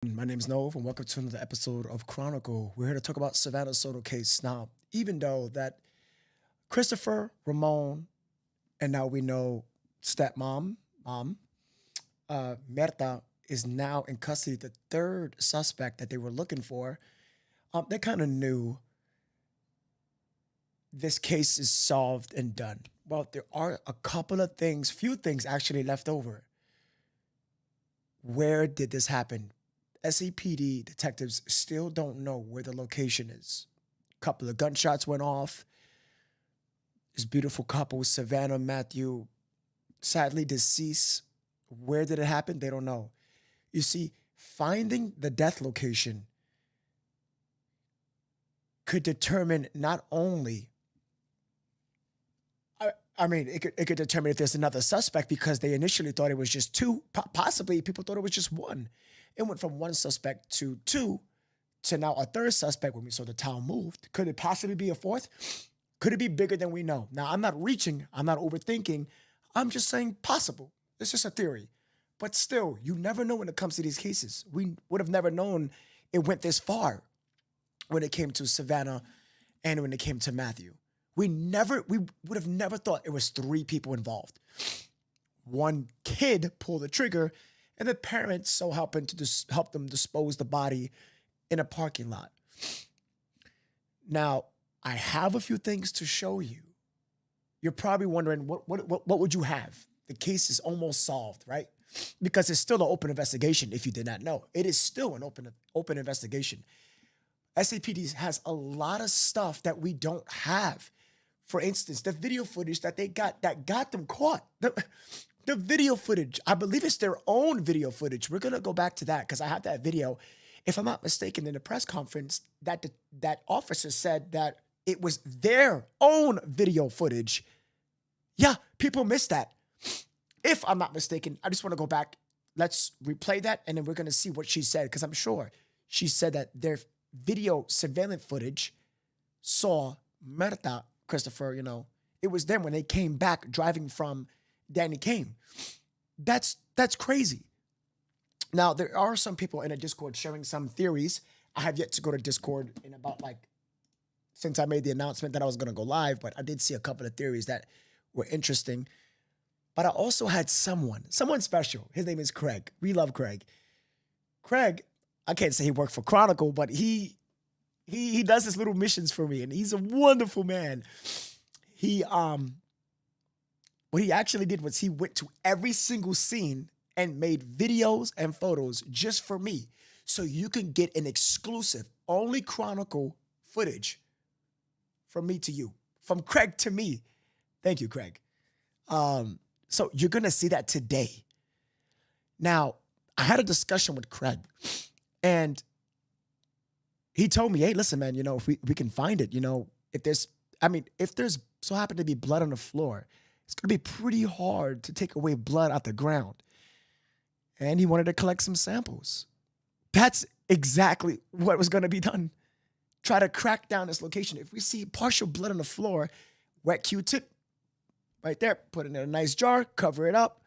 My name is Nove, and welcome to another episode of Chronicle. We're here to talk about Savannah Soto case. Now, even though that Christopher, Ramon, and now we know stepmom, Merta, is now in custody, the third suspect that they were looking for, they kind of knew this case is solved and done. Well, there are a couple of things, few things actually left over. Where did this happen? SAPD detectives still don't know where the location is. A couple of gunshots went off. This beautiful couple, Savannah and Matthew, sadly deceased. Where did it happen? They don't know. You see, finding the death location could determine not only, it could determine if there's another suspect, because they initially thought it was just two. Possibly people thought it was just one. It went from one suspect to two to now a third suspect when we saw the town moved. Could it possibly be a fourth? Could it be bigger than we know? Now, I'm not reaching. I'm not overthinking. I'm just saying possible. It's just a theory. But still, you never know when it comes to these cases. We would have never known it went this far when it came to Savannah and when it came to Matthew. We would have never thought it was three people involved. One kid pulled the trigger, and the parents so helping to help them dispose the body in a parking lot. Now, I have a few things to show you. You're probably wondering, what would you have? The case is almost solved, right? Because it's still an open investigation, if you did not know. It is still an open investigation. SAPD has a lot of stuff that we don't have. For instance, the video footage that they got that got them caught. The video footage, I believe it's their own video footage. We're going to go back to that because I have that video. If I'm not mistaken, in the press conference, that officer said that it was their own video footage. Yeah, people missed that. If I'm not mistaken, I just want to go back. Let's replay that, and then we're going to see what she said, because I'm sure she said that their video surveillance footage saw Merta, Christopher, it was them when they came back driving from Danny Kane. That's crazy. Now, there are some people in a Discord sharing some theories. I have yet to go to Discord in about since I made the announcement that I was going to go live, but I did see a couple of theories that were interesting. But I also had someone special. His name is Craig. We love Craig. Craig, I can't say he worked for Chronicle, but he does his little missions for me, and he's a wonderful man. What he actually did was he went to every single scene and made videos and photos just for me, so you can get an exclusive, only Chronicle footage from me to you, from Craig to me. Thank you, Craig. So you're going to see that today. Now, I had a discussion with Craig, and he told me, hey, listen, man, if we can find it, if there's so happen to be blood on the floor, it's going to be pretty hard to take away blood out the ground. And he wanted to collect some samples. That's exactly what was going to be done. Try to crack down this location. If we see partial blood on the floor, wet Q-tip right there, put it in a nice jar, cover it up,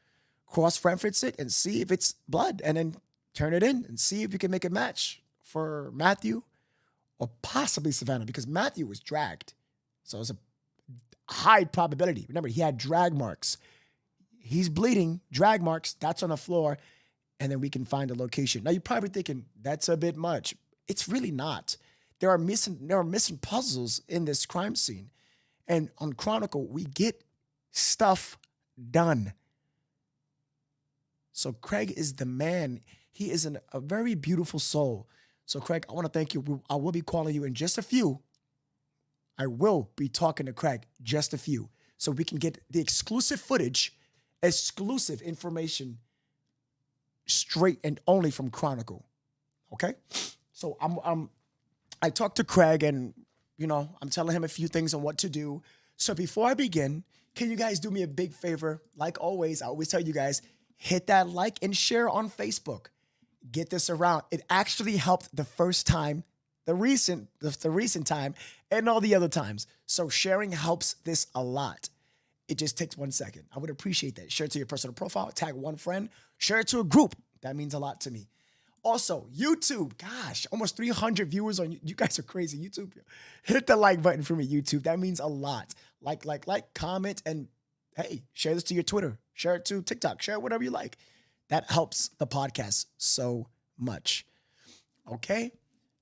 cross-reference it, and see if it's blood, and then turn it in and see if you can make a match for Matthew or possibly Savannah, because Matthew was dragged. So it's a high probability. Remember, he had drag marks. He's bleeding, drag marks, that's on the floor, and then we can find a location. Now, you're probably thinking, that's a bit much. It's really not. There are missing puzzles in this crime scene. And on Chronicle, we get stuff done. So Craig is the man. He is a very beautiful soul. So Craig, I want to thank you. I will be calling you in just a few. I will be talking to Craig, just a few, so we can get the exclusive footage, exclusive information, straight and only from Chronicle. Okay? So I talked to Craig, and I'm telling him a few things on what to do. So before I begin, can you guys do me a big favor? Like always, I always tell you guys, hit that like and share on Facebook. Get this around. It actually helped the first time, the recent time, and all the other times. So sharing helps this a lot. It just takes 1 second. I would appreciate that. Share it to your personal profile, tag one friend, share it to a group. That means a lot to me. Also, YouTube, gosh, almost 300 viewers on you guys are crazy. YouTube, hit the like button for me, YouTube. That means a lot. Like, comment, and hey, share this to your Twitter. Share it to TikTok. Share it whatever you like. That helps the podcast so much. Okay?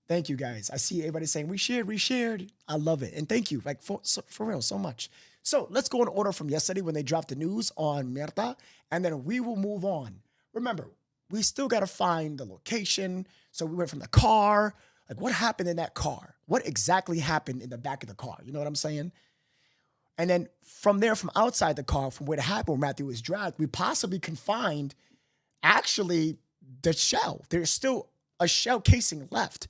Thank you, guys. I see everybody saying, reshared. I love it. And thank you, like, for real, so much. So let's go in order from yesterday when they dropped the news on Mierda, and then we will move on. Remember, we still got to find the location. So we went from the car. Like, what happened in that car? What exactly happened in the back of the car? You know what I'm saying? And then from there, from outside the car, from where it happened, where Matthew was dragged, we possibly can find actually the shell. There's still a shell casing left.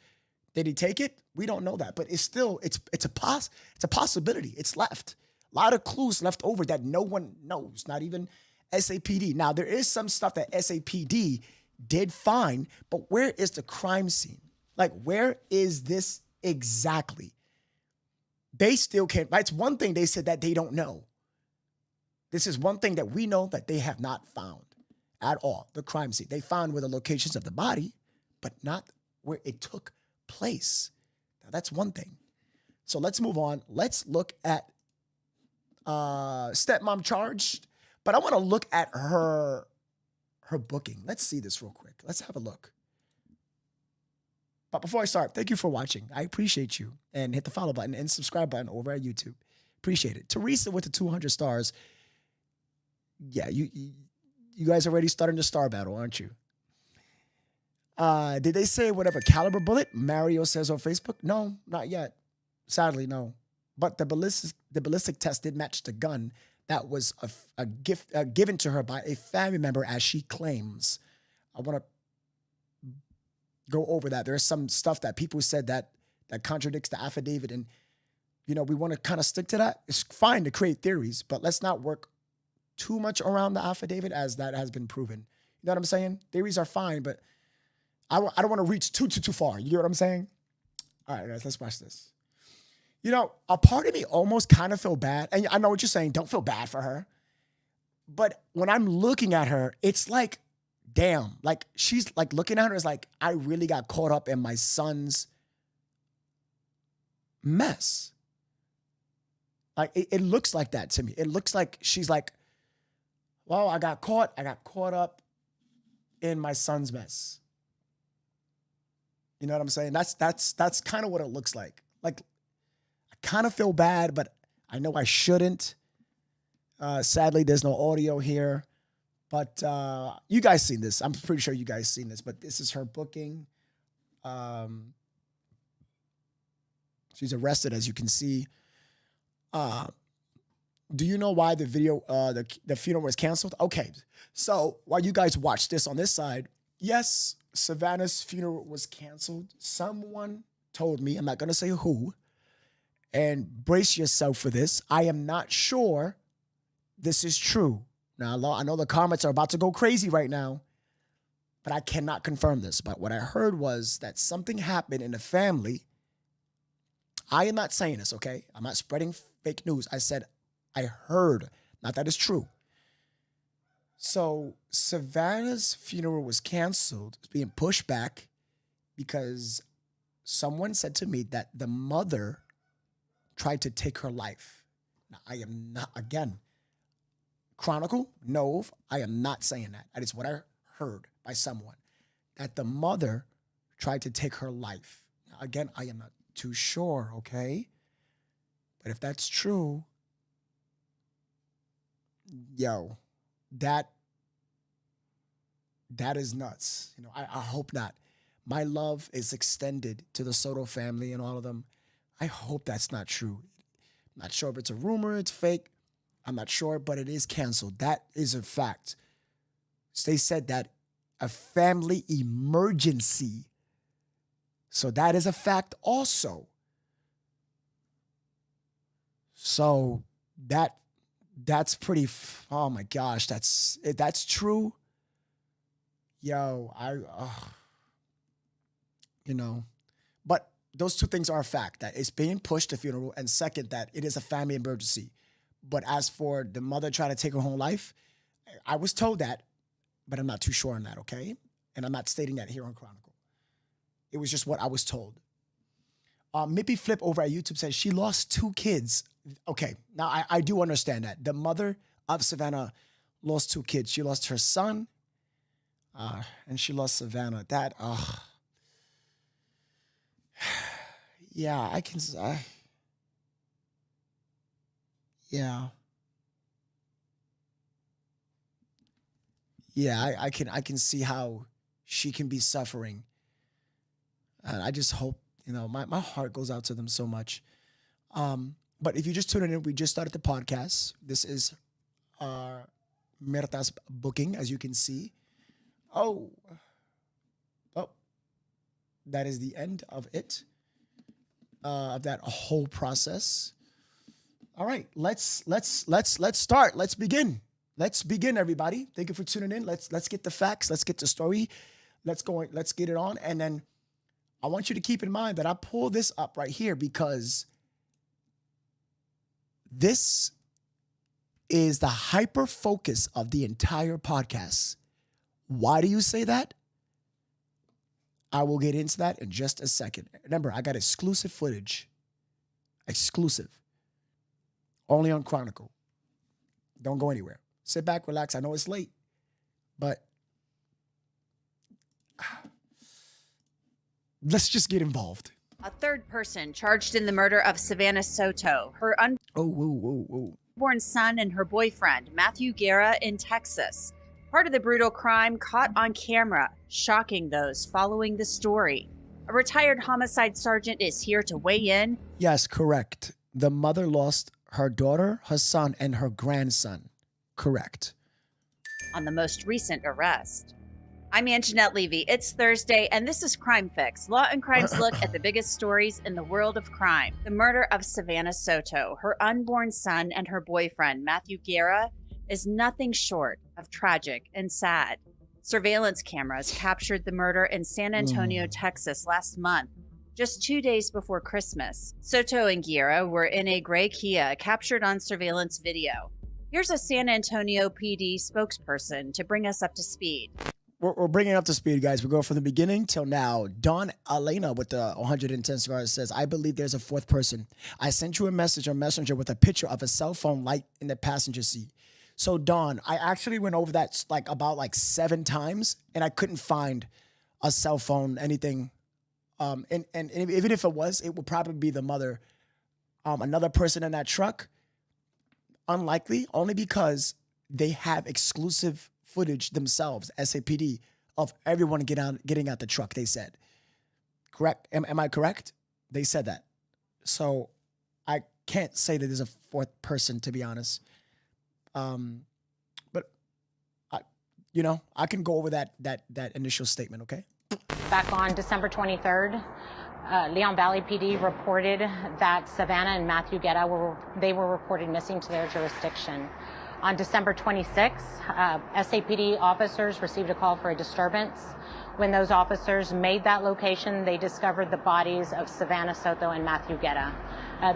Did he take it? We don't know that, but it's still, it's a possibility. It's left. A lot of clues left over that no one knows, not even SAPD. Now, there is some stuff that SAPD did find, but where is the crime scene? Like, where is this exactly? They still can't. That's one thing they said that they don't know. This is one thing that we know that they have not found at all, the crime scene. They found where the locations of the body, but not where it took place. Now, that's one thing. So let's move on. Let's look at stepmom charged, but I want to look at her booking. Let's see this real quick. Let's have a look. But before I start, thank you for watching. I appreciate you. And hit the follow button and subscribe button over at YouTube. Appreciate it. Teresa with the 200 stars. Yeah, you guys already starting the star battle, aren't you? Did they say whatever caliber bullet? Mario says on Facebook. No, not yet. Sadly, no. But the ballistic test did match the gun that was a gift given to her by a family member, as she claims. I want to go over that. There's some stuff that people said that contradicts the affidavit, and we want to kind of stick to that. It's fine to create theories, but let's not work too much around the affidavit, as that has been proven. You know what I'm saying? Theories are fine, but I don't want to reach too far. You get what I'm saying? All right, guys, let's watch this. A part of me almost kind of feel bad, and I know what you're saying. Don't feel bad for her, but when I'm looking at her, it's like, damn, like she's like looking at her is like, I really got caught up in my son's mess. Like it looks like that to me. It looks like she's like, well, I got caught up in my son's mess. You know what I'm saying? That's kind of what it looks like. Like, I kind of feel bad, but I know I shouldn't. Sadly, there's no audio here. But you guys seen this. I'm pretty sure you guys seen this. But this is her booking. She's arrested, as you can see. Do you know why the video, the funeral was canceled? Okay, so while you guys watch this on this side, yes, Savannah's funeral was canceled. Someone told me, I'm not going to say who, and brace yourself for this. I am not sure this is true. Now, I know the comments are about to go crazy right now, but I cannot confirm this. But what I heard was that something happened in the family. I am not saying this, okay? I'm not spreading fake news. I said I heard, not that it's true. So Savannah's funeral was canceled. It's being pushed back because someone said to me that the mother tried to take her life. Now, I am not, again, Chronicle, no, I am not saying that. That is what I heard by someone, that the mother tried to take her life. Now, again, I am not too sure, okay? But if that's true, yo, that is nuts. I hope not. My love is extended to the Soto family and all of them. I hope that's not true. I'm not sure if it's a rumor, it's fake. I'm not sure, but it is canceled. That is a fact. They said that a family emergency. So that is a fact also. So that's pretty, oh my gosh, that's true. Yo, but those two things are a fact, that it's being pushed to funeral, and second, that it is a family emergency. But as for the mother trying to take her own life, I was told that, but I'm not too sure on that, okay? And I'm not stating that here on Chronicle. It was just what I was told. Mippy Flip over at YouTube says she lost 2 kids. Okay, now I do understand that. The mother of Savannah lost 2 kids. She lost her son, and she lost Savannah. That, yeah, I can, yeah. Yeah, I can see how she can be suffering. And I just hope, you know, my heart goes out to them so much. But if you just tuned in, we just started the podcast. This is Mirta's booking, as you can see. Oh, that is the end of it, of that whole process. All right, let's start. Let's begin. Let's begin, everybody. Thank you for tuning in. Let's get the facts. Let's get the story. Let's get it on. And then I want you to keep in mind that I pull this up right here because this is the hyper focus of the entire podcast. Why do you say that? I will get into that in just a second. Remember, I got exclusive footage. Exclusive. Only on Chronicle. Don't go anywhere. Sit back, relax. I know it's late, but let's just get involved. A third person charged in the murder of Savannah Soto, her unborn son, and her boyfriend, Matthew Guerra, in Texas. Part of the brutal crime caught on camera, shocking those following the story. A retired homicide sergeant is here to weigh in. Yes, correct. The mother lost her daughter, her son, and her grandson. Correct. On the most recent arrest. I'm Anjanette Levy. It's Thursday, and this is Crime Fix, Law and Crime's look at the biggest stories in the world of crime. The murder of Savannah Soto, her unborn son, and her boyfriend, Matthew Guerra, is nothing short of tragic and sad. Surveillance cameras captured the murder in San Antonio, Texas last month, just 2 days before Christmas. Soto and Guerra were in a gray Kia captured on surveillance video. Here's a San Antonio PD spokesperson to bring us up to speed. We're bringing it up to speed, guys. We go from the beginning till now. Dawn Elena with the 110 cigars says, I believe there's a 4th person. I sent you a message on Messenger with a picture of a cell phone light in the passenger seat. So, Dawn, I actually went over that about 7 times, and I couldn't find a cell phone, anything. And even if it was, it would probably be the mother. Another person in that truck, unlikely, only because they have exclusive footage themselves, SAPD, of everyone getting out the truck, they said. Correct? Am I correct? They said that. So I can't say that there's a 4th person, to be honest. But I can go over that initial statement, okay? Back on December 23rd, Leon Valley PD reported that Savannah and Matthew Guerra were reported missing to their jurisdiction. On December 26th, SAPD officers received a call for a disturbance. When those officers made that location, they discovered the bodies of Savannah Soto and Matthew Guerra.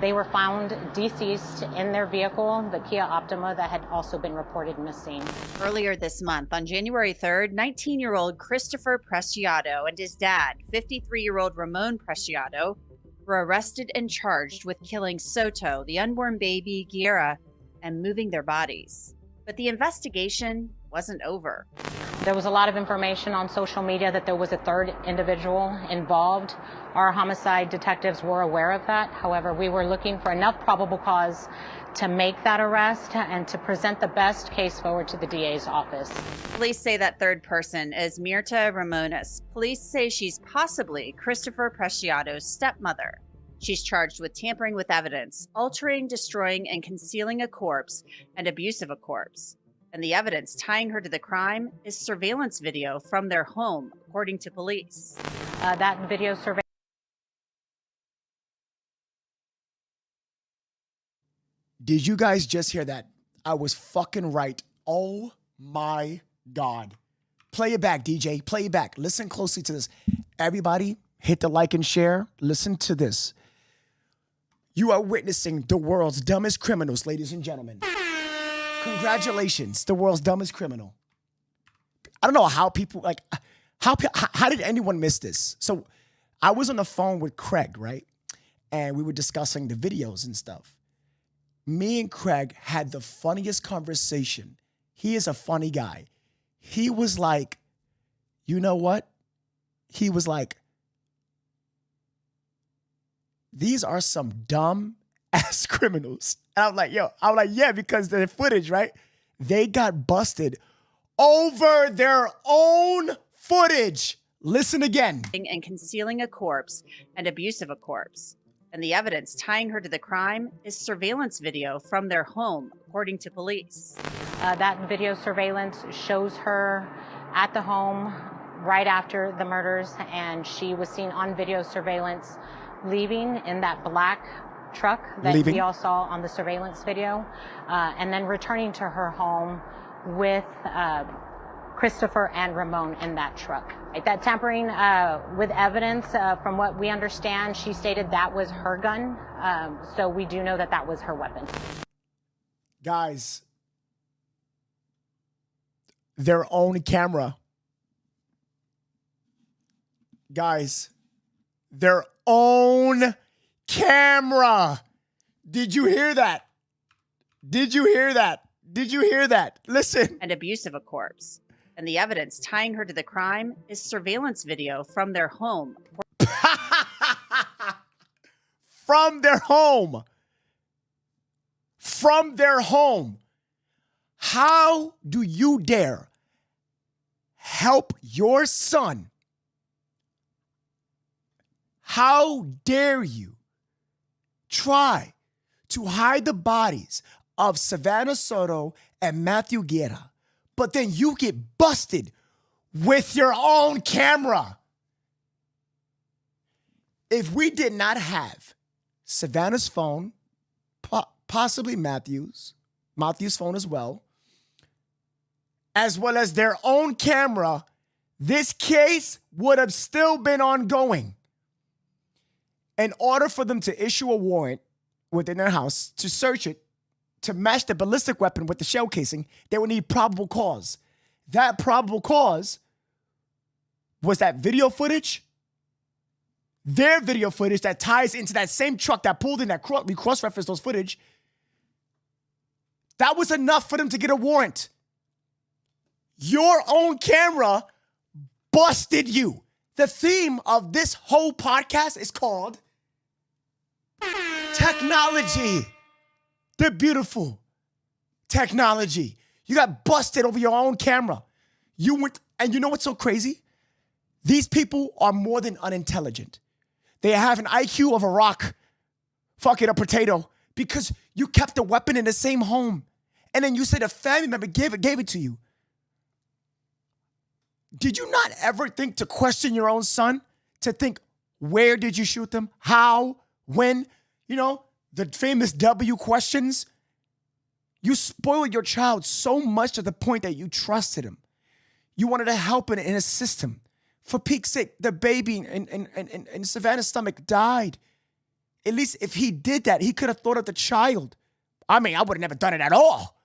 They were found deceased in their vehicle, the Kia Optima, that had also been reported missing. Earlier this month, on January 3rd, 19-year-old Christopher Preciado and his dad, 53-year-old Ramon Preciado, were arrested and charged with killing Soto, the unborn baby, Guerra, and moving their bodies. But the investigation wasn't over. There was a lot of information on social media that there was a 3rd individual involved. Our homicide detectives were aware of that. However, we were looking for enough probable cause to make that arrest and to present the best case forward to the DA's office. Police say that 3rd person is Mirta Ramones. Police say she's possibly Christopher Preciado's stepmother. She's charged with tampering with evidence, altering, destroying, and concealing a corpse, and abuse of a corpse. And the evidence tying her to the crime is surveillance video from their home, according to police. That video surveillance. Did you guys just hear that? I was fucking right. Oh my God. Play it back, DJ. Play it back. Listen closely to this. Everybody, hit the like and share. Listen to this. You are witnessing the world's dumbest criminals, ladies and gentlemen. Congratulations, the world's dumbest criminal. I don't know how people, how did anyone miss this? So I was on the phone with Craig, right? And we were discussing the videos and stuff. Me and Craig had the funniest conversation. He is a funny guy. He was like, you know what? He was like, these are some dumb ass criminals. And I'm like, yeah, because the footage, right? They got busted over their own footage. Listen again. And concealing a corpse and abuse of a corpse. And the evidence tying her to the crime is surveillance video from their home, according to police. That video surveillance shows her at the home right after the murders, and she was seen on video surveillance leaving in that black truck that we all saw on the surveillance video, and then returning to her home with Christopher and Ramon in that truck. That tampering with evidence, from what we understand, she stated that was her gun. So we do know that that was her weapon. Guys, their own camera. Guys, their own camera. Did you hear that? Did you hear that? Did you hear that? Listen. And abuse of a corpse. And the evidence tying her to the crime is surveillance video from their home. From their home. From their home. How do you dare help your son? How dare you try to hide the bodies of Savannah Soto and Matthew Guerra, but then you get busted with your own camera? If we did not have Savannah's phone, possibly Matthew's phone as well as their own camera, this case would have still been ongoing. In order for them to issue a warrant within their house to search it, to match the ballistic weapon with the shell casing, they would need probable cause. That probable cause was that video footage, their video footage that ties into that same truck that pulled in, that we cross-referenced those footage. That was enough for them to get a warrant. Your own camera busted you. The theme of this whole podcast is called technology. The beautiful technology. You got busted over your own camera. You went, and you know what's so crazy? These people are more than unintelligent. They have an IQ of a rock, a potato, because you kept the weapon in the same home. And then you said a family member gave it to you. Did you not ever think to question your own son? To think, where did you shoot them? How? When? You know, the famous W questions. You spoiled your child so much to the point that you trusted him. You wanted to help him and assist him. For peak's sake, the baby in Savannah's stomach died. At least if he did that, he could have thought of the child. I mean, I would have never done it at all.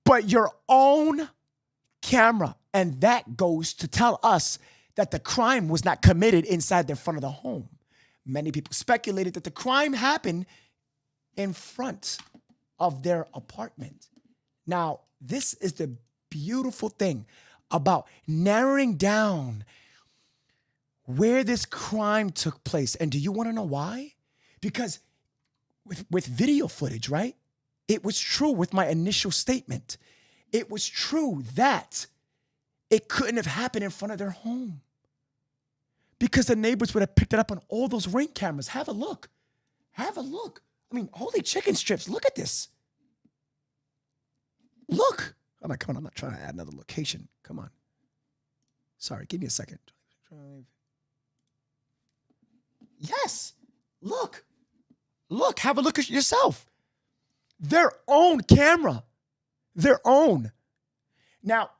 But your own camera, and that goes to tell us that the crime was not committed inside the front of the home. Many people speculated that the crime happened in front of their apartment. Now, this is the beautiful thing about narrowing down where this crime took place. And do you want to know why? Because with video footage, right? It was true with my initial statement. It was true that it couldn't have happened in front of their home, because the neighbors would have picked it up on all those Ring cameras. Have a look. Have a look. I mean, holy chicken strips. Look at this. Look. I'm like, come on, I'm not trying to add another location. Come on. Sorry, give me a second. Yes. Look. Look, have a look at yourself. Their own camera. Their own. Now,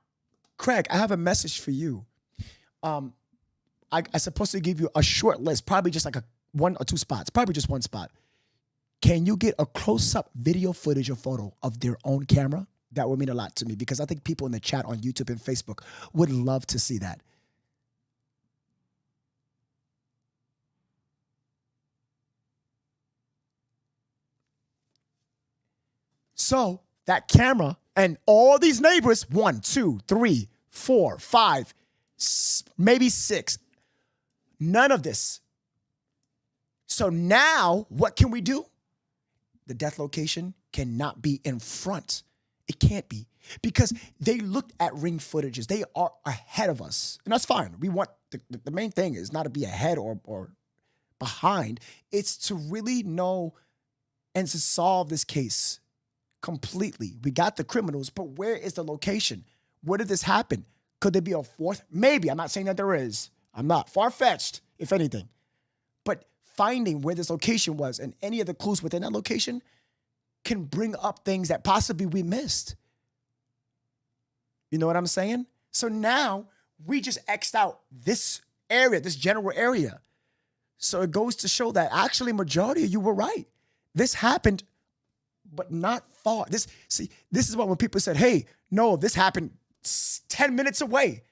Craig, I have a message for you. I'm supposed to give you a short list, probably just like one or two spots, probably just one spot. Can you get a close-up video footage or photo of their own camera? That would mean a lot to me, because I think people in the chat on YouTube and Facebook would love to see that. So that camera and all these neighbors, 1, 2, 3, 4, 5, maybe 6, none of this. So now what can we do? The death location cannot be in front. It can't be because they looked at ring footages. They are ahead of us. And that's fine. We want the main thing is not to be ahead or behind. It's to really know and to solve this case completely. We got the criminals, but where is the location? Where did this happen? Could there be a fourth? Maybe. I'm not saying that there is. I'm not. Far-fetched, if anything. But finding where this location was and any of the clues within that location can bring up things that possibly we missed. You know what I'm saying? So now we just X'd out this area, this general area. So it goes to show that actually majority of you were right. This happened, but not far. This is what when people said, hey, no, this happened 10 minutes away.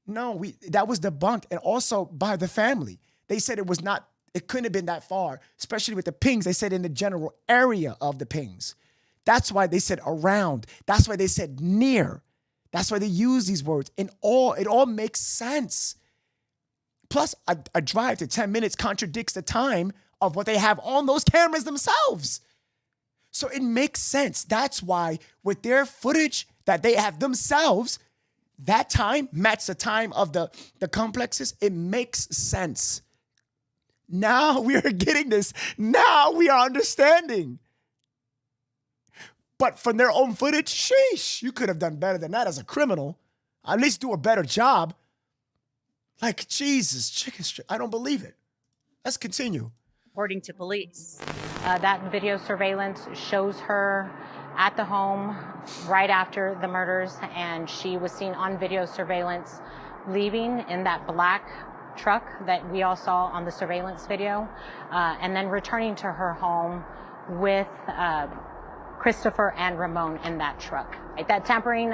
No, that was debunked. And also by the family. They said it couldn't have been that far, especially with the pings. They said in the general area of the pings. That's why they said around. That's why they said near. That's why they use these words. It all makes sense. Plus, a drive to 10 minutes contradicts the time of what they have on those cameras themselves. So it makes sense. That's why with their footage that they have themselves, that time matched the time of the complexes. It makes sense. Now we are getting this. Now we are understanding. But from their own footage, sheesh, you could have done better than that as a criminal. At least do a better job. Like, Jesus, chicken strip. I don't believe it. Let's continue. According to police. That video surveillance shows her at the home right after the murders, and she was seen on video surveillance leaving in that black truck that we all saw on the surveillance video, and then returning to her home with Christopher and Ramon in that truck. That tampering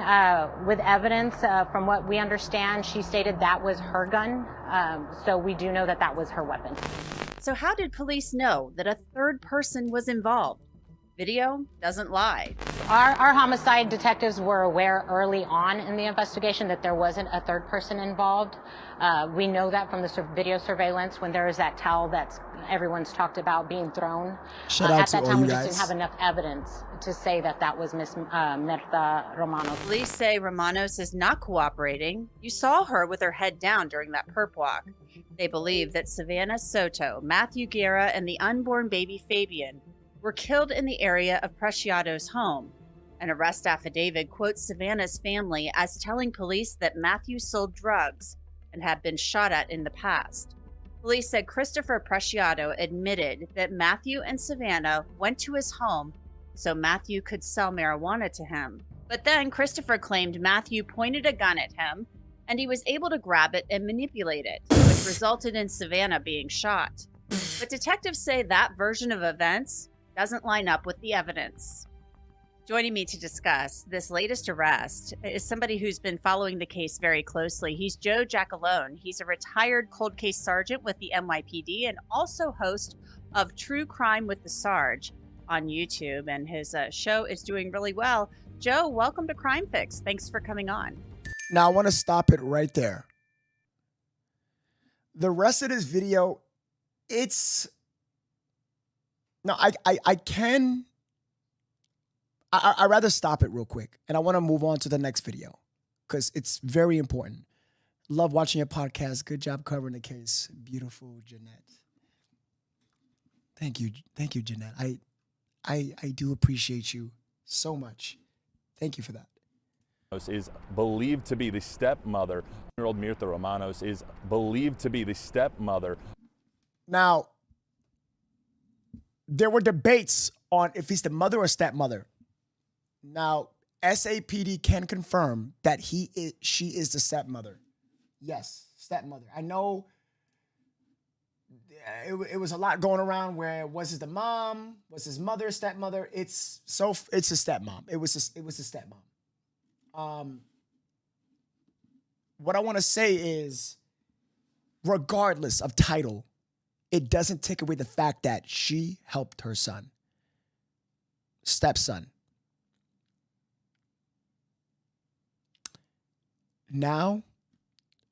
with evidence, from what we understand, she stated that was her gun, so we do know that that was her weapon. So how did police know that a third person was involved? Video doesn't lie. Our homicide detectives were aware early on in the investigation that there wasn't a third person involved. We know that from the video surveillance when there is that towel that everyone's talked about being thrown. Shout out at to that all time, you we guys. just didn't have enough evidence to say that that was Miss Mirta Romano. Police say Romanos is not cooperating. You saw her with her head down during that perp walk. They believe that Savannah Soto, Matthew Guerra, and the unborn baby Fabian were killed in the area of Preciado's home. An arrest affidavit quotes Savannah's family as telling police that Matthew sold drugs and had been shot at in the past. Police said Christopher Preciado admitted that Matthew and Savannah went to his home so Matthew could sell marijuana to him. But then Christopher claimed Matthew pointed a gun at him and he was able to grab it and manipulate it, which resulted in Savannah being shot. But detectives say that version of events doesn't line up with the evidence. Joining me to discuss this latest arrest is somebody who's been following the case very closely. He's Joe Giacalone. He's a retired cold case sergeant with the NYPD and also host of True Crime with the Sarge on YouTube, and his show is doing really well. Joe, welcome to Crime Fix. Thanks for coming on. Now, I want to stop it right there. The rest of this video, it's... No, I'd rather stop it real quick. And I want to move on to the next video because it's very important. Love watching your podcast. Good job covering the case. Beautiful, Jeanette. Thank you. Thank you, Jeanette. I do appreciate you so much. Thank you for that. Is believed to be the stepmother. 10-year-old Mirta Romanos is believed to be the stepmother. Now, there were debates on if he's the mother or stepmother. Now, SAPD can confirm that she is the stepmother. Yes, stepmother. I know it was a lot going around where was it the mom, was his mother, stepmother? It's a stepmom. It was a stepmom. What I want to say is, regardless of title, it doesn't take away the fact that she helped her son, stepson, now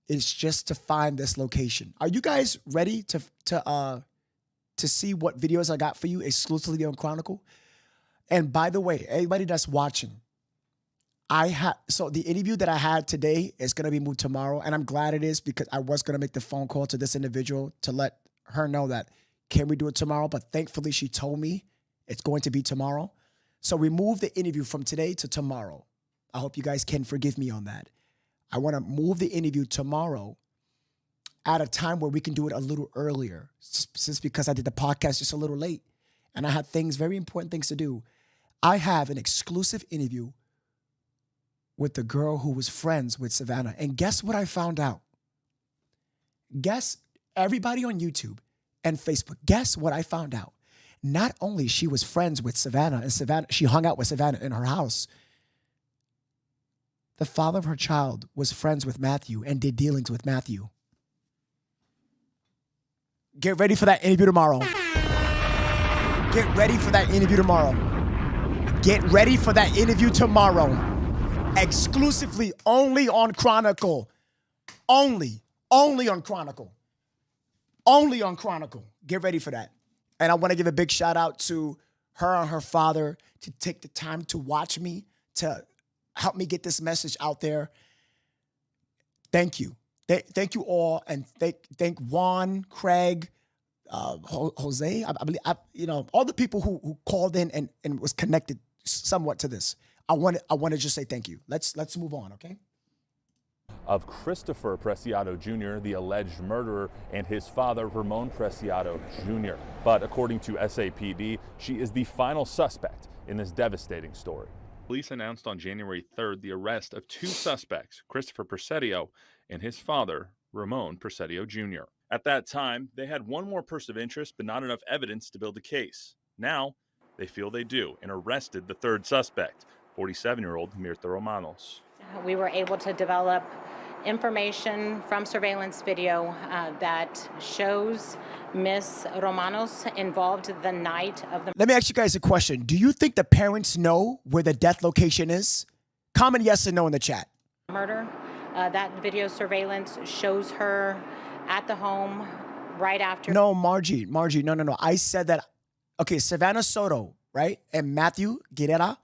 is just to find this location. Are you guys ready to see what videos I got for you exclusively on Chronicle? And by the way, everybody that's watching, so the interview that I had today is going to be moved tomorrow, and I'm glad it is because I was going to make the phone call to this individual to let her know that, can we do it tomorrow? But thankfully she told me it's going to be tomorrow. So we moved the interview from today to tomorrow. I hope you guys can forgive me on that. I want to move the interview tomorrow at a time where we can do it a little earlier, just because I did the podcast just a little late and I had very important things to do. I have an exclusive interview with the girl who was friends with Savannah. And guess what I found out? Guess, everybody on YouTube and Facebook, guess what I found out? Not only she was friends with Savannah, and she hung out with Savannah in her house, the father of her child was friends with Matthew and did dealings with Matthew. Get ready for that interview tomorrow. Get ready for that interview tomorrow. Get ready for that interview tomorrow. Exclusively only on Chronicle. Only on Chronicle. Only on Chronicle. Get ready for that. And I want to give a big shout out to her and her father to take the time to watch me, to help me get this message out there. Thank you. Thank you all. And thank Juan, Craig, Jose, I believe, all the people who called in and was connected somewhat to this. I want to just say thank you. Let's move on, okay? Of Christopher Preciado Jr., the alleged murderer, and his father, Ramon Preciado Jr. But according to SAPD, she is the final suspect in this devastating story. Police announced on January 3rd the arrest of two suspects, Christopher Preciado and his father, Ramon Preciado Jr. At that time, they had one more person of interest, but not enough evidence to build a case. Now, they feel they do and arrested the third suspect, 47-year-old Mirtha Romanos. We were able to develop information from surveillance video that shows Miss Romanos involved the night of the... Let me ask you guys a question. Do you think the parents know where the death location is? Comment yes or no in the chat. Murder. That video surveillance shows her at the home right after... No, Margie, no. I said that, okay, Savannah Soto, right? And Matthew Giria,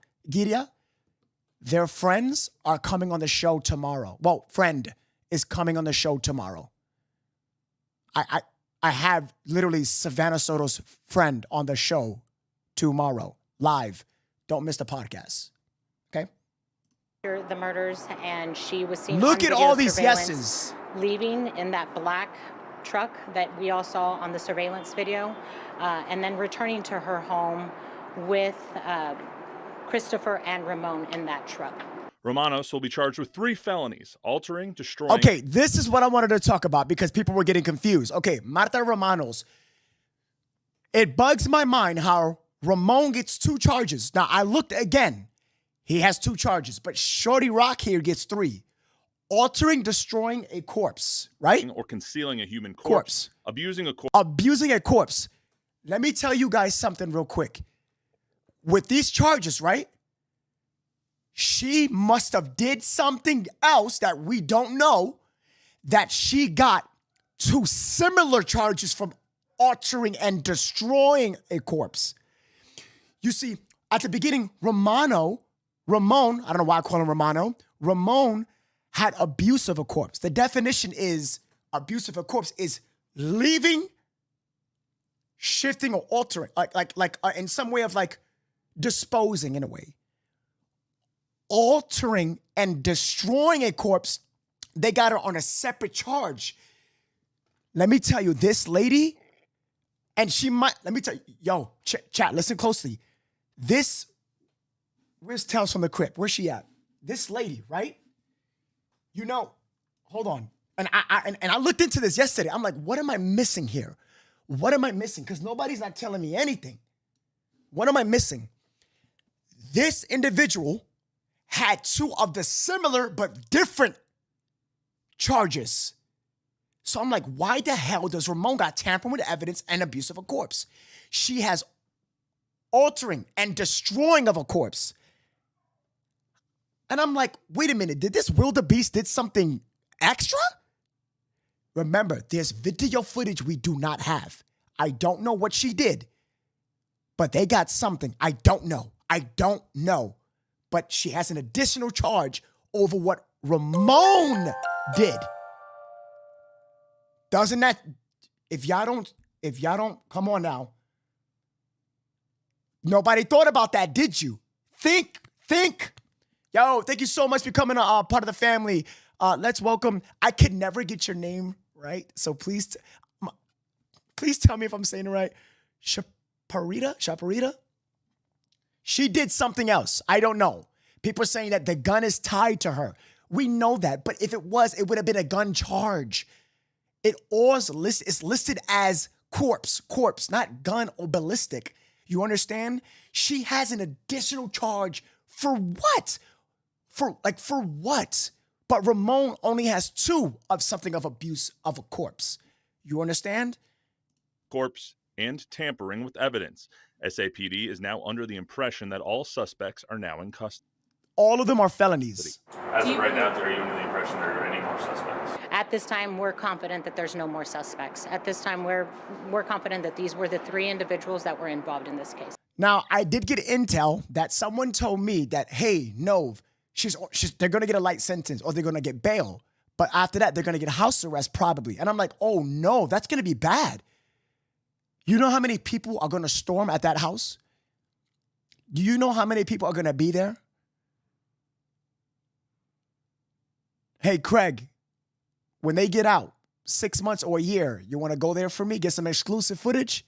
their friends are coming on the show tomorrow. Well, friend is coming on the show tomorrow. I have literally Savannah Soto's friend on the show tomorrow, live. Don't miss the podcast, okay? The murders, and she was seen Look on at video all these surveillance yeses. leaving in that black truck that we all saw on the surveillance video, and then returning to her home with Christopher and Ramon in that truck. Romanos will be charged with 3 felonies, altering, destroying... Okay, this is what I wanted to talk about because people were getting confused. Okay, Martha Romanos. It bugs my mind how Ramon gets 2 charges. Now, I looked again. He has 2 charges, but Shorty Rock here gets 3. Altering, destroying a corpse, right? Or concealing a human corpse. Abusing a corpse. Abusing a corpse. Let me tell you guys something real quick. With these charges, right? She must have did something else that we don't know, that she got 2 similar charges from altering and destroying a corpse. You see, at the beginning, Ramon, I don't know why I call him Romano, Ramon had abuse of a corpse. The definition is abuse of a corpse is leaving, shifting, or altering, like in some way of like disposing in a way. Altering and destroying a corpse, they got her on a separate charge. Let me tell you, this lady, and she might, let me tell you, yo, chat, listen closely. This, where's Tales from the Crypt? Where's she at? This lady, right? You know, hold on. And I looked into this yesterday. I'm like, what am I missing here? What am I missing? Because nobody's not telling me anything. What am I missing? This individual had 2 of the similar but different charges. So I'm like, why the hell does Ramon got tampering with evidence and abuse of a corpse? She has altering and destroying of a corpse. And I'm like, wait a minute, did this wildebeest did something extra? Remember, there's video footage we do not have. I don't know what she did, but they got something. I don't know. But she has an additional charge over what Ramon did. Doesn't that, if y'all don't, come on now. Nobody thought about that, did you? Think. Yo, thank you so much for becoming a part of the family. Let's welcome, I could never get your name right, so please tell me if I'm saying it right. Shaparita? She did something else. I don't know. People are saying that the gun is tied to her. We know that, but if it was, it would have been a gun charge. It's listed as corpse, not gun or ballistic. You understand? She has an additional charge for what? For what? But Ramon only has 2 of something of abuse of a corpse. You understand? Corpse and tampering with evidence. SAPD is now under the impression that all suspects are now in custody. All of them are felonies. As of right now, are you under the impression there are any more suspects? At this time, we're confident that there's no more suspects. At this time, we're confident that these were the 3 individuals that were involved in this case. Now, I did get intel that someone told me that, hey, Nove, they're going to get a light sentence or they're going to get bail. But after that, they're going to get house arrest probably. And I'm like, oh, no, that's going to be bad. You know how many people are going to storm at that house? Do you know how many people are going to be there? Hey, Craig, when they get out, 6 months or a year, you want to go there for me, get some exclusive footage?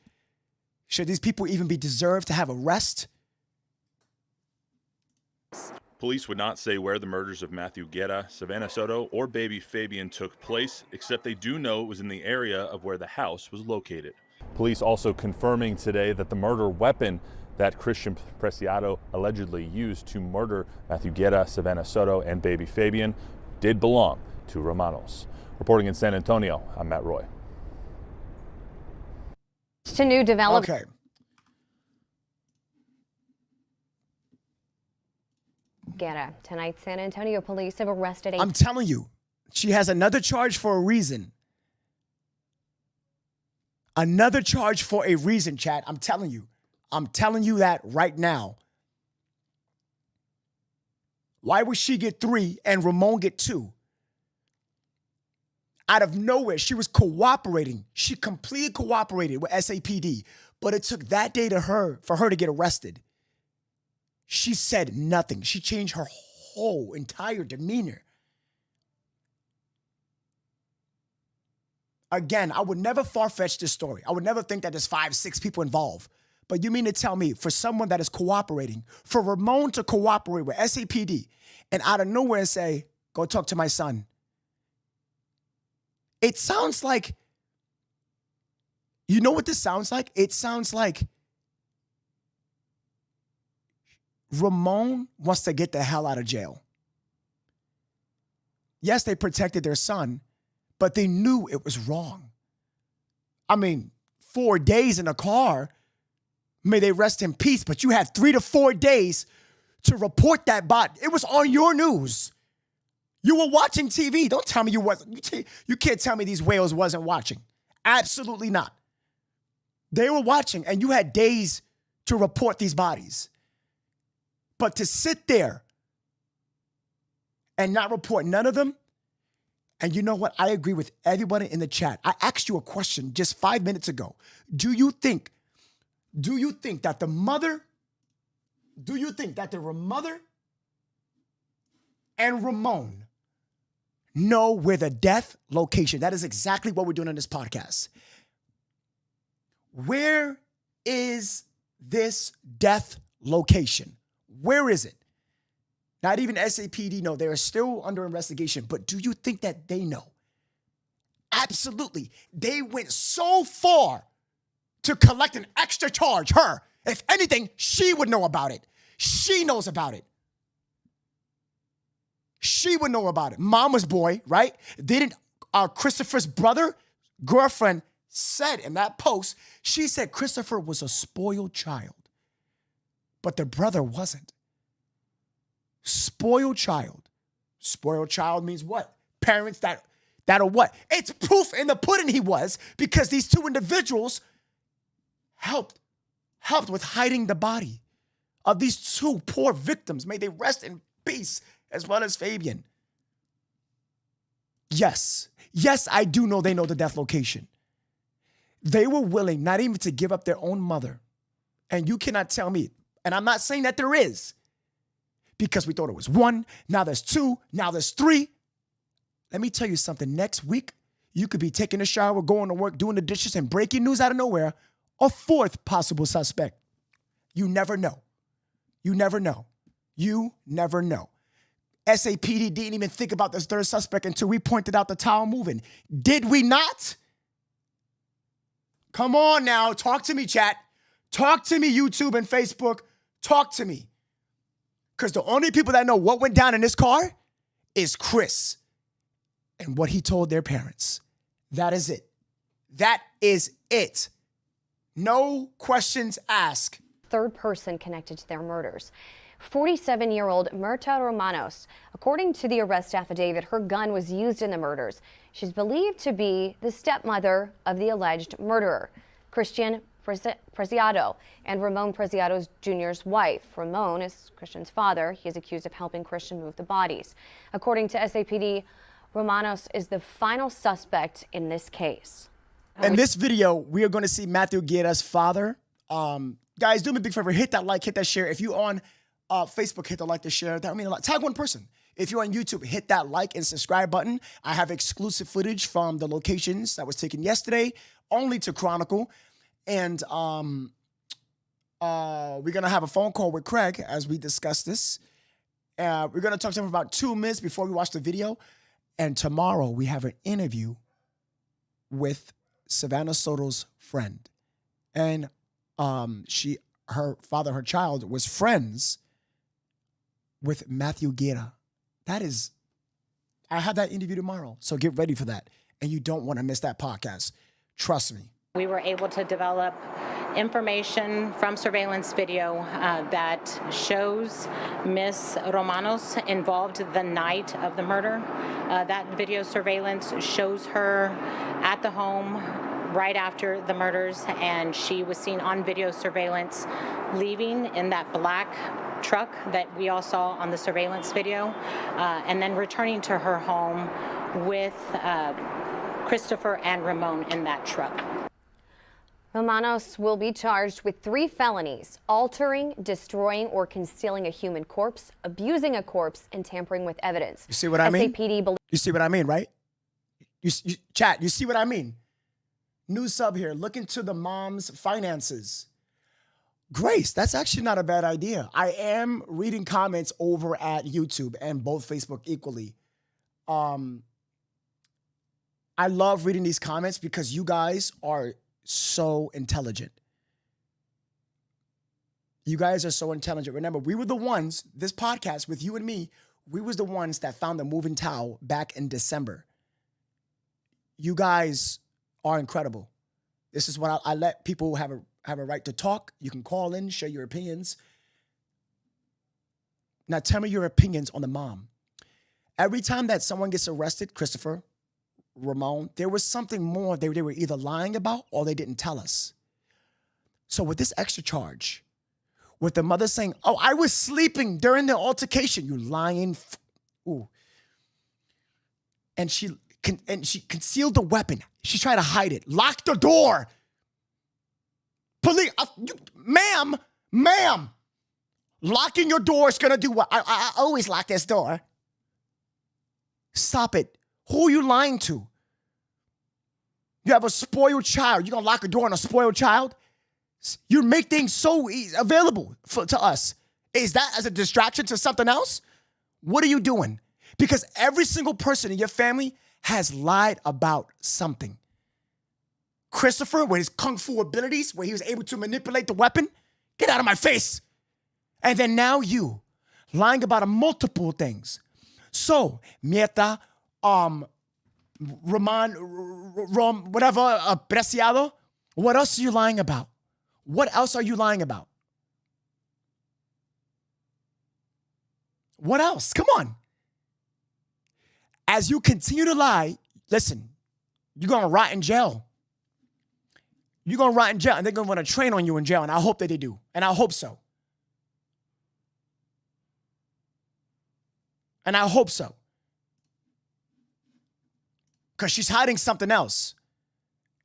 Should these people even be deserved to have arrest? Police would not say where the murders of Matthew Guerra, Savannah Soto, or baby Fabian took place, except they do know it was in the area of where the house was located. Police also confirming today that the murder weapon that Christian Preciado allegedly used to murder Matthew Guerra, Savannah Soto, and baby Fabian did belong to Romanos. Reporting in San Antonio, I'm Matt Roy. To new development. Okay. Guerra. Tonight, San Antonio police have arrested a... I'm telling you, she has another charge for a reason. Another charge for a reason, chat. I'm telling you. I'm telling you that right now. Why would she get 3 and Ramon get 2? Out of nowhere, she was cooperating. She completely cooperated with SAPD, but it took that day for her to get arrested. She said nothing. She changed her whole entire demeanor. Again, I would never far-fetch this story. I would never think that there's 5, 6 people involved. But you mean to tell me, for someone that is cooperating, for Ramon to cooperate with SAPD and out of nowhere say, go talk to my son. It sounds like, you know what this sounds like? It sounds like Ramon wants to get the hell out of jail. Yes, they protected their son, but they knew it was wrong. I mean, 4 days in a car, may they rest in peace, but you had 3 to 4 days to report that body. It was on your news. You were watching TV. Don't tell me you wasn't. You can't tell me these whales wasn't watching. Absolutely not. They were watching, and you had days to report these bodies. But to sit there and not report none of them, and you know what? I agree with everybody in the chat. I asked you a question just 5 minutes ago. Do you think that the mother and Ramon know where the death location? That is exactly what we're doing on this podcast. Where is this death location? Where is it? Not even SAPD know. They're still under investigation. But do you think that they know? Absolutely. They went so far to collect an extra charge. Her. If anything, she would know about it. She knows about it. She would know about it. Mama's boy, right? Didn't Christopher's girlfriend said in that post, she said Christopher was a spoiled child, but the brother wasn't. Spoiled child. Spoiled child means what? Parents that are what? It's proof in the pudding he was, because these two individuals helped with hiding the body of these two poor victims. May they rest in peace, as well as Fabian. Yes, I do know they know the death location. They were willing not even to give up their own mother. And you cannot tell me, and I'm not saying that there is, because we thought it was one, now there's two, now there's three. Let me tell you something. Next week, you could be taking a shower, going to work, doing the dishes, and breaking news out of nowhere, a fourth possible suspect. You never know. You never know. You never know. SAPD didn't even think about this third suspect until we pointed out the towel moving. Did we not? Come on now. Talk to me, chat. Talk to me, YouTube and Facebook. Talk to me. Because the only people that know what went down in this car is Chris and what he told their parents. That is it. That is it. No questions asked. Third person connected to their murders. 47-year-old Mirta Romanos. According to the arrest affidavit, her gun was used in the murders. She's believed to be the stepmother of the alleged murderer, Christian Preciado, and Ramon Preciado Jr.'s wife. Ramon is Christian's father. He is accused of helping Christian move the bodies. According to SAPD, Romanos is the final suspect in this case. In this video, we are going to see Matthew Guerra's father. Guys, do me a big favor. Hit that like, hit that share. If you're on Facebook, hit the like, the share. That would mean a lot. Tag one person. If you're on YouTube, hit that like and subscribe button. I have exclusive footage from the locations that was taken yesterday, only to Chronicle. And we're going to have a phone call with Craig as we discuss this. We're going to talk to him for about 2 minutes before we watch the video. And tomorrow we have an interview with Savannah Soto's friend. And her child was friends with Matthew Guerra. I have that interview tomorrow. So get ready for that. And you don't want to miss that podcast. Trust me. We were able to develop information from surveillance video that shows Miss Romanos involved the night of the murder. That video surveillance shows her at the home right after the murders, and she was seen on video surveillance leaving in that black truck that we all saw on the surveillance video, and then returning to her home with Christopher and Ramon in that truck. Romanos will be charged with 3 felonies: altering, destroying, or concealing a human corpse, abusing a corpse, and tampering with evidence. You see what I mean? SAPD You see what I mean, right? Chat, you see what I mean? New sub here. Look into the mom's finances. Grace, that's actually not a bad idea. I am reading comments over at YouTube and both Facebook equally. I love reading these comments because you guys are so intelligent. You guys are so intelligent. Remember, we were the ones, this podcast with you and me, we was the ones that found the moving towel back in December. You guys are incredible. This is what I let people have a right to talk. You can call in, share your opinions. Now tell me your opinions on the mom. Every time that someone gets arrested, Christopher, Ramon, there was something more they were either lying about or they didn't tell us. So with this extra charge, with the mother saying, "Oh, I was sleeping during the altercation," you lying. Ooh. And she concealed the weapon. She tried to hide it. Lock the door. Police, ma'am, locking your door is gonna do what? I always lock this door. Stop it. Who are you lying to? You have a spoiled child. You're gonna lock a door on a spoiled child? You make things so available to us. Is that as a distraction to something else? What are you doing? Because every single person in your family has lied about something. Christopher, with his kung fu abilities, where he was able to manipulate the weapon, get out of my face. And then now you, lying about multiple things. So, Mieta, Preciado, what else are you lying about? What else are you lying about? What else? Come on. As you continue to lie, listen, you're going to rot in jail. You're going to rot in jail, and they're going to run a train on you in jail, and I hope that they do. And I hope so. And I hope so. Because she's hiding something else.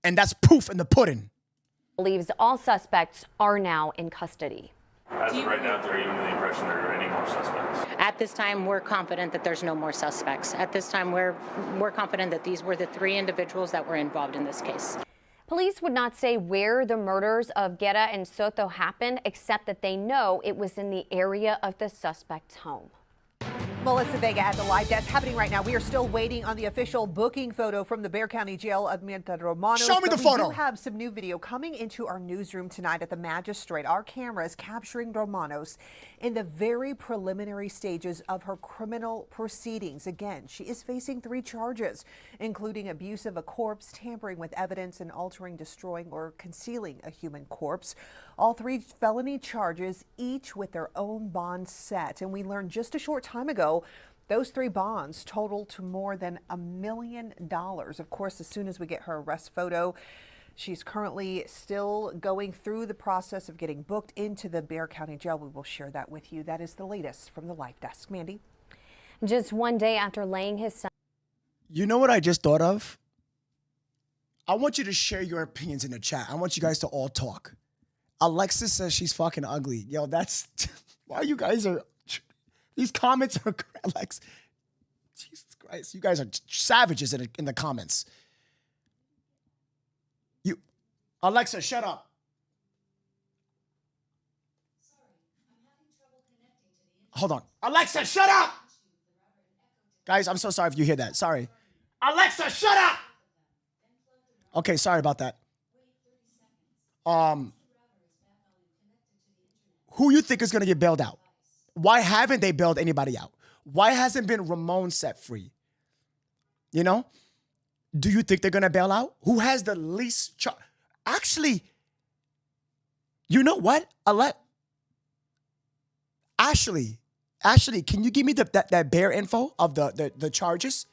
And that's proof in the pudding. Believes all suspects are now in custody. As of right now, are you under the impression there are any more suspects? At this time, we're confident that there's no more suspects. At this time, we're confident that these were the 3 individuals that were involved in this case. Police would not say where the murders of Guerra and Soto happened, except that they know it was in the area of the suspect's home. Melissa Vega at the live desk happening right now. We are still waiting on the official booking photo from the Bexar County Jail of Myrta Romanos. Show me the photo. We do have some new video coming into our newsroom tonight at the Magistrate. Our cameras capturing Romanos in the very preliminary stages of her criminal proceedings. Again, she is facing 3 charges, including abuse of a corpse, tampering with evidence, and altering, destroying, or concealing a human corpse. All 3 felony charges, each with their own bond set. And we learned just a short time ago those 3 bonds total to more than $1 million. Of course, as soon as we get her arrest photo, she's currently still going through the process of getting booked into the Bexar County Jail. We will share that with you. That is the latest from the live desk. Mandy? Just one day after laying his son. You know what I just thought of? I want you to share your opinions in the chat. I want you guys to all talk. Alexis says she's fucking ugly. Yo, that's why you guys are. These comments are, Alex. Jesus Christ, you guys are savages in the comments. Alexa, shut up. Hold on. Alexa, shut up. Guys, I'm so sorry if you hear that. Sorry. Alexa, shut up. Okay, sorry about that. Who you think is going to get bailed out? Why haven't they bailed anybody out? Why hasn't been Ramon set free? You know? Do you think they're going to bail out? Who has the least charge? Actually, you know what? Ashley, can you give me that bare info of the charges?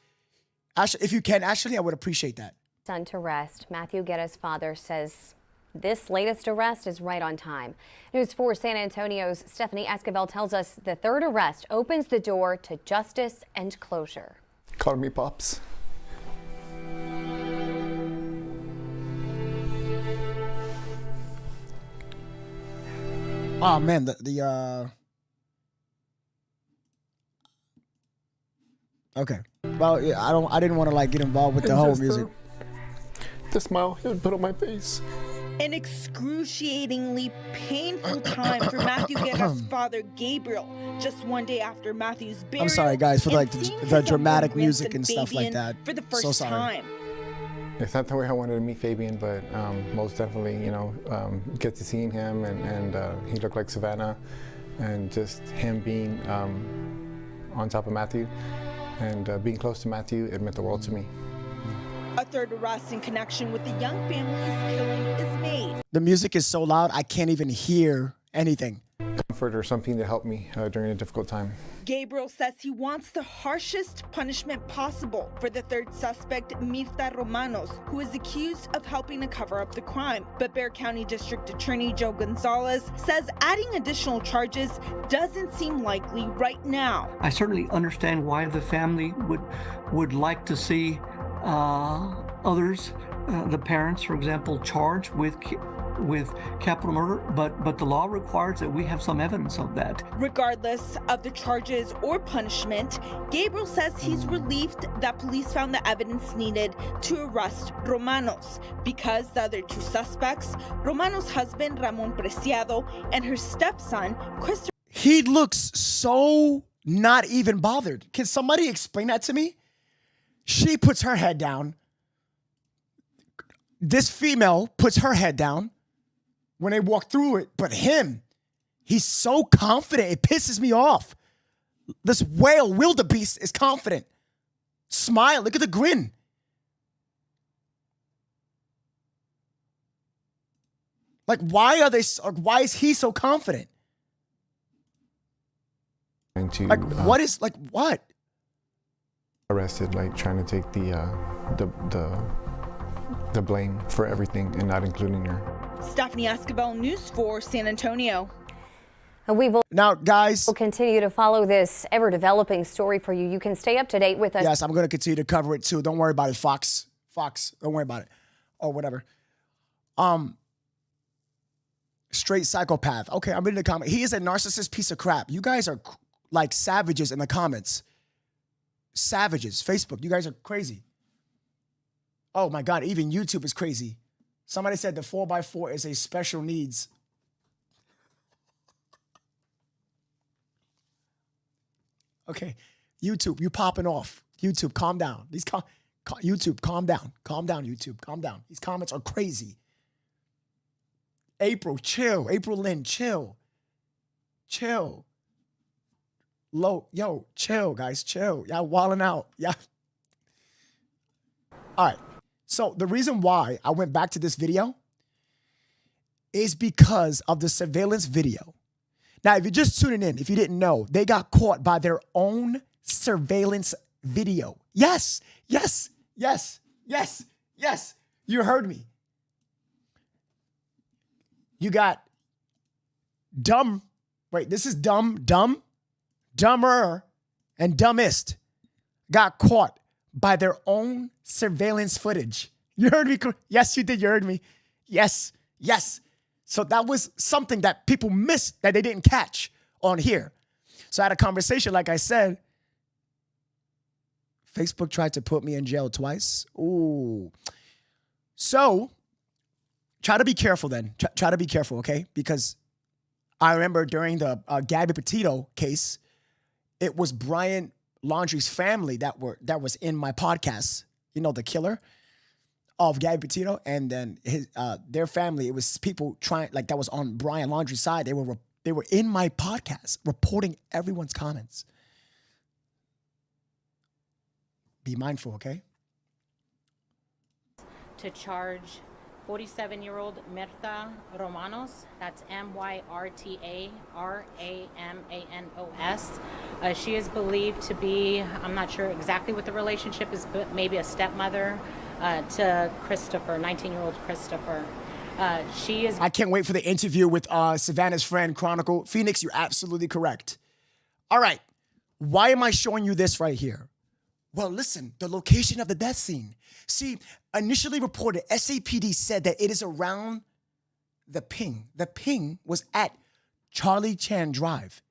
Ashley, if you can, Ashley, I would appreciate that. Son to rest. Matthew Guerra's father says this latest arrest is right on time. News 4 San Antonio's Stephanie Esquivel tells us the 3rd arrest opens the door to justice and closure. Call me Pops. Oh man, okay. Well, yeah, I didn't want to like get involved with the whole music. The smile he would put on my face. An excruciatingly painful time for Matthew Guerra's father, Gabriel, just one day after Matthew's burial. I'm sorry, guys, for like the dramatic music and stuff like that. For the first so sorry. time. It's not the way I wanted to meet Fabian, but most definitely, you know, get to seeing him and he looked like Savannah, and just him being on top of Matthew and being close to Matthew, it meant the world to me. A 3rd arrest in connection with the young family's killing is made. The music is so loud, I can't even hear anything. Comfort or something to help me during a difficult time. Gabriel says he wants the harshest punishment possible for the 3rd suspect, Myrta Romanos, who is accused of helping to cover up the crime. But Bexar County District Attorney Joe Gonzalez says adding additional charges doesn't seem likely right now. I certainly understand why the family would like to see others, the parents, for example, charged with capital murder, but the law requires that we have some evidence of that. Regardless of the charges or punishment, Gabriel says he's relieved that police found the evidence needed to arrest Romanos because the other 2 suspects, Romanos' husband Ramon Preciado and her stepson Christopher. He looks so not even bothered. Can somebody explain that to me? She puts her head down. This female puts her head down when they walk through it. But him, he's so confident. It pisses me off. This wildebeest is confident. Smile. Look at the grin. Like, why is he so confident? to Like, what is, like, what? arrested, like trying to take the blame for everything and not including her. Stephanie Escobar, News 4, San Antonio. And we will Now, guys. continue to follow this ever-developing story for you. You can stay up to date with us. Yes, I'm going to continue to cover it too. Don't worry about it, Fox. Fox, don't worry about it. Or whatever. Straight psychopath. Okay, I'm reading the comment. He is a narcissist piece of crap. You guys are like savages in the comments. Savages. Facebook, you guys are crazy. Oh my God, even YouTube is crazy. Somebody said the 4x4 is a special needs. Okay, YouTube, you popping off. YouTube, calm down. YouTube, calm down. Calm down, YouTube, calm down. These comments are crazy. April, chill. April Lynn, chill. Chill. Yo, chill, guys, chill. Y'all wilding out. Yeah. All right. So the reason why I went back to this video is because of the surveillance video. Now, if you're just tuning in, if you didn't know, they got caught by their own surveillance video. Yes, yes, yes, yes, yes. You heard me. You got dumb. Wait, this is dumb, dumber, and dumbest got caught by their own surveillance footage. You heard me? Yes, you did. You heard me. Yes, yes. So that was something that people missed that they didn't catch on here. So I had a conversation, like I said. Facebook tried to put me in jail twice. Ooh. So try to be careful then. Try to be careful, okay? Because I remember during the Gabby Petito case, it was Brian Laundrie's family that was in my podcast. You know, the killer of Gabby Petito, and then their family. It was people trying, like, that was on Brian Laundrie's side. They were in my podcast reporting everyone's comments. Be mindful, okay? To charge 47-year-old Mirta Romanos, that's Myrta Ramanos. She is believed to be, I'm not sure exactly what the relationship is, but maybe a stepmother to Christopher, 19-year-old Christopher. She is. I can't wait for the interview with Savannah's friend, Chronicle. Phoenix, you're absolutely correct. All right. Why am I showing you this right here? Well, listen, the location of the death scene. See, initially reported, SAPD said that it is around the ping. The ping was at Charlie Chan Drive.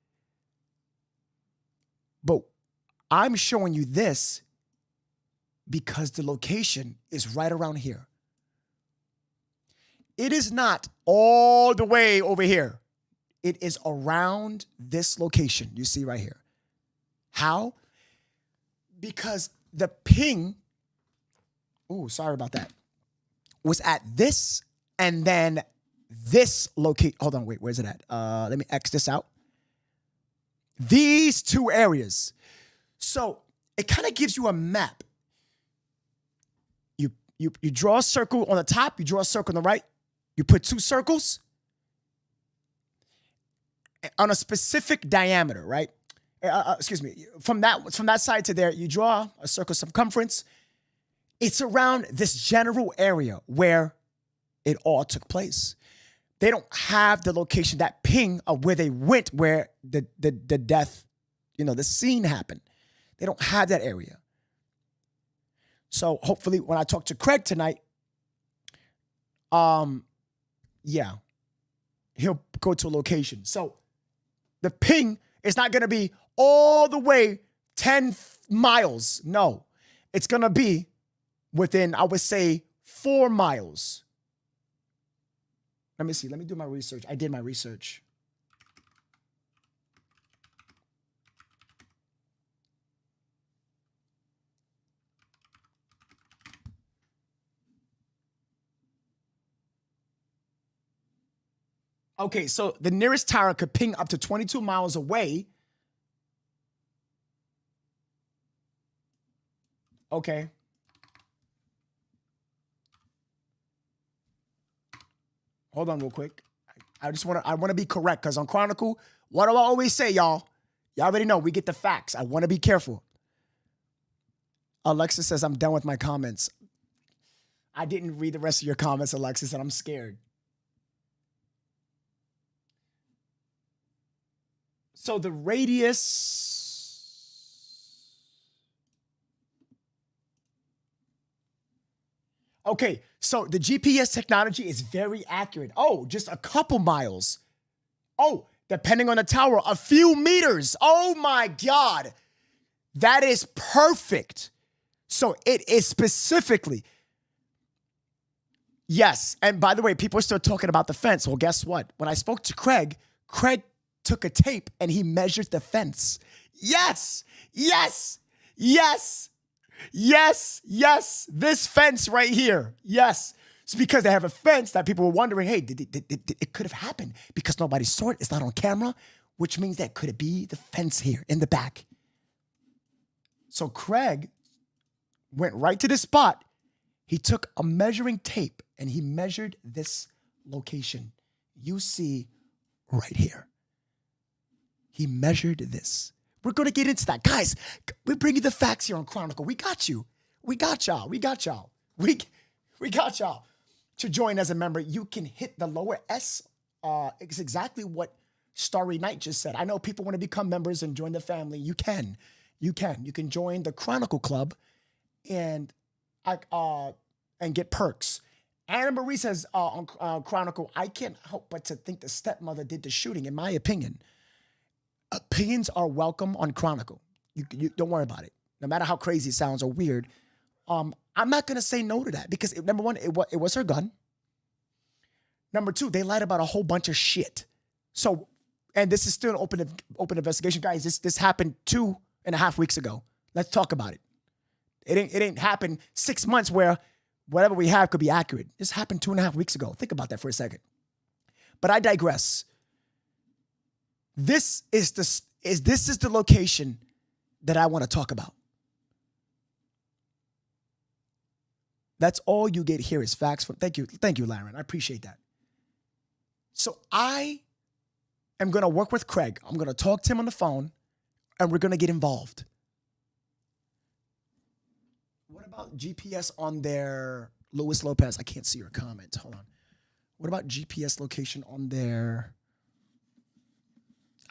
But I'm showing you this because the location is right around here. It is not all the way over here. It is around this location you see right here. How? Because the ping, oh, sorry about that, was at this and then this location. Hold on, wait, where's it at? Let me X this out. These two areas. So it kind of gives you a map. You draw a circle on the top, you draw a circle on the right, you put two circles on a specific diameter, right? Excuse me, from that side to there, you draw a circle circumference. It's around this general area where it all took place. They don't have the location, that ping of where they went, where the death, the scene happened. They don't have that area. So hopefully when I talk to Craig tonight, yeah, he'll go to a location. So the ping is not going to be all the way 10 miles. No, it's going to be within, I would say, 4 miles. Let me see. Let me do my research. I did my research. Okay, so the nearest tower could ping up to 22 miles away. Okay. Hold on real quick. I want to be correct, because on Chronicle, what do I always say, y'all? You already know we get the facts. I want to be careful. Alexis says, I'm done with my comments. I didn't read the rest of your comments, Alexis, and I'm scared. So the radius. Okay, so the GPS technology is very accurate. Oh, just a couple miles. Oh, depending on the tower, a few meters. Oh my God. That is perfect. So it is specifically. Yes. And by the way, people are still talking about the fence. Well, guess what? When I spoke to Craig took a tape and he measured the fence. Yes. Yes. Yes. Yes. Yes. This fence right here. Yes. It's because they have a fence that people were wondering, hey, it could have happened because nobody saw it. It's not on camera, which means that could it be the fence here in the back? So Craig went right to this spot. He took a measuring tape and he measured this location. You see right here. He measured this. We're going to get into that. Guys, we're bringing the facts here on Chronicle. We got you. We got y'all. We got y'all. We got y'all. To join as a member, you can hit the lower S. It's exactly what Starry Night just said. I know people want to become members and join the family. You can. You can. You can join the Chronicle Club and get perks. Anna Marie says on Chronicle, I can't help but to think the stepmother did the shooting, in my opinion. Opinions are welcome on Chronicle. You don't worry about it. No matter how crazy it sounds or weird, I'm not going to say no to that because, number one, it was her gun. Number two, they lied about a whole bunch of shit. So, and this is still an open investigation. Guys, this happened 2.5 weeks ago. Let's talk about it. It ain't happened 6 months where whatever we have could be accurate. This happened 2.5 weeks ago. Think about that for a second. But I digress. This is the location that I want to talk about. That's all you get here is facts. Thank you, Laren. I appreciate that. So I am going to work with Craig. I'm going to talk to him on the phone, and we're going to get involved. What about GPS on their Luis Lopez? I can't see your comment. Hold on. What about GPS location on their?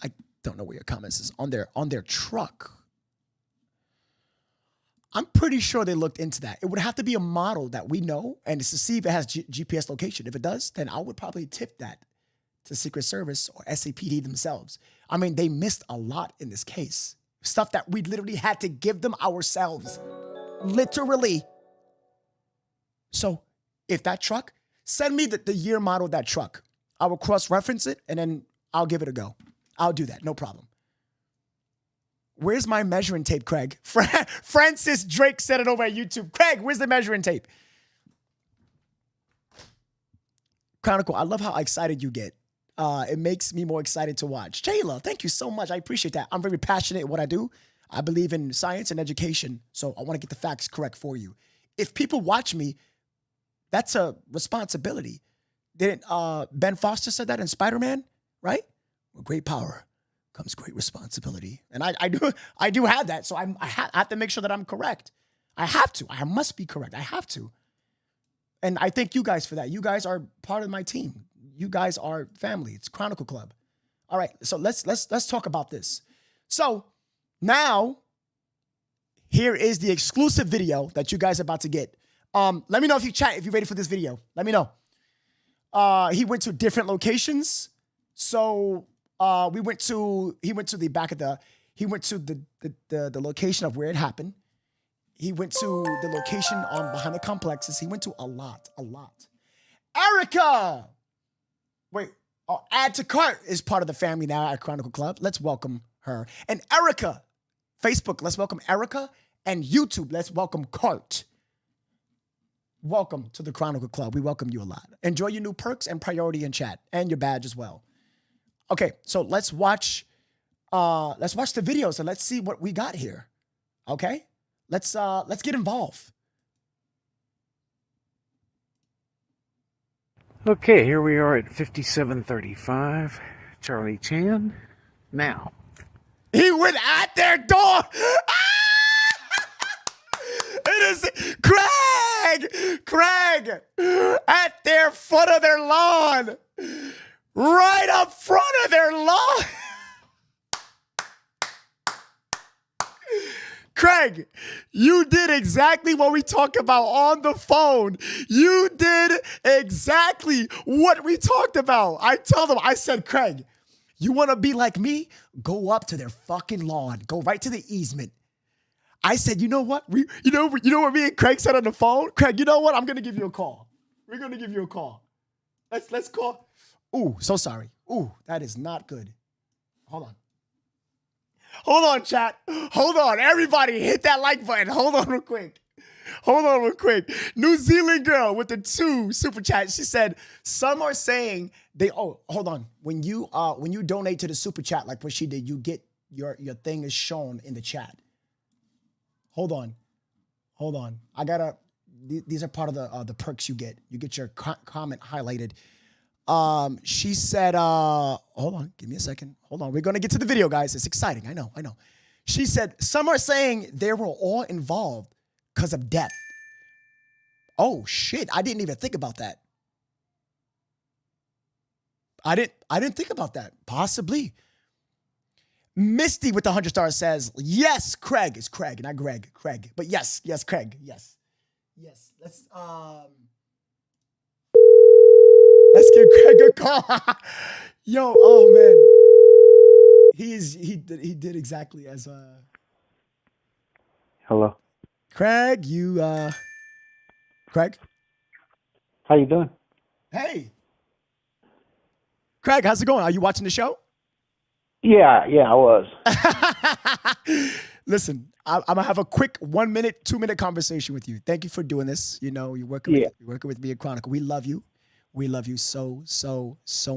I don't know where your comments is on their truck. I'm pretty sure they looked into that. It would have to be a model that we know, and it's to see if it has GPS location. If it does, then I would probably tip that to Secret Service or SAPD themselves. I mean, they missed a lot in this case. Stuff that we literally had to give them ourselves. Literally. So if that truck, send me the year model of that truck. I will cross-reference it, and then I'll give it a go. I'll do that. No problem. Where's my measuring tape, Craig? Francis Drake said it over at YouTube. Craig, where's the measuring tape? Chronicle, I love how excited you get. It makes me more excited to watch. Jayla, thank you so much. I appreciate that. I'm very passionate in what I do. I believe in science and education, so I want to get the facts correct for you. If people watch me, that's a responsibility. Didn't Ben Foster said that in Spider-Man, right? With great power comes great responsibility. And I do have that, so I have to make sure that I'm correct. I have to. I must be correct. I have to. And I thank you guys for that. You guys are part of my team. You guys are family. It's Chronicle Club. All right, so let's talk about this. So now, here is the exclusive video that you guys are about to get. Let me know if you're ready for this video. Let me know. He went to different locations. So he went to the location of where it happened. He went to the location behind the complexes. He went to a lot. Erica! Wait, Add to Cart is part of the family now at Chronicle Club. Let's welcome her. And Erica, Facebook, let's welcome Erica. And YouTube, let's welcome Cart. Welcome to the Chronicle Club. We welcome you a lot. Enjoy your new perks and priority in chat and your badge as well. Okay, so let's watch the videos and let's see what we got here. Okay? Let's get involved. Okay, here we are at 5735 Charlie Chan. Now, He went at their door. It is Craig, at their foot of their lawn, right up front of their lawn. Craig, you did exactly what we talked about on the phone. You did exactly what we talked about. I told them, I said, Craig, you want to be like me? Go up to their fucking lawn. Go right to the easement. I said, you know what? You know what me and Craig said on the phone? Craig, you know what? I'm going to give you a call. We're going to give you a call. Let's call. Ooh, so sorry. Ooh, that is not good. Hold on. Hold on, chat. Hold on. Everybody hit that like button. Hold on real quick. New Zealand girl with the 2 super chats. She said, some are saying hold on. When you donate to the super chat like what she did, you get your thing is shown in the chat. Hold on. These are part of the perks you get. You get your comment highlighted. She said, hold on, give me a second. Hold on. We're going to get to the video, guys. It's exciting. I know. She said, some are saying they were all involved because of death. Oh shit. I didn't even think about that. I didn't think about that. Possibly. Misty with the 100 stars says, yes, Craig. It's Craig, not Greg. Craig. But yes, Craig. Yes. Let's give Craig a call. Yo, oh man. He did exactly as Hello. Craig, Craig? How you doing? Hey. Craig, how's it going? Are you watching the show? Yeah, I was. Listen, I'm gonna have a quick 1 minute, 2 minute conversation with you. Thank you for doing this. You know, you're working with me at Chronicle. We love you. We love you so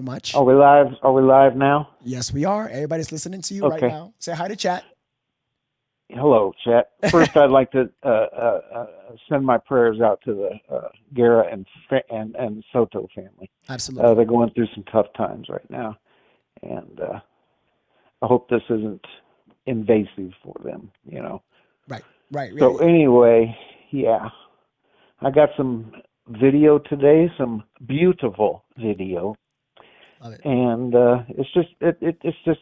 much. Are we live? Are we live now? Yes, we are. Everybody's listening to you right now. Say hi to chat. Hello, chat. First, I'd like to send my prayers out to the Guerra and Soto family. Absolutely. They're going through some tough times right now, and I hope this isn't invasive for them. You know. Right. So anyway, yeah, I got some video today, some beautiful video, Love it. and it's just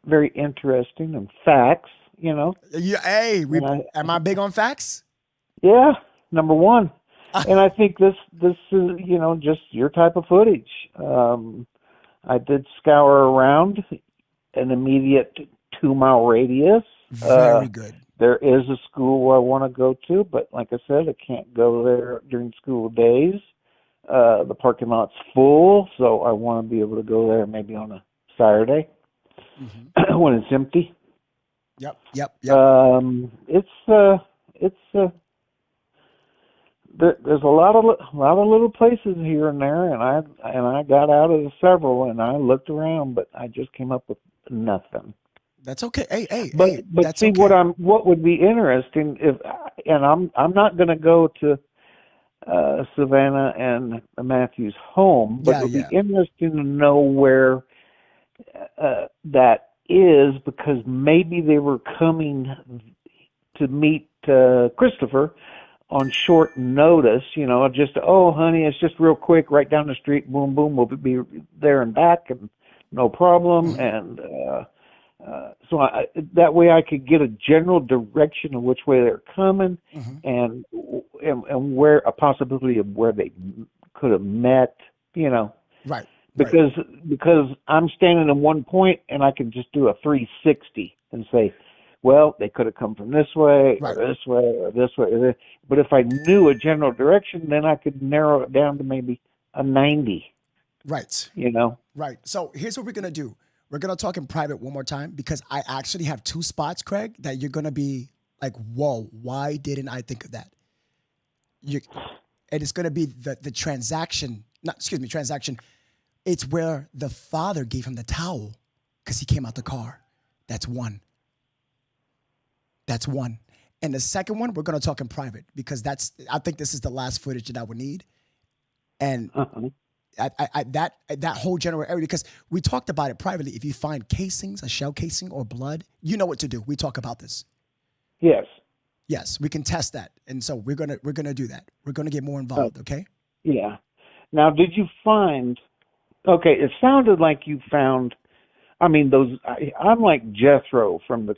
very interesting and facts. You know. Hey, am I big on facts? Yeah, number one. And I think this is, just your type of footage. I did scour around an immediate 2-mile radius. Very good. There is a school I want to go to, but like I said, I can't go there during school days. The parking lot's full, so I want to be able to go there maybe on a Saturday when it's empty. Yep. There's a lot of little places here and there, and I got out of several, and I looked around, but I just came up with nothing. That's okay. Hey, but that's see, okay. what would be interesting I'm not going to go to Savannah and Matthew's home, but it would be interesting to know where that is, because maybe they were coming to meet Christopher on short notice, just, oh, honey, it's just real quick, right down the street, boom, boom, we'll be there and back, and no problem. And so that way I could get a general direction of which way they're coming, and where a possibility of where they could have met, Right. Because I'm standing in one point, and I can just do a 360 and say, well, they could have come from this way, or this way, or this way. Or this. But if I knew a general direction, then I could narrow it down to maybe a 90. Right. Right. So here's what we're going to do. We're going to talk in private one more time, because I actually have 2 spots, Craig, that you're going to be like, whoa, why didn't I think of that? And it's going to be the transaction. It's where the father gave him the towel because he came out the car. That's one. And the second one, we're going to talk in private, because I think this is the last footage that I would need. And that whole general area, because we talked about it privately. If you find casings, a shell casing or blood, you know what to do. We talk about this. Yes. Yes, we can test that, and so we're gonna do that. We're gonna get more involved. Okay. Yeah. Now, did you find? Okay, it sounded like you found. I mean, I'm like Jethro from the,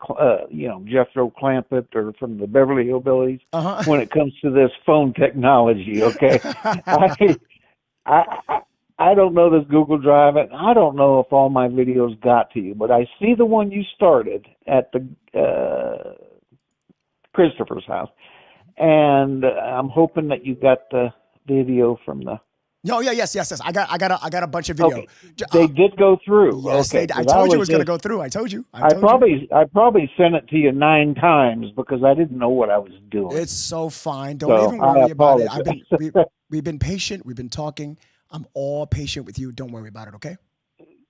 Jethro Clampett or from the Beverly Hillbillies when it comes to this phone technology. Okay, I don't know this Google Drive, and I don't know if all my videos got to you, but I see the one you started at the Christopher's house, and I'm hoping that you got the video from the. Oh yeah, yes. I got a bunch of video. Okay. They did go through. Yes, okay. I told you it was going to go through. I told you. I probably sent it to you 9 times because I didn't know what I was doing. It's so fine. Don't even worry about it. We've been patient. We've been talking. I'm all patient with you. Don't worry about it. Okay.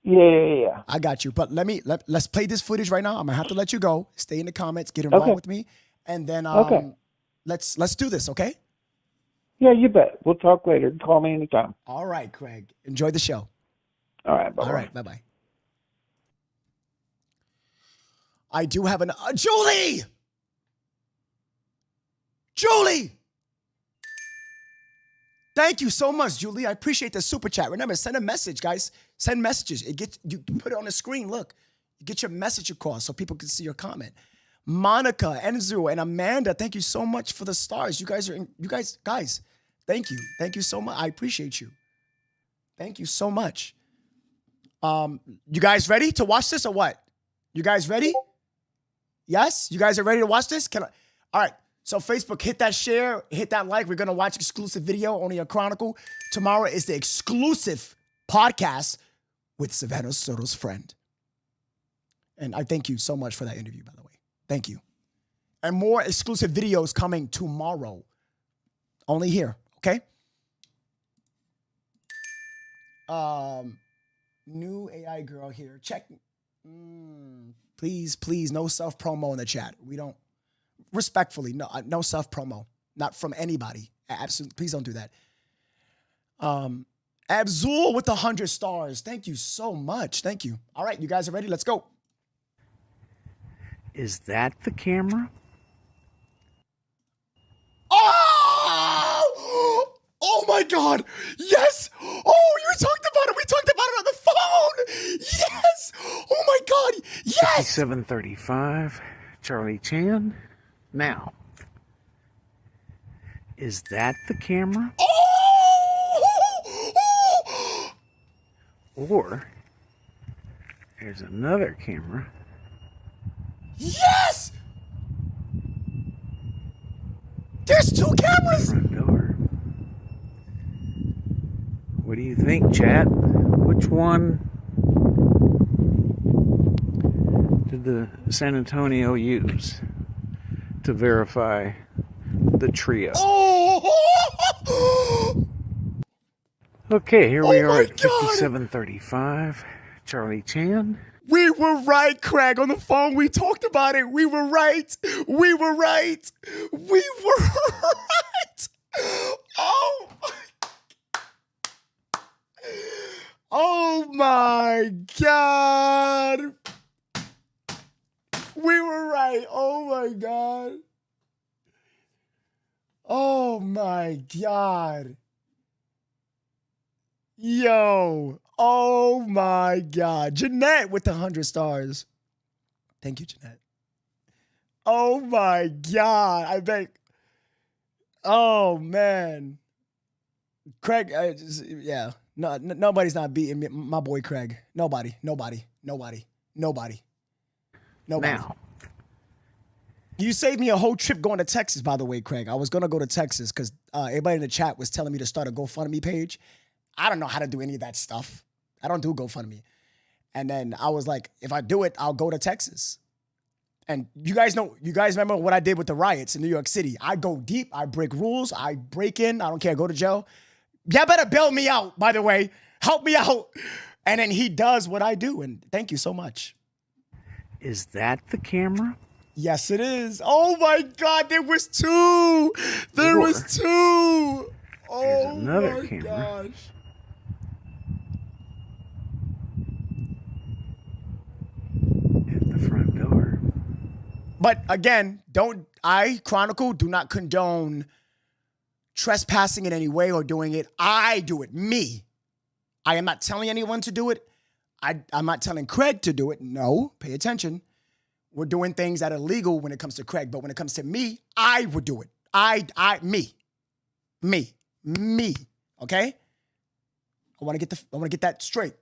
Yeah. I got you. But let's play this footage right now. I'm gonna have to let you go. Stay in the comments. Get involved with me, and then let's do this. Okay. Yeah, you bet. We'll talk later. Call me anytime. All right, Craig. Enjoy the show. All right. Bye-bye. All right. Bye-bye. I do have Julie! Julie! Thank you so much, Julie. I appreciate the super chat. Remember, send a message, guys. Send messages. You put it on the screen. Look, you get your message across so people can see your comment. Monica, Enzo, and Amanda, thank you so much for the stars. You guys, thank you. Thank you so much. I appreciate you. Thank you so much. You guys ready to watch this or what? You guys ready? Yes? You guys are ready to watch this? All right. So Facebook, hit that share, hit that like. We're going to watch exclusive video only on Chronicle. Tomorrow is the exclusive podcast with Savannah Soto's friend. And I thank you so much for that interview, by the way. Thank you. And more exclusive videos coming tomorrow. Only here, okay? New AI girl here. Check. Please, no self-promo in the chat. We don't, respectfully, no self-promo. Not from anybody. Absolutely, please don't do that. Abzul with 100 stars. Thank you so much. Thank you. All right, you guys are ready? Let's go. Is that the camera? Oh my God. Yes. Oh, you talked about it. We talked about it on the phone. Yes. Oh my God. Yes. 5735, Charlie Chan. Now, is that the camera? Oh! Or there's another camera. Yes! There's 2 cameras! Front door. What do you think, chat? Which one did the San Antonio use to verify the trio? Oh! Okay, here we are at 5735, Charlie Chan. We were right, Craig. On the phone, we talked about it. We were right. We were right. We were right. Oh my God. We were right. Oh my God. Oh my God. Yo. Oh my God. Jeanette with 100 stars. Thank you, Jeanette. Oh my God. I bet. Oh man. Craig, yeah. No, nobody's not beating me, my boy Craig. Nobody. Now. You saved me a whole trip going to Texas, by the way, Craig. I was going to go to Texas because everybody in the chat was telling me to start a GoFundMe page. I don't know how to do any of that stuff. I don't do GoFundMe. And then I was like, if I do it, I'll go to Texas. And you guys remember what I did with the riots in New York City. I go deep. I break rules. I break in. I don't care. Go to jail. Y'all better bail me out, by the way. Help me out. And then he does what I do. And thank you so much. Is that the camera? Yes, it is. Oh, my God. There was 2. There was 2. There's Oh, another my camera. gosh. But again, Chronicle, do not condone trespassing in any way or doing it. I do it, me. I am not telling anyone to do it. I'm not telling Craig to do it. No, pay attention. We're doing things that are legal when it comes to Craig, but when it comes to me, I would do it. Me. Okay? I want to get that straight.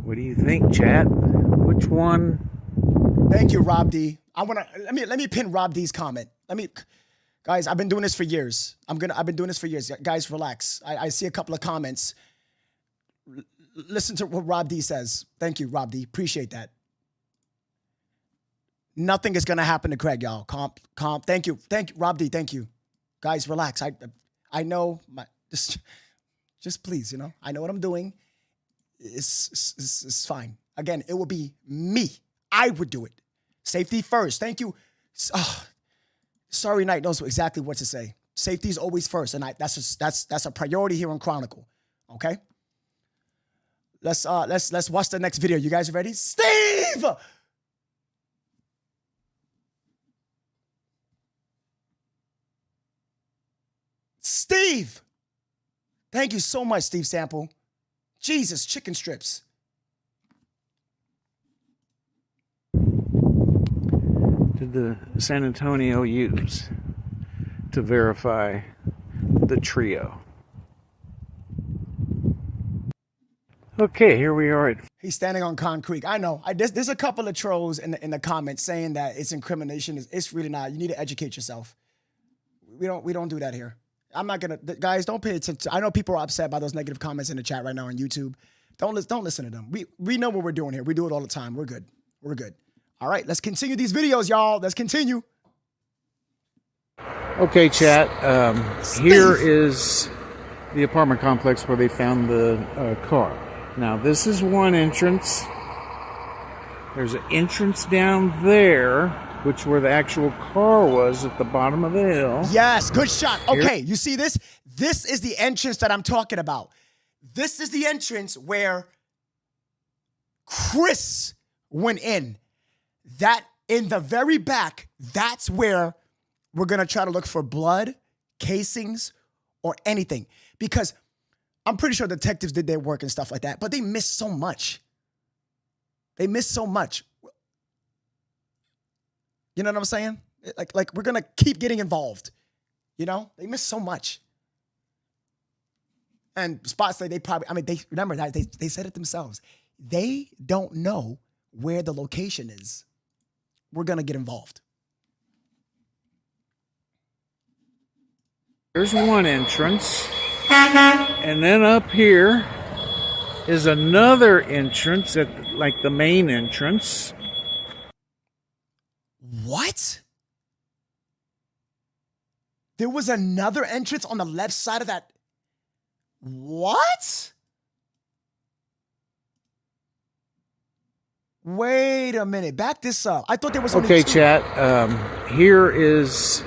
What do you think, chat? Which one? Thank you, Rob D. Let me pin Rob D's comment. Guys, I've been doing this for years. I've been doing this for years. Guys, relax. I see a couple of comments. Listen to what Rob D says. Thank you, Rob D. Appreciate that. Nothing is gonna happen to Craig, y'all. Calm. Thank you, Rob D. Thank you, guys. Relax. I know just please, I know what I'm doing. It's fine. Again, it will be me. I would do it. Safety first. Thank you. Sorry Night knows exactly what to say. Safety is always first, and that's a priority here on Chronicle. Okay. Let's watch the next video. You guys ready? Steve! Steve! Thank you so much, Steve Sample. Jesus, chicken strips. Did the San Antonio use to verify the trio? Okay, here we are. He's standing on concrete. I know. There's a couple of trolls in the comments saying that it's incrimination. It's really not. You need to educate yourself. We don't do that here. I'm not gonna. Guys, don't pay attention. I know people are upset by those negative comments in the chat right now on YouTube. Don't listen to them. We know what we're doing here. We do it all the time. We're good. We're good. All right, let's continue these videos, y'all. Let's continue. Okay, chat. Here is the apartment complex where they found the car. Now, this is one entrance. There's an entrance down there, which where the actual car was at the bottom of the hill. Yes, good shot. Okay, you see this? This is the entrance that I'm talking about. This is the entrance where Chris went in. That in the very back, that's where we're going to try to look for blood, casings, or anything. Because I'm pretty sure detectives did their work and stuff like that, but they missed so much. They missed so much. You know what I'm saying? Like we're going to keep getting involved. They missed so much. And Spotlight, they remember that they said it themselves. They don't know where the location is. We're going to get involved. There's one entrance. And then up here is another entrance at like the main entrance. What? There was another entrance on the left side of that. What? Wait a minute. Back this up. I thought there was only Okay, two. chat. Here is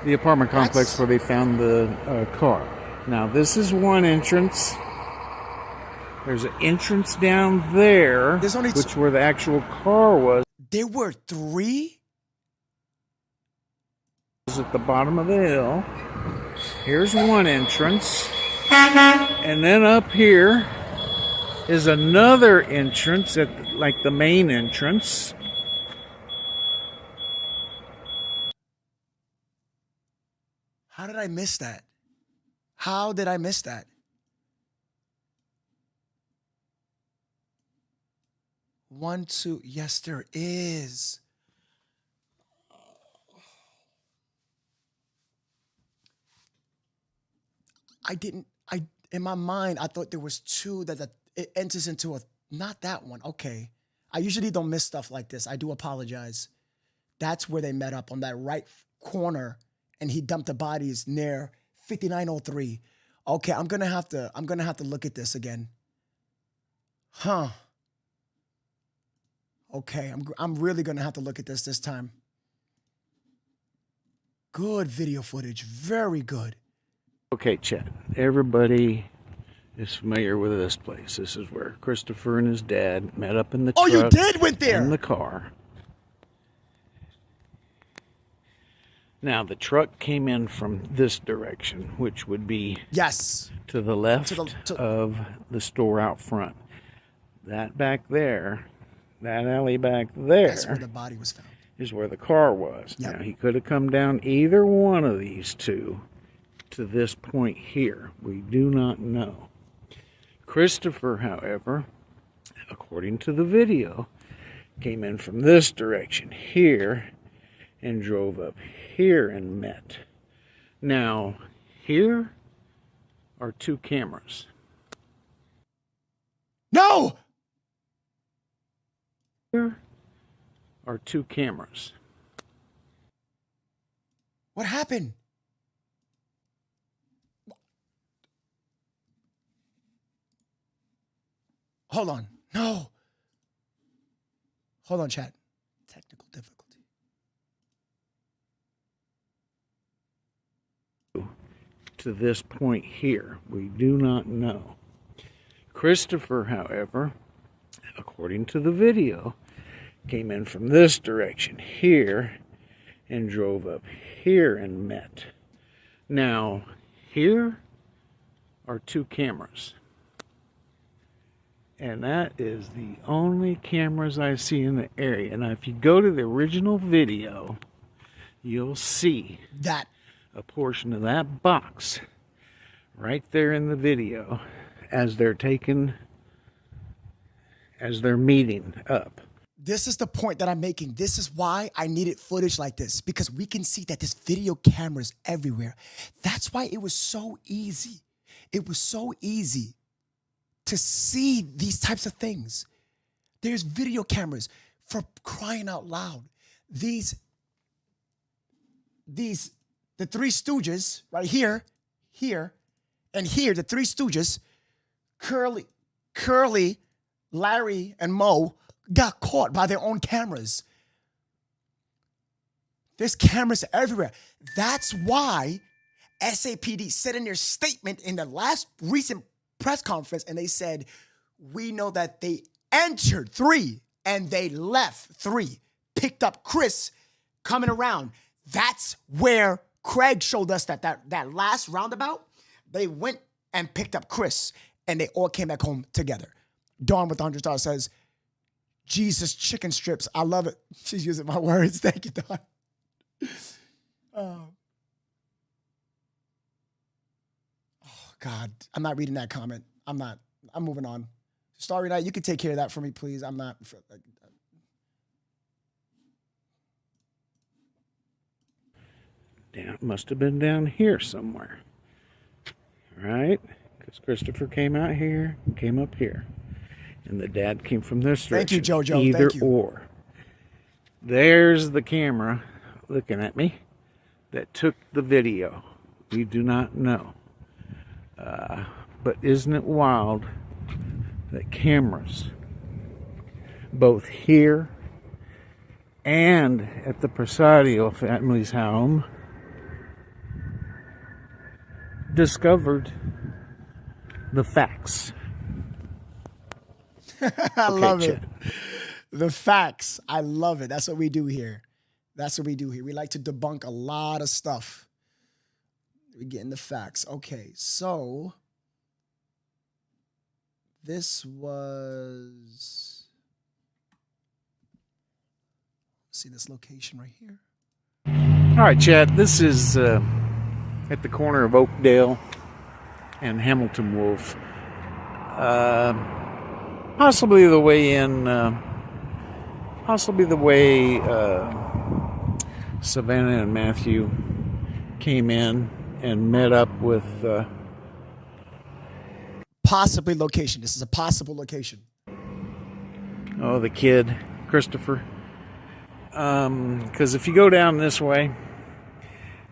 the apartment complex where they found the car. Now, this is one entrance. There's an entrance down there, which where the actual car was. There were three? At the bottom of the hill. Here's one entrance. And then up here is another entrance at like the main entrance. How did I miss that? How did I miss that? One, two. Yes, there is. In my mind, I thought there was two that it enters into not that one. Okay. I usually don't miss stuff like this. I do apologize. That's where they met up on that right corner, and he dumped the bodies near 5903. Okay, I'm gonna have to look at this again. Huh. Okay, I'm really gonna have to look at this time. Good video footage, very good. Okay, chat. Everybody is familiar with this place. This is where Christopher and his dad met up in the Oh, truck. you did went there? In the car. Now, the truck came in from this direction, which would be yes to the left of the store out front. That back there, that alley back there, that's where the body was found. Is where the car was. Yep. Now, he could have come down either one of these two to this point here. We do not know. Christopher, however, according to the video, came in from this direction here and drove up here and met. Now, here are two cameras. No! Here are two cameras. What happened? Hold on. No. Hold on, chat. Technical difficulty. To this point here, we do not know. Christopher, however, according to the video, came in from this direction here and drove up here and met. Now, here are two cameras. And that is the only cameras I see in the area. Now, if you go to the original video, you'll see that a portion of that box right there in the video as they're meeting up. This is the point that I'm making. This is why I needed footage like this, because we can see that there's video cameras everywhere. That's why it was so easy. It was so easy to see these types of things. There's video cameras, for crying out loud. The Three Stooges, right here, and here, the Three Stooges, Curly, Larry, and Moe got caught by their own cameras. There's cameras everywhere. That's why SAPD said in their statement in the last recent press conference, and they said, we know that they entered 3 and they left 3, picked up Chris coming around. That's where Craig showed us that last roundabout, they went and picked up Chris and they all came back home together. Dawn with $100 says, Jesus chicken strips. I love it. She's using my words. Thank you, Dawn. Oh, God. I'm not reading that comment. I'm moving on. Starry Night, you can take care of that for me, please. I'm not. It must have been down here somewhere. Right? Because Christopher came out here and came up here. And the dad came from this direction. Thank you, JoJo. Either Thank you. or. There's the camera looking at me that took the video. We do not know. But isn't it wild that cameras, both here and at the Presidio family's home, discovered the facts. I love it. The facts. I love it. That's what we do here. That's what we do here. We like to debunk a lot of stuff. We're getting the facts. Okay, so this was, see this location right here. All right, Chad, this is at the corner of Oakdale and Hamilton Wolf. Possibly the way Savannah and Matthew came in and met up with... possibly location. This is a possible location. Oh, the kid, Christopher. Because if you go down this way,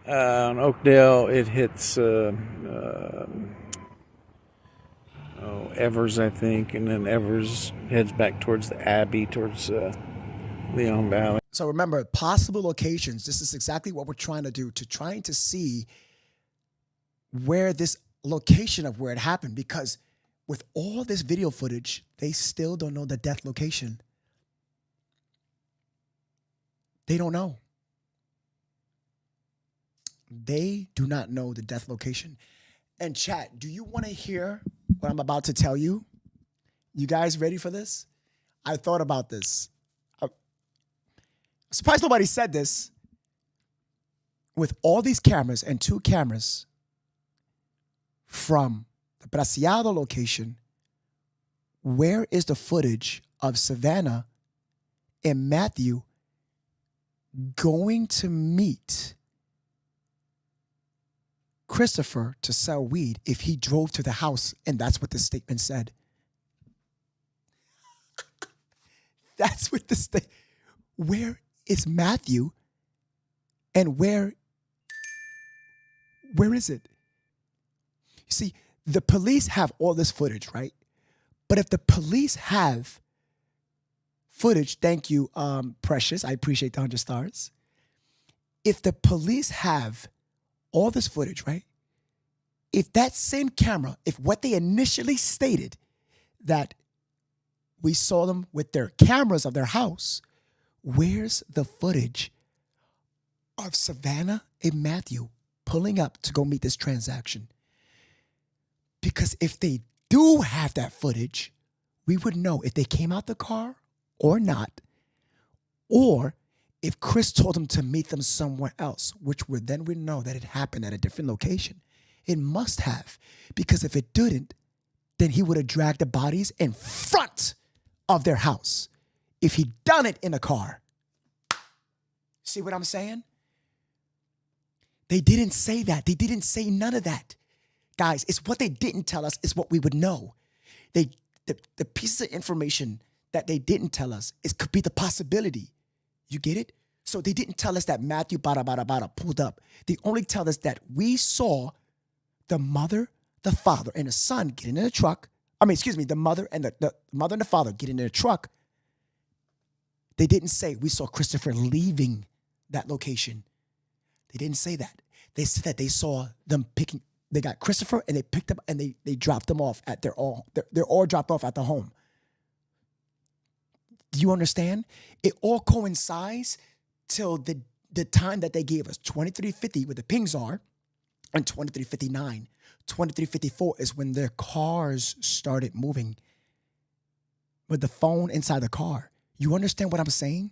on Oakdale, it hits Evers, I think, and then Evers heads back towards the Abbey, towards Leon Valley. So remember, possible locations. This is exactly what we're trying to do, trying to see where this location of where it happened, because with all this video footage, they still don't know the death location. They don't know. They do not know the death location. And chat, do you want to hear what I'm about to tell you? You guys ready for this? I thought about this. I'm surprised nobody said this. With all these cameras and 2 cameras from the Preciado location, where is the footage of Savannah and Matthew going to meet Christopher to sell weed if he drove to the house? And that's what the statement said. That's what the statement. Where is Matthew? And where is it? You see, the police have all this footage, right? But if the police have footage, thank you, Precious. I appreciate the 100 stars. If the police have all this footage, right? If that same camera, if what they initially stated that we saw them with their cameras of their house, where's the footage of Savannah and Matthew pulling up to go meet this transaction? Because if they do have that footage, we would know if they came out the car or not, or if Chris told them to meet them somewhere else, which would then we know that it happened at a different location. It must have, because if it didn't, then he would have dragged the bodies in front of their house if he'd done it in a car. See what I'm saying? They didn't say that. They didn't say none of that. Guys, it's what they didn't tell us is what we would know. The pieces of information that they didn't tell us could be the possibility. You get it? So they didn't tell us that Matthew bada pulled up. They only tell us that we saw the mother, the father, and the son getting in a truck. The mother and the mother and the father getting in a truck. They didn't say we saw Christopher leaving that location. They didn't say that. They said that they saw them picking. They got Christopher and they picked up and they dropped them off at they're all dropped off at the home. Do you understand? It all coincides till the time that they gave us, 2350 where the pings are, and 2359. 2354 is when their cars started moving with the phone inside the car. You understand what I'm saying?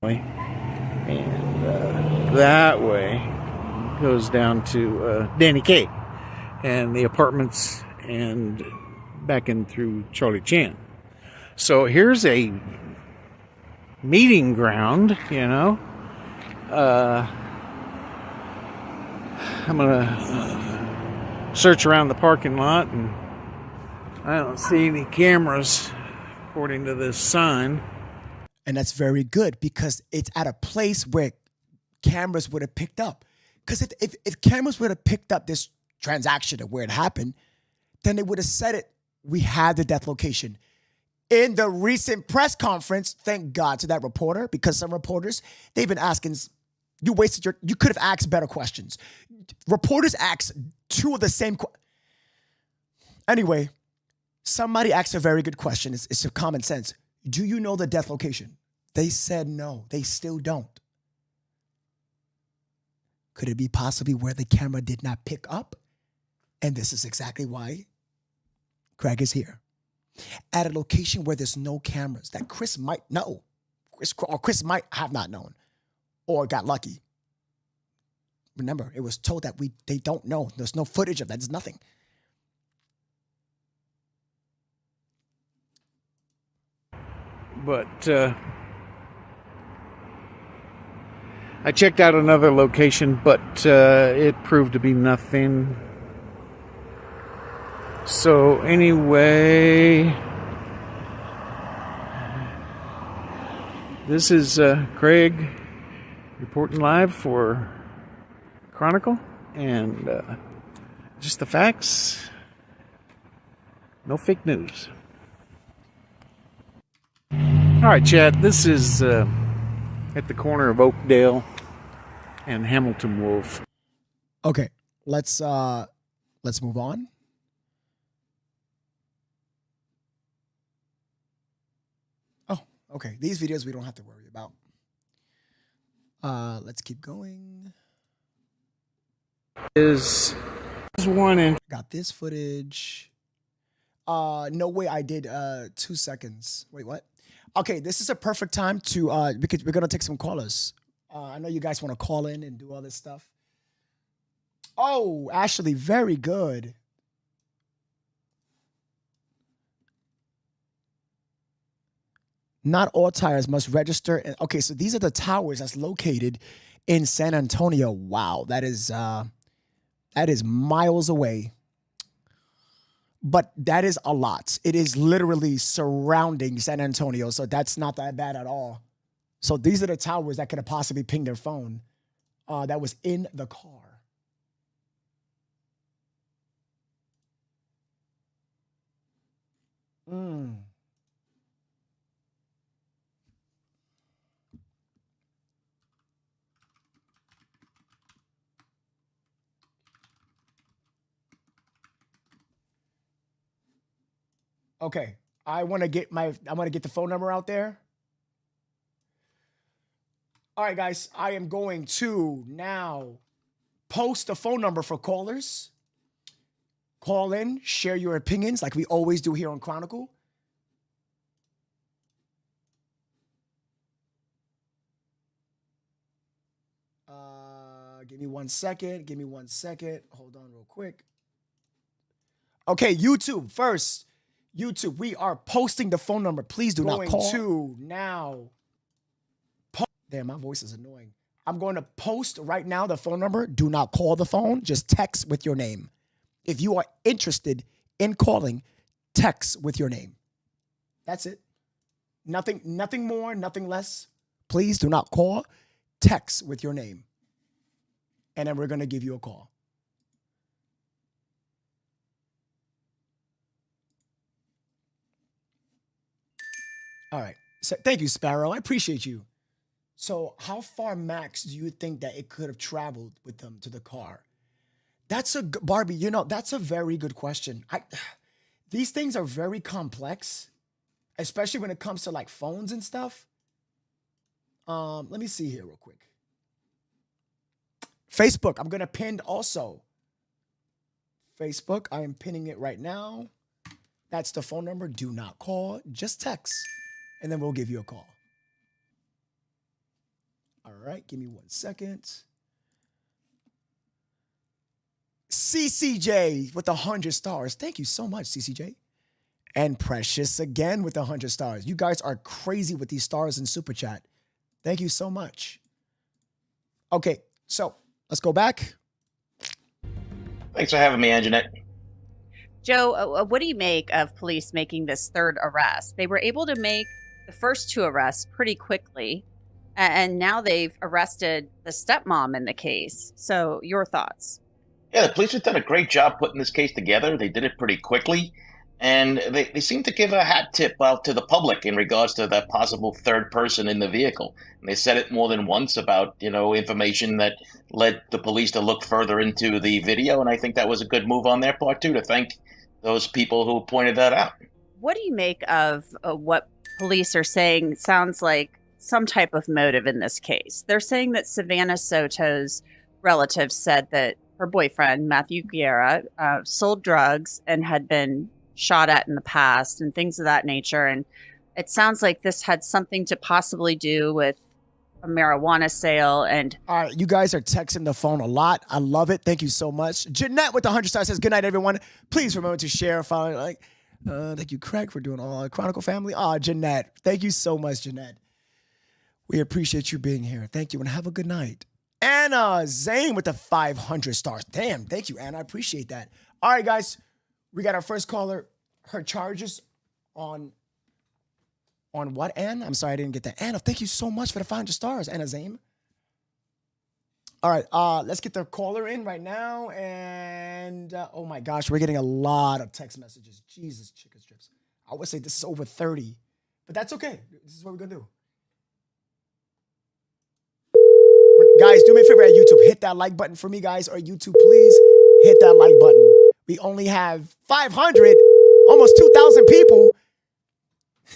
And that way goes down to Danny K and the apartments and back in through Charlie Chan. So here's a meeting ground, you know. I'm gonna search around the parking lot, and I don't see any cameras according to this sign. And that's very good because it's at a place where cameras would have picked up. Because if cameras would have picked up this transaction of where it happened, then they would have said it. We had the death location. In the recent press conference, thank God to that reporter, because some reporters, they've been asking, you could have asked better questions. Reporters ask 2 of the same questions. Anyway, somebody asked a very good question. It's a common sense. Do you know the death location? They said no. They still don't. Could it be possibly where the camera did not pick up? And this is exactly why Craig is here. At a location where there's no cameras that Chris might know. Chris might have not known or got lucky. Remember, it was told that they don't know. There's no footage of that. There's nothing. But I checked out another location, but it proved to be nothing. So anyway, this is Craig reporting live for Chronicle, and just the facts, no fake news. All right, chat, this is at the corner of Oakdale and Hamilton Wolf. Okay, let's move on. Oh, okay. These videos we don't have to worry about. Let's keep going. Is one in. Got this footage. No way I did 2 seconds. Wait, what? Okay, this is a perfect time to because we're gonna take some callers. I know you guys want to call in and do all this stuff. Oh, Ashley, very good. Not all tires must register. Okay, so these are the towers that's located in San Antonio. Wow, that is miles away. But that is a lot. It is literally surrounding San Antonio, so that's not that bad at all. So these are the towers that could have possibly pinged their phone that was in the car. Okay, I want to get the phone number out there. All right, guys, I am going to now post the phone number for callers. Call in, share your opinions like we always do here on Chronicle. Give me 1 second. Give me 1 second. Hold on real quick. Okay, YouTube first. YouTube, we are posting the phone number. Please do not call. To now. Damn, my voice is annoying. I'm going to post right now the phone number. Do not call the phone. Just text with your name. If you are interested in calling, text with your name. That's it. Nothing more, nothing less. Please do not call. Text with your name. And then we're going to give you a call. All right. So, thank you, Sparrow. I appreciate you. So how far max do you think that it could have traveled with them to the car? That's Barbie, that's a very good question. These things are very complex, especially when it comes to like phones and stuff. Let me see here real quick. Facebook, I'm going to pin also. Facebook, I am pinning it right now. That's the phone number. Do not call, just text, and then we'll give you a call. All right, give me 1 second. CCJ with 100 stars. Thank you so much, CCJ. And Precious again with 100 stars. You guys are crazy with these stars in Super Chat. Thank you so much. Okay, so let's go back. Thanks for having me, Anjanette. Joe, what do you make of police making this third arrest? They were able to make the first two arrests pretty quickly. And now they've arrested the stepmom in the case. So your thoughts? Yeah, the police have done a great job putting this case together. They did it pretty quickly. And they seem to give a hat tip out to the public in regards to that possible third person in the vehicle. And they said it more than once about, information that led the police to look further into the video. And I think that was a good move on their part, too, to thank those people who pointed that out. What do you make of what police are saying? Sounds like some type of motive in this case. They're saying that Savannah Soto's relatives said that her boyfriend, Matthew Guerra, sold drugs and had been shot at in the past and things of that nature. And it sounds like this had something to possibly do with a marijuana sale. And all right, you guys are texting the phone a lot. I love it. Thank you so much. Jeanette with the 100 stars says, good night, everyone. Please remember to share, follow, thank you, Craig, for doing all Chronicle family. Jeanette, thank you so much, Jeanette. We appreciate you being here. Thank you, and have a good night. Anna Zane with the 500 stars. Damn, thank you, Anna. I appreciate that. All right, guys, we got our first caller. Her charges on what, Ann? I'm sorry, I didn't get that. Anna, thank you so much for the 500 stars, Anna Zane. All right, let's get the caller in right now. And, oh, my gosh, we're getting a lot of text messages. Jesus, chicken strips. I would say this is over 30, but that's okay. This is what we're going to do. Guys, do me a favor at YouTube. hit that like button for me, guys, or YouTube, please hit that like button. We only have 500, almost 2,000 people.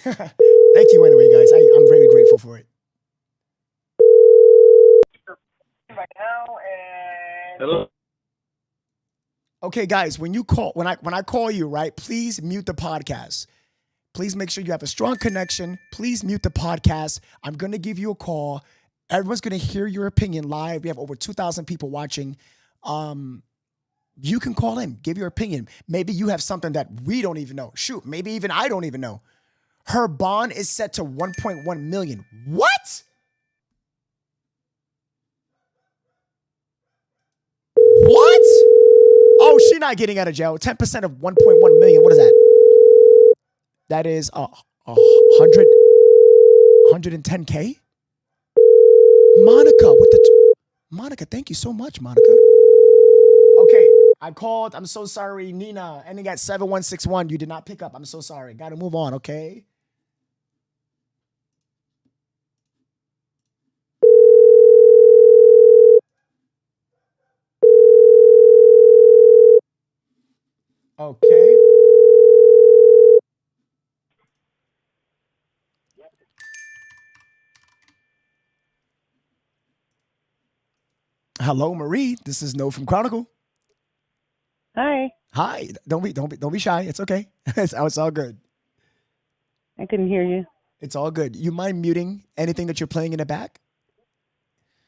Thank you anyway, guys. I'm very grateful for it. Hello. Okay, guys, when I call you, right, please mute the podcast. Please make sure you have a strong connection. Please mute the podcast. I'm going to give you a call. Everyone's going to hear your opinion live. We have over 2,000 people watching. You can call in, give your opinion. Maybe you have something that we don't even know. Shoot, maybe even I don't even know. Her bond is set to $1.1 million. What? What? Oh, she's not getting out of jail. 10% of 1.1 million. What is that? That is 110K. Monica, Monica, thank you so much, Monica. Okay, I called. I'm so sorry, Nina. Ending at 7161. You did not pick up. I'm so sorry. Got to move on, okay? Okay. Hello, Marie. This is No from Chronicle. Hi. Hi. Don't be shy. It's okay. It's all good. I couldn't hear you. It's all good. You mind muting anything that you're playing in the back?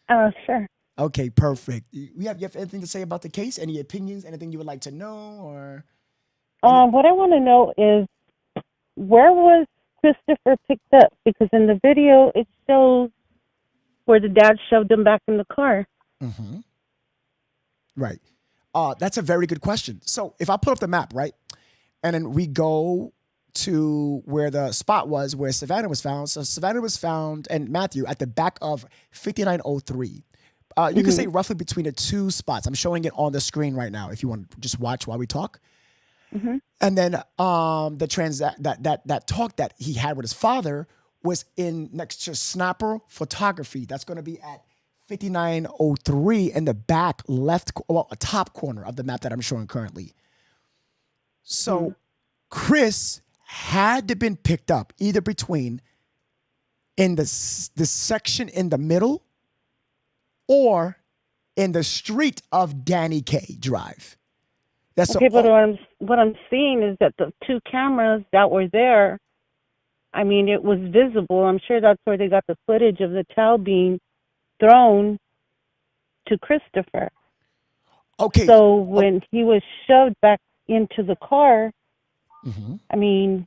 Sure. Okay, perfect. You have anything to say about the case? Any opinions? Anything you would like to know? Or what I want to know is, where was Christopher picked up? Because in the video it shows where the dad shoved him back in the car. Mm-hmm. Right. That's a very good question. So if I pull up the map, right, and then we go to where the spot was where Savannah was found. So Savannah was found, and Matthew, at the back of 5903. You can say roughly between the two spots. I'm showing it on the screen right now if you want to just watch while we talk. Mm-hmm. And then that talk that he had with his father was in next to Snapper Photography. That's going to be at 5903 in the back left, top corner of the map that I'm showing currently. So Chris had to been picked up either between in the section in the middle or in the street of Danny K Drive. That's okay, but what I'm seeing is that the two cameras that were there, I mean, it was visible. I'm sure that's where they got the footage of the towel being thrown to Christopher. Okay. So when he was shoved back into the car, I mean,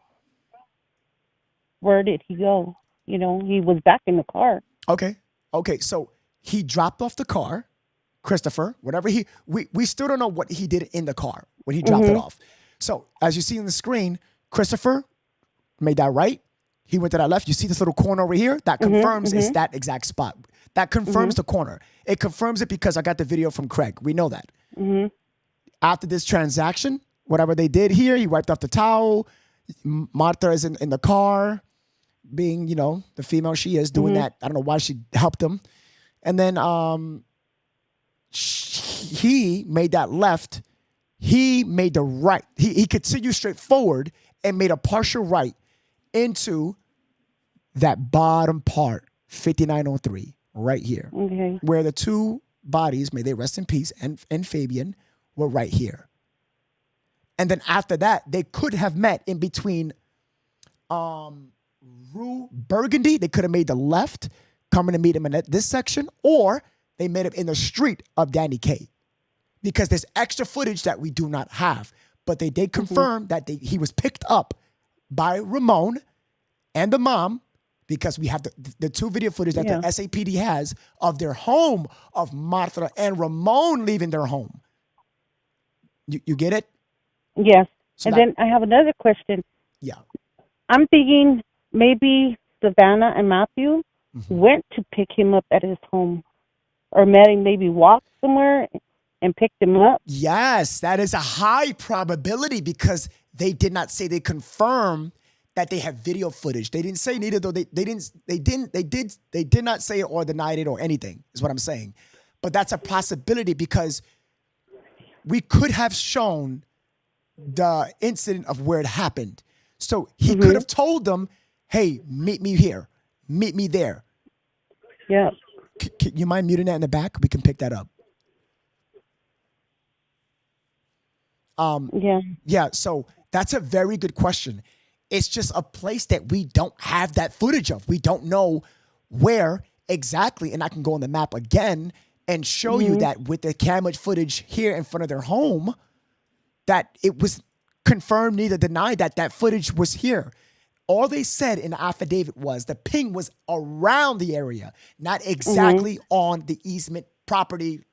where did he go? You know, he was back in the car. Okay. So he dropped off the car, Christopher, whatever we still don't know what he did in the car when he dropped it off. So as you see on the screen, Christopher made that right. He went to that left. You see this little corner over here? That confirms it's that exact spot. That confirms the corner. It confirms it because I got the video from Craig. We know that. After this transaction, whatever they did here, he wiped off the towel. Martha is in the car, being, you know, the female she is, doing that. I don't know why she helped him. And then he made that left. He made the right. He continued straight forward and made a partial right into that bottom part, 5903, right here. Where the two bodies, may they rest in peace, and Fabian were right here. And then after that, they could have met in between Rue Burgundy. They could have made the left, coming to meet him in this section, or they met him in the street of Danny K. Because there's extra footage that we do not have. But they did confirm that he was picked up by Ramon and the mom, because we have the two video footage that the SAPD has of their home, of Martha and Ramon leaving their home. You get it? Yes. So and then I have another question. Yeah. I'm thinking maybe Savannah and Matthew went to pick him up at his home, or maybe walked somewhere and picked him up. Yes, that is a high probability, because they did not say, they confirm that they have video footage. They didn't say neither, though. They did not say it or denied it or anything, is what I'm saying. but that's a possibility because we could have shown the incident of where it happened. So he could have told them, hey, meet me here, meet me there. Yeah. You mind muting that in the back? We can pick that up. Yeah, so that's a very good question. It's just a place that we don't have that footage of. We don't know where exactly, and I can go on the map again and show you that with the camera footage here in front of their home, that it was confirmed, neither denied that that footage was here. All they said in the affidavit was the ping was around the area, not exactly on the easement property,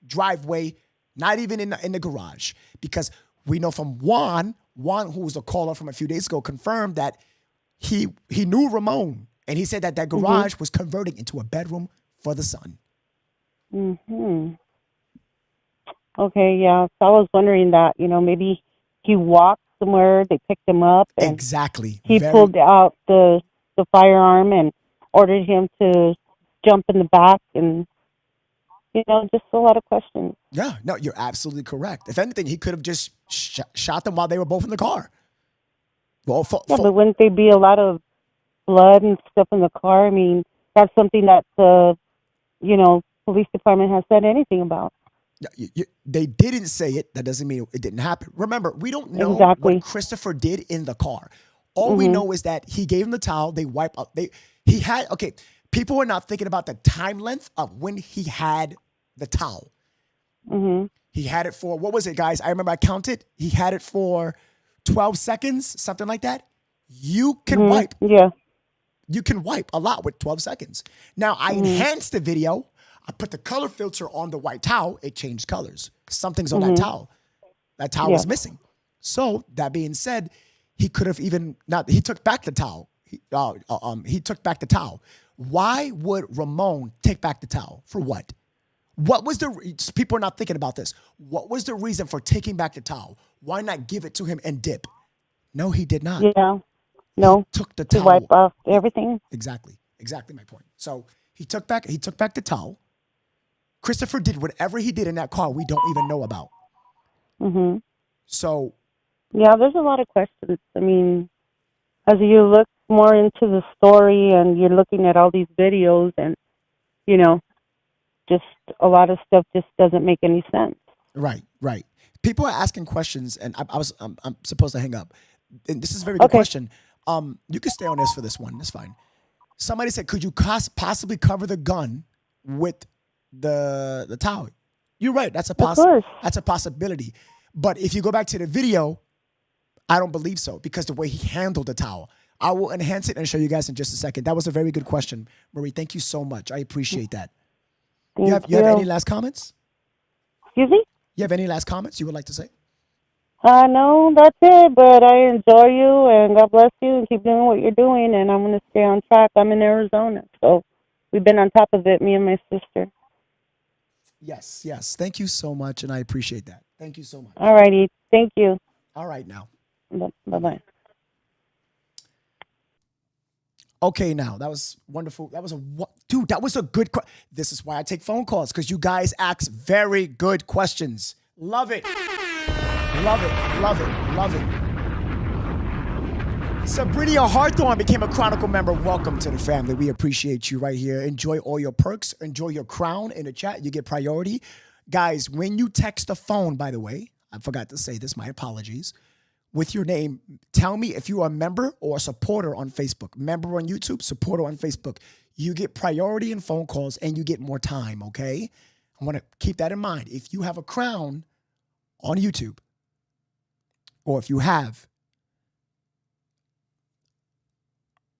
driveway, not even in the garage. Because we know from Juan, who was a caller from a few days ago, confirmed that he knew Ramon. And he said that that garage was converting into a bedroom for the son. Okay, yeah. So I was wondering that, maybe he walked somewhere, they picked him up. And exactly. He pulled out the firearm and ordered him to jump in the back and, just a lot of questions. Yeah, no, you're absolutely correct. If anything, he could have just shot them while they were both in the car. Well, but wouldn't there be a lot of blood and stuff in the car? I mean, that's something that the, police department has said anything about. They didn't say it. That doesn't mean it didn't happen. Remember, we don't know what Christopher did in the car. All we know is that he gave him the towel. They wipe up. People are not thinking about the time length of when he had the towel. He had it for, what was it, guys? I remember I counted. He had it for 12 seconds, something like that. You can wipe. Yeah. You can wipe a lot with 12 seconds. Now, I enhanced the video. I put the color filter on the white towel. It changed colors. Something's on that towel. That towel was missing. So that being said, he could have even not. He took back the towel. He took back the towel. Why would Ramon take back the towel? For what? What was people are not thinking about this. What was the reason for taking back the towel? Why not give it to him and dip? No, he did not. Yeah. No. He took the towel. To wipe off everything. Exactly my point. So he took back the towel. Christopher did whatever he did in that car we don't even know about. So. Yeah, there's a lot of questions. I mean, as you look more into the story and you're looking at all these videos and, just a lot of stuff just doesn't make any sense. Right. People are asking questions, and I'm supposed to hang up. And this is a very good question. You can stay on this for this one. That's fine. Somebody said, could you possibly cover the gun with the towel? You're right. That's a possibility. But if you go back to the video, I don't believe so because the way he handled the towel. I will enhance it and show you guys in just a second. That was a very good question, Marie. Thank you so much. I appreciate that. You have any last comments? Excuse me? You have any last comments you would like to say? No, that's it. But I enjoy you, and God bless you, and keep doing what you're doing. And I'm going to stay on track. I'm in Arizona, so we've been on top of it, me and my sister. Yes. Thank you so much, and I appreciate that. Thank you so much. All righty. Thank you. All right, now. Bye-bye. Okay, now, that was wonderful. That was a good question. This is why I take phone calls, because you guys ask very good questions. Love it. Love it. Sabrina Hawthorne became a Chronicle member. Welcome to the family. We appreciate you right here. Enjoy all your perks. Enjoy your crown in the chat. You get priority. Guys, when you text the phone, by the way, I forgot to say this, my apologies, with your name, tell me if you are a member or a supporter on Facebook. Member on YouTube, supporter on Facebook. You get priority in phone calls and you get more time, okay? I want to keep that in mind. If you have a crown on YouTube, or if you have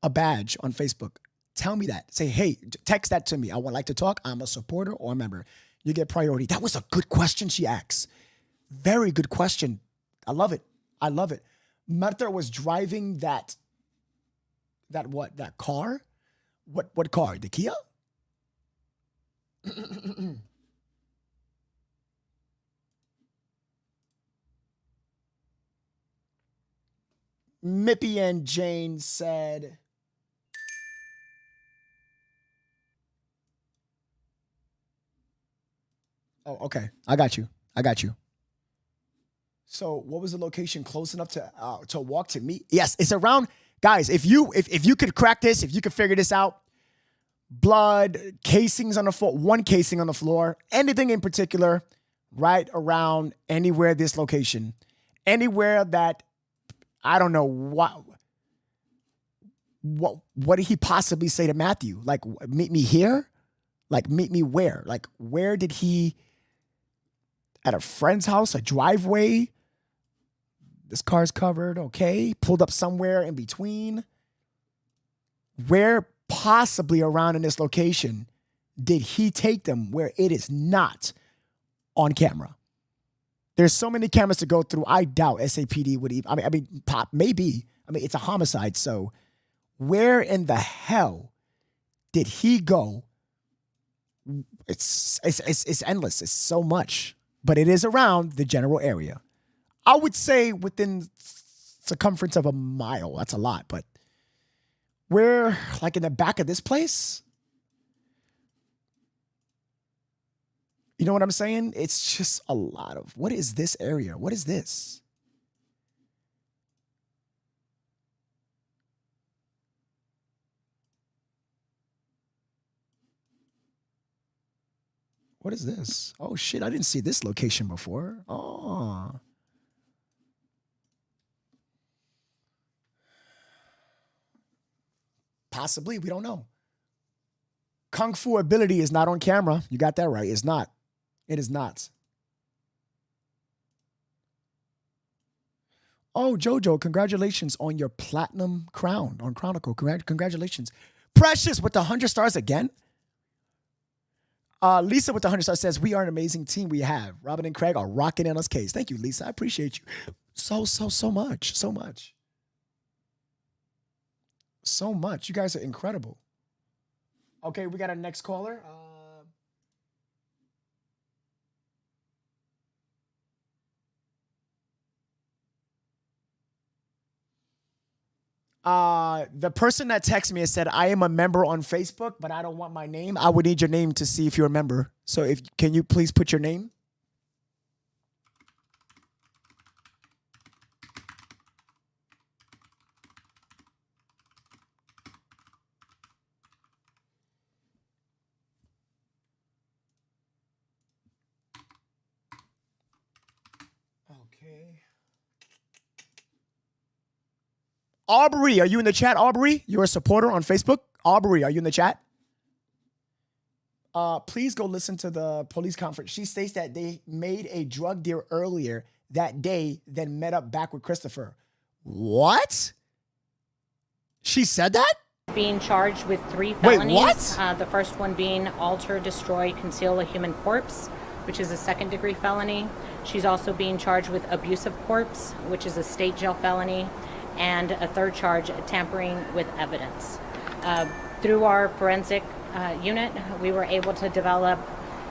a badge on Facebook, tell me that. Say, hey, text that to me. I would like to talk. I'm a supporter or a member. You get priority. That was a good question she asked. Very good question. I love it. Martha was driving that car? What car? The Kia? Mippy and Jane said, Oh, okay. I got you. I got you. So, what was the location close enough to walk to me? Yes, it's around. Guys, if you could crack this, if you could figure this out, blood, casings on the floor, one casing on the floor, anything in particular, right around anywhere this location, anywhere that I don't know what did he possibly say to Matthew? Like, meet me here? Like, meet me where? Like, where did he? At a friend's house, a driveway? This car's covered, okay. Pulled up somewhere in between. Where possibly around in this location did he take them where it is not on camera? There's so many cameras to go through. I doubt SAPD would even, maybe. It's a homicide, so where in the hell did he go? It's endless. It's so much. But it is around the general area. I would say within circumference of a mile. That's a lot, but we're like in the back of this place. You know what I'm saying? It's just a lot of, what is this area? What is this? What is this? Oh shit, I didn't see this location before. Oh. Possibly, we don't know. Kung Fu ability is not on camera. You got that right. It's not. It is not. Oh, Jojo, congratulations on your platinum crown on Chronicle. Congratulations. Precious with the 100 stars again. Lisa with the 100 stars says, we are an amazing team we have. Robin and Craig are rocking in us case. Thank you, Lisa. I appreciate you so much. So much. So much. You guys are incredible. Okay, we got our next caller. The person that texted me and said, I am a member on Facebook, but I don't want my name. I would need your name to see if you're a member. So can you please put your name? Okay. Aubrey, are you in the chat, Aubrey? You're a supporter on Facebook? Aubrey, are you in the chat? Please go listen to the police conference. She states that they made a drug deal earlier that day, then met up back with Christopher. What? She said that? Being charged with 3 felonies. Wait, what? The first one being alter, destroy, conceal a human corpse, which is a second-degree felony. She's also being charged with abusive corpse, which is a state jail felony, and a third charge, tampering with evidence. Through our forensic unit, we were able to develop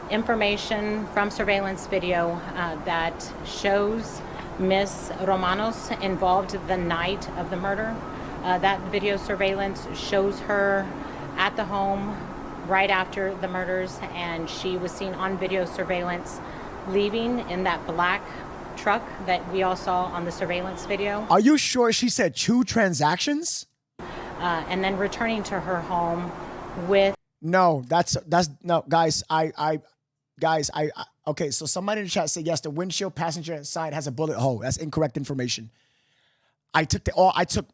information from surveillance video that shows Miss Romanos involved the night of the murder. That video surveillance shows her at the home right after the murders, and she was seen on video surveillance leaving in that black truck that we all saw on the surveillance video. Are you sure she said 2 transactions? And then returning to her home with... No, that's no, guys. Okay, so somebody in the chat said, yes, the windshield passenger side has a bullet hole. That's incorrect information. I took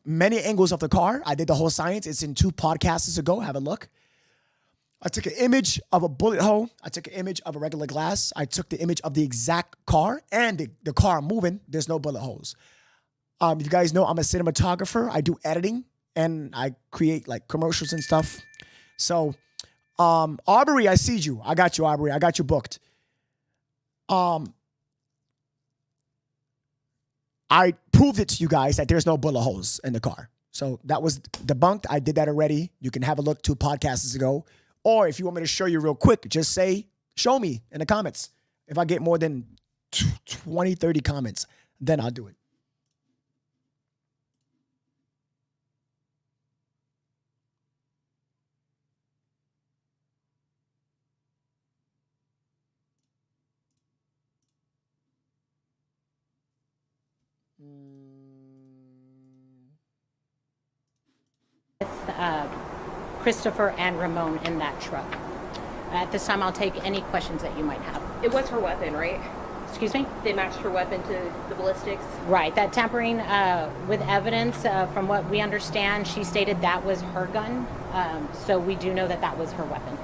many angles of the car. I did the whole science. It's in 2 podcasts ago. Have a look. I took an image of a bullet hole. I took an image of a regular glass. I took the image of the exact car and the car moving. There's no bullet holes. You guys know I'm a cinematographer. I do editing and I create like commercials and stuff. So, Aubrey, I see you. I got you, Aubrey. I got you booked. I proved it to you guys that there's no bullet holes in the car. So that was debunked. I did that already. You can have a look 2 podcasts ago. Or if you want me to show you real quick, just say, show me in the comments. If I get more than 20, 30 comments, then I'll do it. Christopher and Ramon in that truck. At this time, I'll take any questions that you might have. It was her weapon, right? Excuse me? They matched her weapon to the ballistics? Right. That tampering with evidence, from what we understand, she stated that was her gun. So we do know that that was her weapon.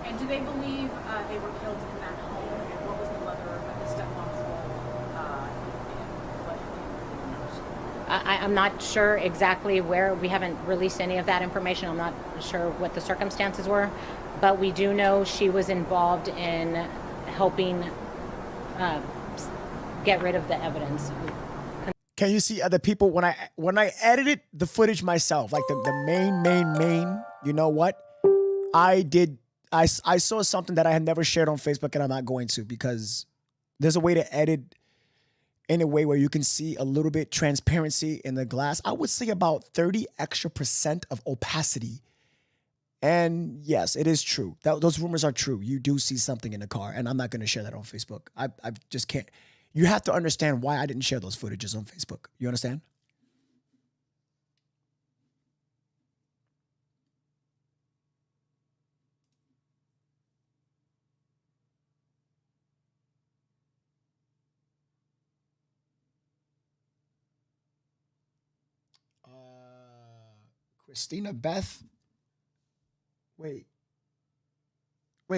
And do they believe they were killed in that home? And what was the mother of the stepmom's role? I'm not sure exactly where. We haven't released any of that information. I'm not sure what the circumstances were. But we do know she was involved in helping get rid of the evidence. Can you see other people when I edited the footage myself, like the main, you know what? I saw something that I had never shared on Facebook, and I'm not going to, because there's a way to edit in a way where you can see a little bit transparency in the glass. I would say about 30% extra of opacity. And yes, it is true. Those rumors are true. You do see something in the car, and I'm not going to share that on Facebook. I just can't. You have to understand why I didn't share those footages on Facebook. You understand? Christina Beth. Wait,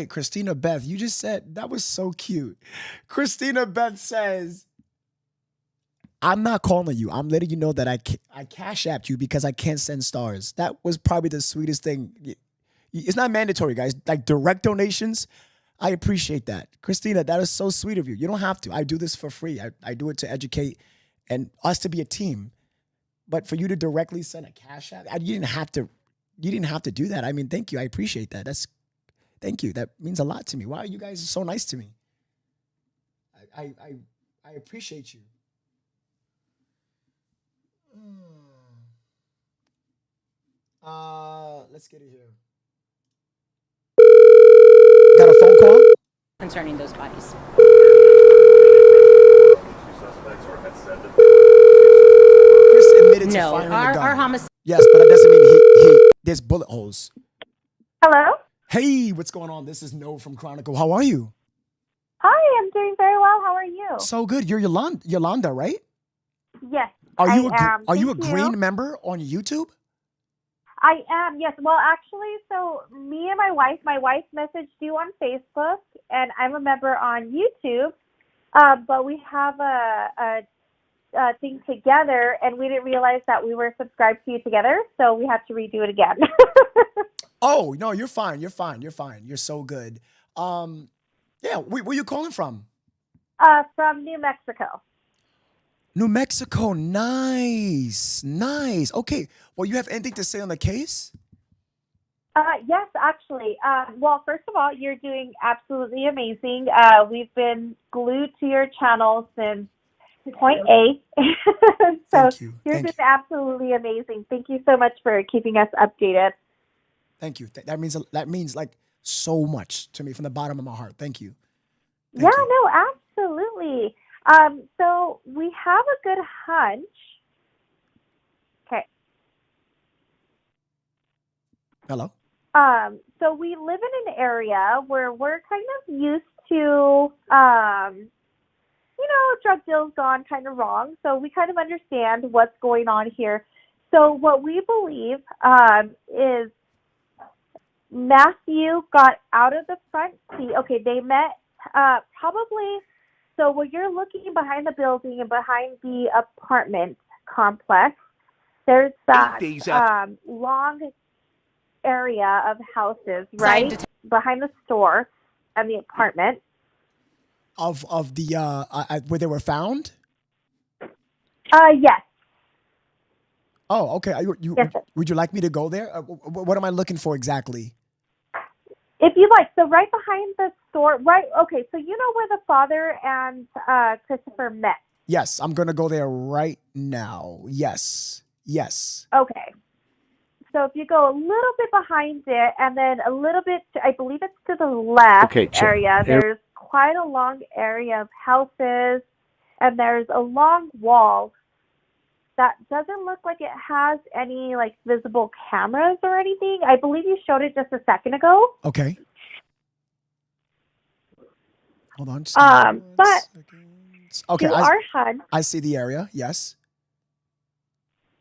Christina Beth, you just said, that was so cute. Christina Beth says, I'm not calling you. I'm letting you know that I Cashapped you because I can't send stars. That was probably the sweetest thing. It's not mandatory, guys. Like direct donations, I appreciate that. Christina, that is so sweet of you. You don't have to. I do this for free. I do it to educate and us to be a team. But for you to directly send a Cashapp, you didn't have to do that. I mean, thank you. I appreciate that. Thank you. That means a lot to me. Wow, you guys are so nice to me. I appreciate you. Let's get it here. Got a phone call? Concerning those bodies. Chris admitted to firing the gun. Our homicide. Yes, but that doesn't mean there's bullet holes. Hello? Hey, what's going on? This is No from Chronicle. How are you? Hi, I'm doing very well. How are you? So good. You're Yolanda, right? Yes, Are you a Thank green you. member on YouTube? I am, yes. Well, actually, so me and my wife messaged you on Facebook, and I'm a member on YouTube, but we have a thing together, and we didn't realize that we were subscribed to you together, so we had to redo it again. Oh, no, you're fine. You're so good. Yeah, where you calling from? From New Mexico. New Mexico, nice. Okay, well, you have anything to say on the case? Yes, actually. Well, first of all, you're doing absolutely amazing. We've been glued to your channel since point A. So you're doing absolutely amazing. Thank you so much for keeping us updated. Thank you. That means like so much to me from the bottom of my heart. Thank you. No, absolutely. So we have a good hunch. Okay. Hello? So we live in an area where we're kind of used to, drug deals gone kind of wrong. So we kind of understand what's going on here. So what we believe is Matthew got out of the front seat. Okay, they met probably. So when you're looking behind the building and behind the apartment complex, there's that long area of houses, right? Behind the store and the apartment. Of the where they were found? Yes. Oh, okay. Would you like me to go there? What am I looking for exactly? If you like, so right behind the store, right? Okay, so you know where the father and Christopher met. Yes, I'm gonna go there right now. Yes. Okay. So if you go a little bit behind it, and then a little bit, I believe it's to the left area. There's quite a long area of houses, and there's a long wall that doesn't look like it has any like visible cameras or anything. I believe you showed it just a second ago. Okay. Hold on. But Okay, to our HUD. I see the area. Yes.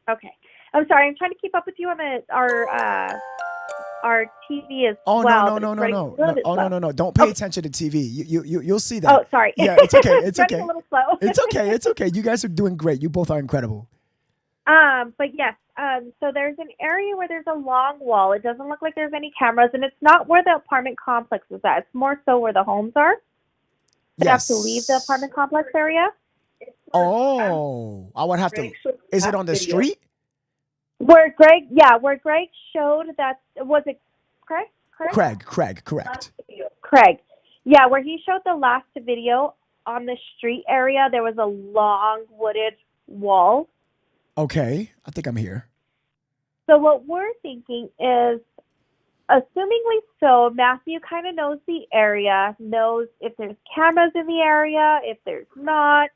Okay. I'm sorry. I'm trying to keep up with you on our TV as Oh well. no! Don't pay attention to TV. You'll see that. Oh, sorry. Yeah, it's okay. It's Running okay. a little slow. It's okay. It's okay. You guys are doing great. You both are incredible. But yes. So there's an area where there's a long wall. It doesn't look like there's any cameras, and it's not where the apartment complex is at. It's more so where the homes are. You have to leave the apartment complex area. Oh, I would have to. Is it on the street? Where Greg showed that, was it Craig? Craig, correct. Craig. Yeah, where he showed the last video on the street area, there was a long wooded wall. Okay, I think I'm here. So what we're thinking is, assumingly so, Matthew kind of knows the area, knows if there's cameras in the area, if there's not.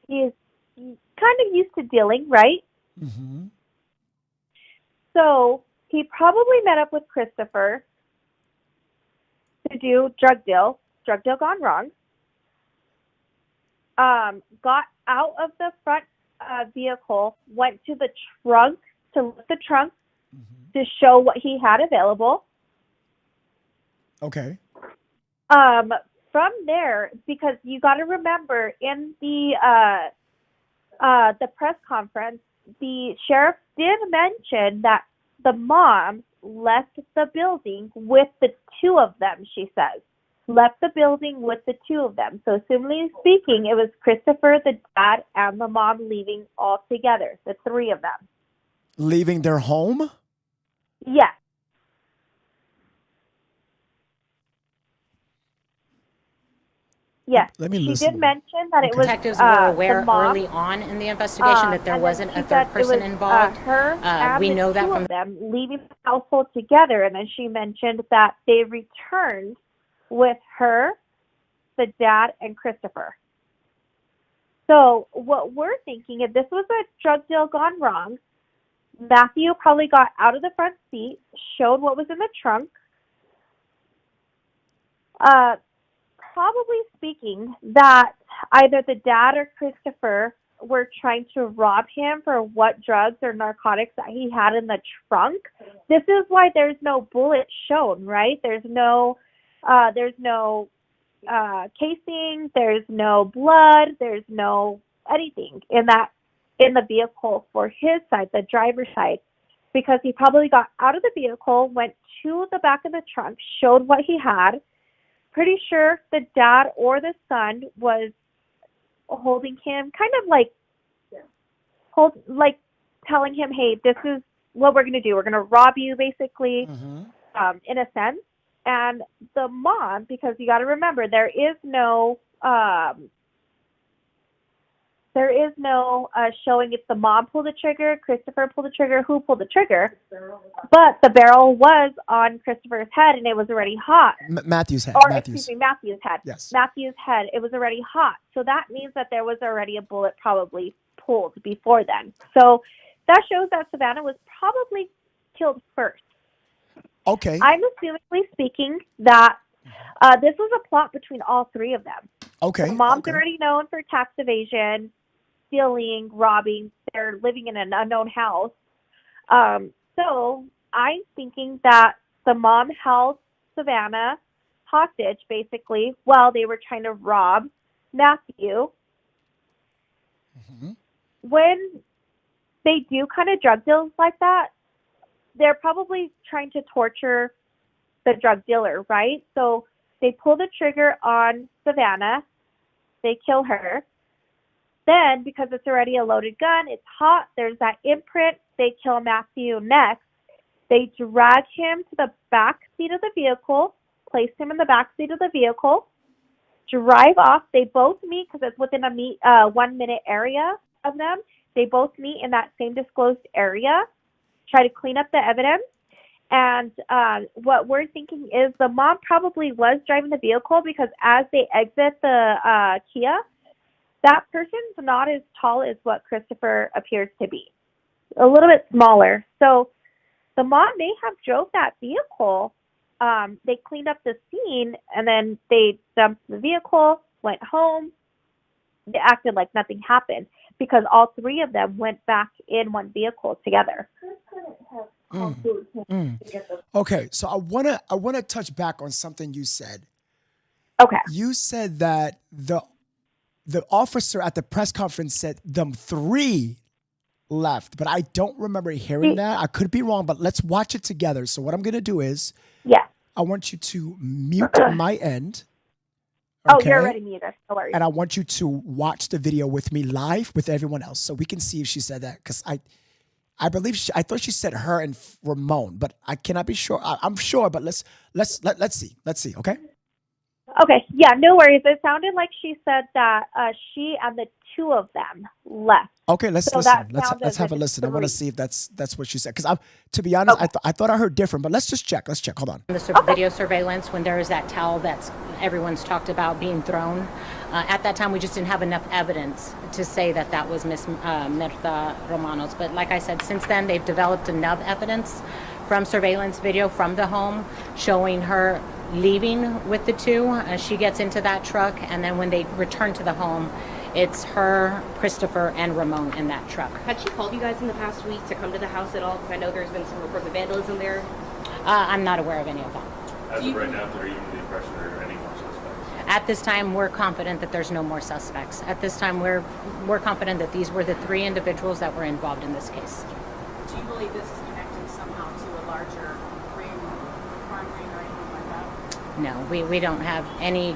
He's kind of used to dealing, right? Mm-hmm. So he probably met up with Christopher to do drug deal gone wrong. Got out of the front vehicle, went to the trunk to lift the trunk to show what he had available. Okay. From there, because you got to remember, in the press conference, the sheriff did mention that the mom left the building with the two of them, she says. Left the building with the two of them. So, assumingly speaking, it was Christopher, the dad, and the mom leaving all together, the three of them. Leaving their home? Yes. Yes. Let me she listen. did mention that it was Detectives were aware the mom, early on in the investigation that there and wasn't then a she said third person it was, involved. Her and We the know that two from of them leaving the household together, and then she mentioned that they returned with her, the dad, and Christopher. So what we're thinking, if this was a drug deal gone wrong, Matthew probably got out of the front seat, showed what was in the trunk. Probably speaking that either the dad or Christopher were trying to rob him for what drugs or narcotics that he had in the trunk. This is why there's no bullet shown, right? There's no casing, there's no blood, there's no anything in the vehicle for his side, the driver's side, because he probably got out of the vehicle, went to the back of the trunk, showed what he had. Pretty sure the dad or the son was holding him, kind of like telling him, hey, this is what we're going to do. We're going to rob you, basically, in a sense. And the mom, because you got to remember, there is no showing if the mom pulled the trigger, Christopher pulled the trigger, who pulled the trigger. But the barrel was on Christopher's head, and it was already hot. Matthew's head. Matthew's head. Yes. Matthew's head. It was already hot. So that means that there was already a bullet probably pulled before then. So that shows that Savannah was probably killed first. Okay. I'm assumingly speaking that this was a plot between all three of them. Okay. The mom's already known for tax evasion, stealing, robbing. They're living in an unknown house. So I'm thinking that the mom held Savannah hostage, basically, while they were trying to rob Matthew. When they do kind of drug deals like that, they're probably trying to torture the drug dealer, right? So they pull the trigger on Savannah. They kill her. Then, because it's already a loaded gun, it's hot, there's that imprint, they kill Matthew next. They drag him to the back seat of the vehicle, place him in the back seat of the vehicle, drive off. They both meet, because it's within a 1 minute area of them. They both meet in that same disclosed area, try to clean up the evidence. And what we're thinking is the mom probably was driving the vehicle, because as they exit the Kia, that person's not as tall as what Christopher appears to be. A little bit smaller. So the mom may have drove that vehicle. They cleaned up the scene and then they dumped the vehicle, went home. They acted like nothing happened because all three of them went back in one vehicle together. Okay, so I wanna touch back on something you said. Okay. You said that the officer at the press conference said them three left, but I don't remember hearing that. I could be wrong, but let's watch it together. So what I'm gonna do is, I want you to mute my end. Oh, you're already muted. No worries. And I want you to watch the video with me live with everyone else, so we can see if she said that. Because I believe I thought she said her and Ramon, but I cannot be sure. I'm sure, but let's see. Let's see. Okay. Okay. Yeah. No worries. It sounded like she said that she and the two of them left. Okay, let's listen. Let's have a listen. I want to see if that's what she said. Because to be honest, I thought I heard different. But let's just check. Let's check. Hold on. The video surveillance, when there is that towel that's everyone's talked about being thrown, at that time we just didn't have enough evidence to say that that was Miss Mirtha Romanos. But like I said, since then they've developed enough evidence from surveillance video from the home showing her leaving with the two. She gets into that truck, and then when they return to the home, it's her, Christopher, and Ramon in that truck. Had she called you guys in the past week to come to the house at all? Because I know there's been some reports of vandalism there. I'm not aware of any of that. As of right now, there are even the impression there are any more suspects. At this time, we're confident that there's no more suspects. At this time, we're confident that these were the three individuals that were involved in this case. Do you believe this is connected somehow to a larger crime ring or anything like that? No, we don't have any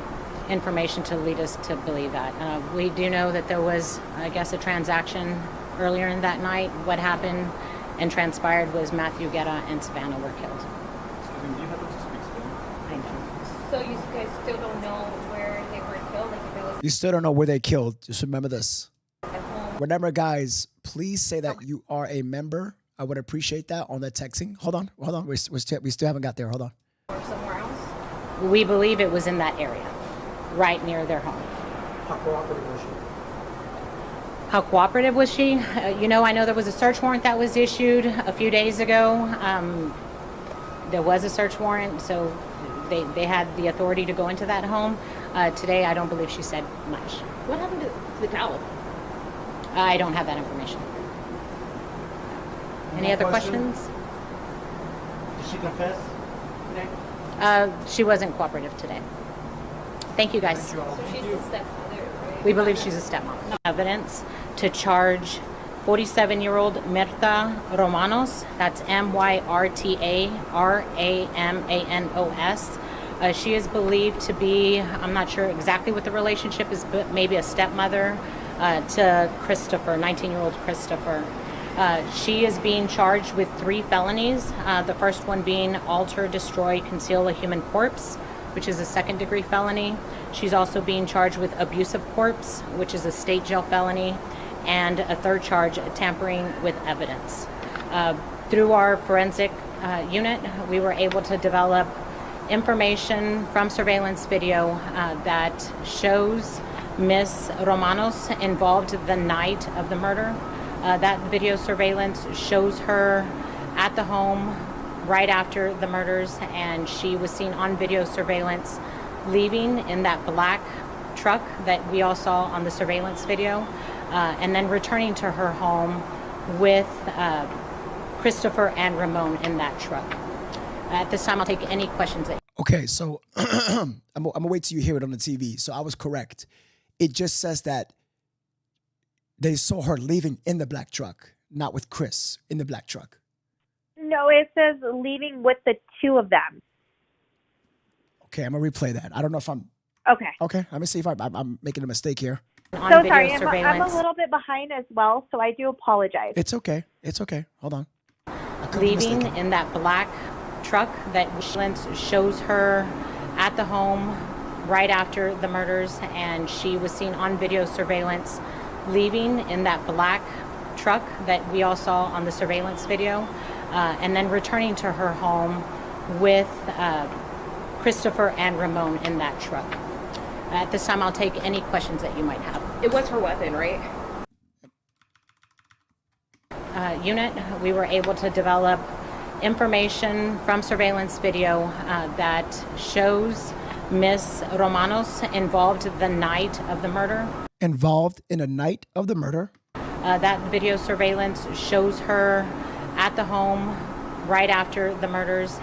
information to lead us to believe that. We do know that there was, I guess, a transaction earlier in that night. What happened and transpired was Matthew Guetta and Savannah were killed. Do you happen to speak Spanish? I don't. So you guys still don't know where they were killed? Like if it was You still don't know where they killed. Just remember this. at home? Remember, guys, please say that you are a member. I would appreciate that on the texting. Hold on. We still haven't got there. Hold on. Or somewhere else? We believe it was in that area, right near their home. How cooperative was she? How cooperative was she? I know there was a search warrant that was issued a few days ago. There was a search warrant, so they had the authority to go into that home. Today, I don't believe she said much. What happened to the towel? I don't have that information. Any other questions? Did she confess today? She wasn't cooperative today. Thank you, guys. So she's the stepmother, right? We believe she's a stepmom. Evidence to charge 47-year-old Mirtha Romanos. That's Myrta Ramanos. She is believed to be, I'm not sure exactly what the relationship is, but maybe a stepmother to Christopher, 19-year-old Christopher. She is being charged with 3 felonies. The first one being alter, destroy, conceal a human corpse, which is a second-degree felony. She's also being charged with abuse of corpse, which is a state jail felony, and a third charge, tampering with evidence. Through our forensic unit, we were able to develop information from surveillance video that shows Miss Romanos involved the night of the murder. That video surveillance shows her at the home right after the murders, and she was seen on video surveillance leaving in that black truck that we all saw on the surveillance video, and then returning to her home with Christopher and Ramon in that truck. At this time, I'll take any questions. Okay, so I'm gonna wait till you hear it on the TV. So I was correct. It just says that they saw her leaving in the black truck, not with Chris in the black truck. No, it says leaving with the two of them. Okay, I'm gonna replay that. I don't know if I'm Okay. okay. Let me see if I'm making a mistake here. So sorry, I'm a little bit behind as well, so I do apologize. It's okay. It's okay. Hold on. Leaving in that black truck that shows her at the home right after the murders, and she was seen on video surveillance leaving in that black truck that we all saw on the surveillance video, and then returning to her home with Christopher and Ramon in that truck. At this time, I'll take any questions that you might have. It was her weapon, right? Unit, we were able to develop information from surveillance video that shows Miss Romanos involved the night of the murder. Involved in a night of the murder? That video surveillance shows her at the home right after the murders.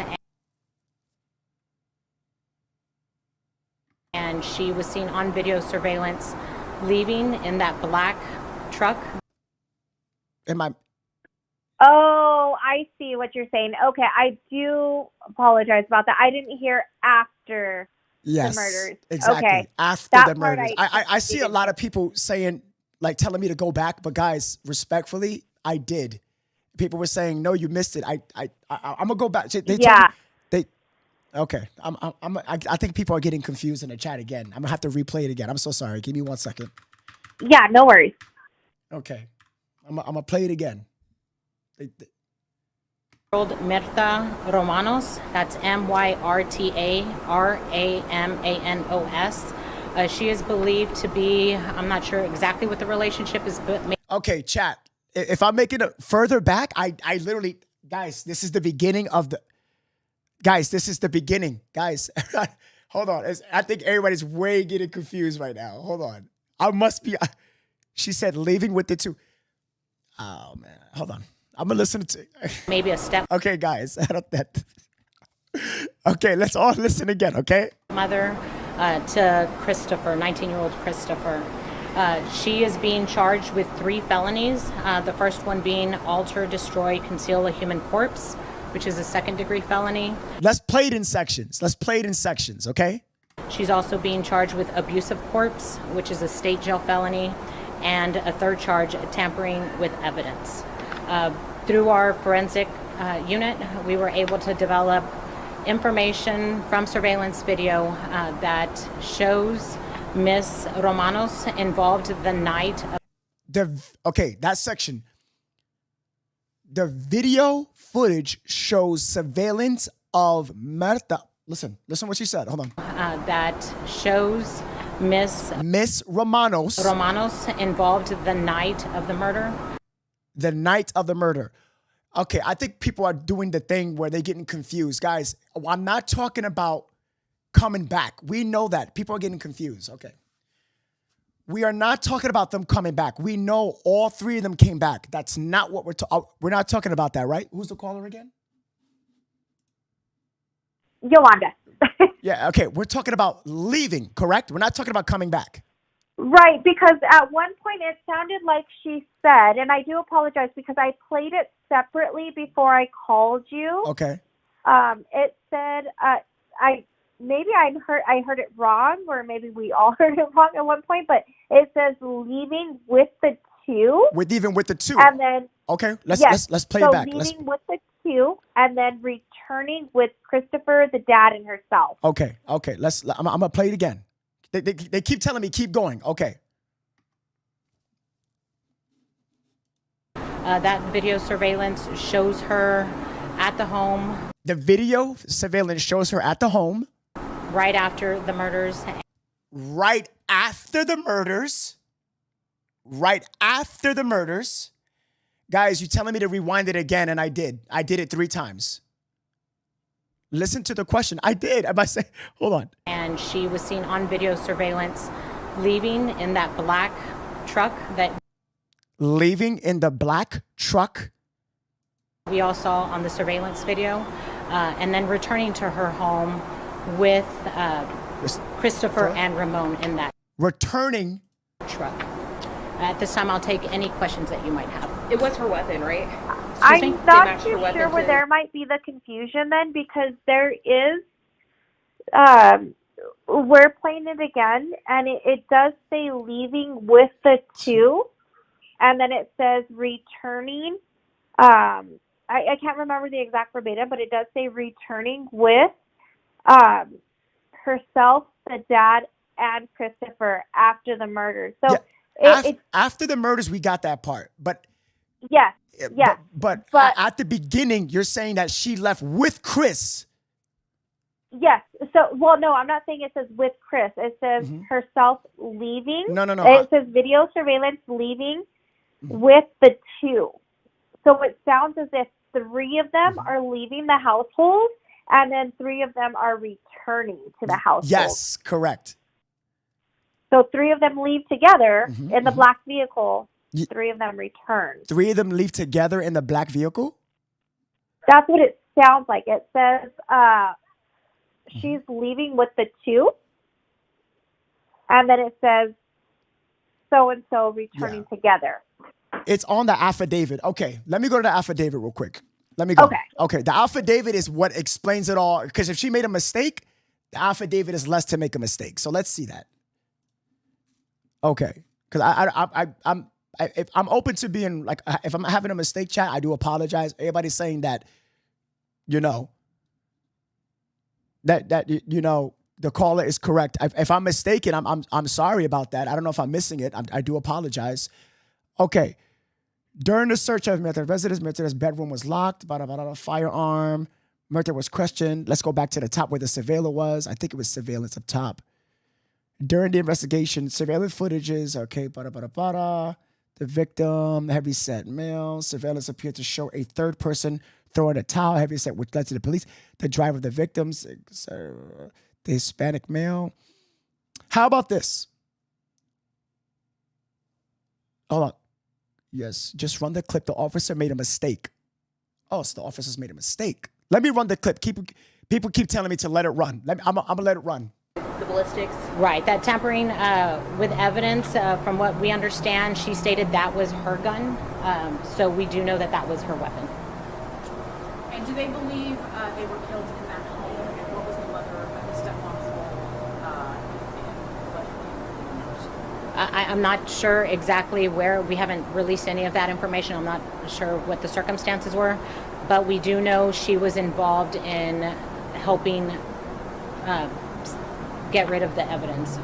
And she was seen on video surveillance leaving in that black truck. Oh, I see what you're saying. Okay, I do apologize about that. I didn't hear after the murders. Exactly. Okay. After That the part murders. I see a lot of people saying, like, telling me to go back, but guys, respectfully, I did. People were saying, no, you missed it. I'm gonna go back. They told me, okay. I think people are getting confused in the chat again. I'm gonna have to replay it again. I'm so sorry. Give me 1 second. Yeah, no worries. Okay. I'm gonna play it again. Myrta Romanos, that's Myrta-Ramanos. She is believed to be, I'm not sure exactly what the relationship is, but okay, chat. If I'm making it further back, I literally, guys, this is the beginning of the, guys, this is the beginning. Guys, hold on. I think everybody's way getting confused right now. Hold on. I must be, she said leaving with the two. Oh, man. Hold on. I'm going to listen to maybe a step. Okay, guys. Okay, let's all listen again, okay? Mother to Christopher, 19-year-old Christopher. She is being charged with 3 felonies. The first one being alter, destroy, conceal a human corpse, which is a second-degree felony. Let's play it in sections. Okay? She's also being charged with abusive corpse, which is a state jail felony, and a third charge, tampering with evidence. Through our forensic unit, we were able to develop information from surveillance video that shows Miss Romanos involved the night of that section. The video footage shows surveillance of Myrta. Listen what she said. Hold on. That shows Miss Romanos involved the night of the murder. The night of the murder. Okay, I think people are doing the thing where they're getting confused. Guys, I'm not talking about coming back. We know that. People are getting confused. Okay. We are not talking about them coming back. We know all 3 of them came back. That's not what we're not talking about that, right? Who's the caller again? Yolanda. Yeah, okay. We're talking about leaving, correct? We're not talking about coming back. Right, because at one point it sounded like she said, and I do apologize because I played it separately before I called you. Okay. It said, I heard it wrong, or maybe we all heard it wrong at one point, but it says leaving with the 2. With the 2. And then okay, let's play it back. Leaving with the 2, and then returning with Christopher, the dad, and herself. Okay. I'm gonna play it again. They keep telling me keep going. Okay. That video surveillance shows her at the home. The video surveillance shows her at the home. Right after the murders. Right after the murders. Guys, you're telling me to rewind it again, and I did. I did it 3 times. Listen to the question. I did. I must say, hold on. And she was seen on video surveillance leaving in that black truck leaving in the black truck we all saw on the surveillance video, and then returning to her home with Christopher and Ramon in that returning truck. At this time, I'll take any questions that you might have. It was her weapon, right? I'm not too sure where there might be the confusion then, because there is, we're playing it again, and it does say leaving with the 2, and then it says returning. I can't remember the exact verbatim, but it does say returning with herself, the dad, and Christopher after the murder. So after the murders, we got that part, but yes. But at the beginning, you're saying that she left with Chris. Yes. So, well, no, I'm not saying it says with Chris. It says herself leaving. No. It says video surveillance leaving with the two. So it sounds as if 3 of them are leaving the household, and then 3 of them are returning to the household. Yes, correct. So 3 of them leave together in the black vehicle. 3 of them return. 3 of them leave together in the black vehicle? That's what it sounds like. It says she's leaving with the 2, and then it says so-and-so returning together. It's on the affidavit. Okay, let me go to the affidavit real quick. Let me go. Okay, the affidavit is what explains it all. Because if she made a mistake, the affidavit is less to make a mistake. So let's see that. Okay, because I'm open to being like, if I'm having a mistake, chat, I do apologize. Everybody's saying that, you know, the caller is correct. If I'm mistaken, I'm sorry about that. I don't know if I'm missing it. I do apologize. Okay. During the search of Murta's residence, Murta's bedroom was locked. Firearm. Murta was questioned. Let's go back to the top where the surveiller was. I think it was surveillance up top. During the investigation, surveillance footages. Okay. The victim, heavyset male. Surveillance appeared to show a third person throwing a towel, heavyset, which led to the police. The driver of the victims, the Hispanic male. How about this? Hold on. Yes, just run the clip. The officer made a mistake. Oh, so the officers made a mistake. Let me run the clip. People keep telling me to let it run. I'm going to let it run. The ballistics. Right, that tampering with evidence, from what we understand, she stated that was her gun. So we do know that that was her weapon. And do they believe they were killed in that home? And what was the mother of the stepmom's role I'm not sure exactly where. We haven't released any of that information. I'm not sure what the circumstances were. But we do know she was involved in helping get rid of the evidence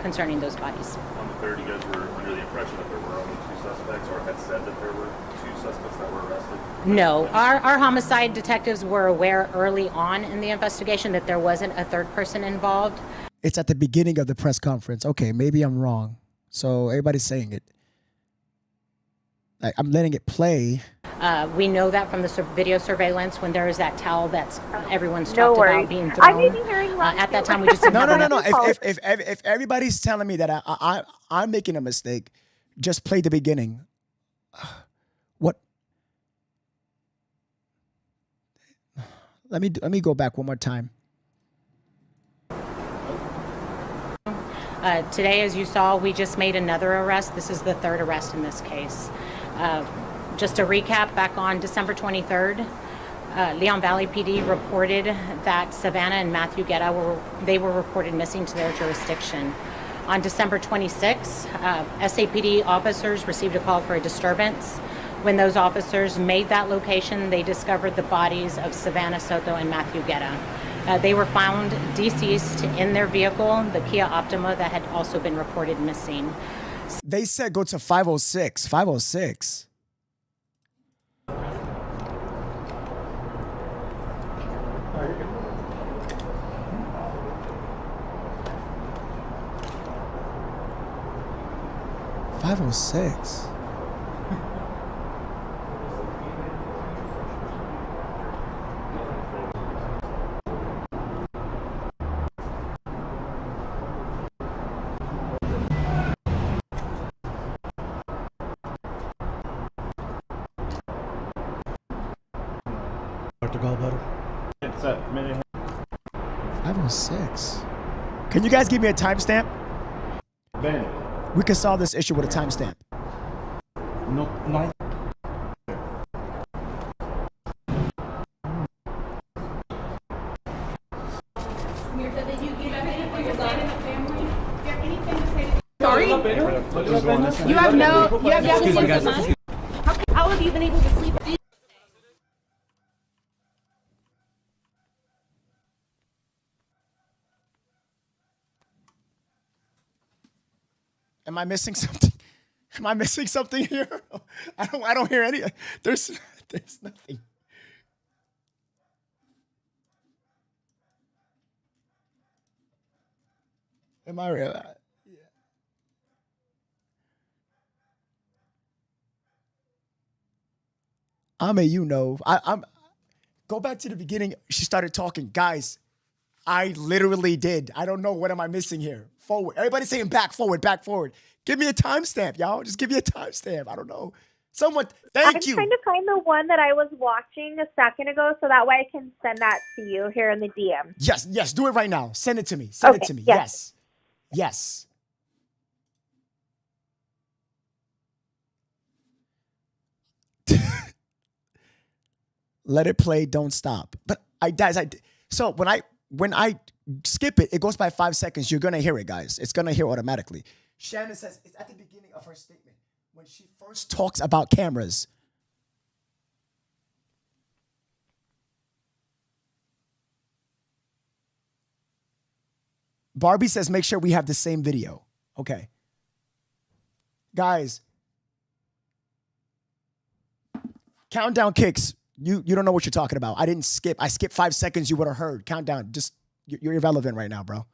concerning those bodies. On the 3rd, you guys were under the impression that there were only 2 suspects, or had said that there were 2 suspects that were arrested? No, our homicide detectives were aware early on in the investigation that there wasn't a third person involved. It's at the beginning of the press conference. Okay, maybe I'm wrong. So everybody's saying it. I'm letting it play. We know that from the video surveillance when there is that towel that's everyone's talked about being thrown. I may be hearing at that time, we just didn't No. If everybody's telling me that I'm making a mistake, just play the beginning. What? Let me go back one more time. Today, as you saw, we just made another arrest. This is the 3rd arrest in this case. Just to recap, back on December 23rd, Leon Valley PD reported that Savannah and Matthew Guetta were reported missing to their jurisdiction. On December 26th, SAPD officers received a call for a disturbance. When those officers made that location, they discovered the bodies of Savannah Soto and Matthew Guetta. They were found deceased in their vehicle, the Kia Optima, that had also been reported missing. They said go to 506. 506. $506. It's at minute. 506. Can you guys give me a timestamp? Ben. We can solve this issue with a timestamp. No. Sorry? You have no. How have you been able to sleep? Am I missing something? Am I missing something here? I don't hear any. There's nothing. Am I real? Yeah. I mean, you know, I'm go back to the beginning. She started talking. Guys, I literally did. I don't know. What am I missing here? Forward. Everybody's saying back, forward, back, forward. Give me a timestamp, y'all. Just give me a timestamp. I don't know. Someone, thank you. I'm trying to find the one that I was watching a second ago so that way I can send that to you here in the DM. Yes, yes. Do it right now. Send it to me. Send it to me. Yes. Yes. Let it play. Don't stop. But so when I skip it, it goes by 5 seconds. You're gonna hear it, guys. It's gonna hear automatically. Shannon says it's at the beginning of her statement when she first talks about cameras. Barbie says make sure we have the same video. Okay. Guys, countdown kicks. You don't know what you're talking about. I didn't skip. I skipped 5 seconds. You would have heard. Countdown. Just you're irrelevant right now, bro.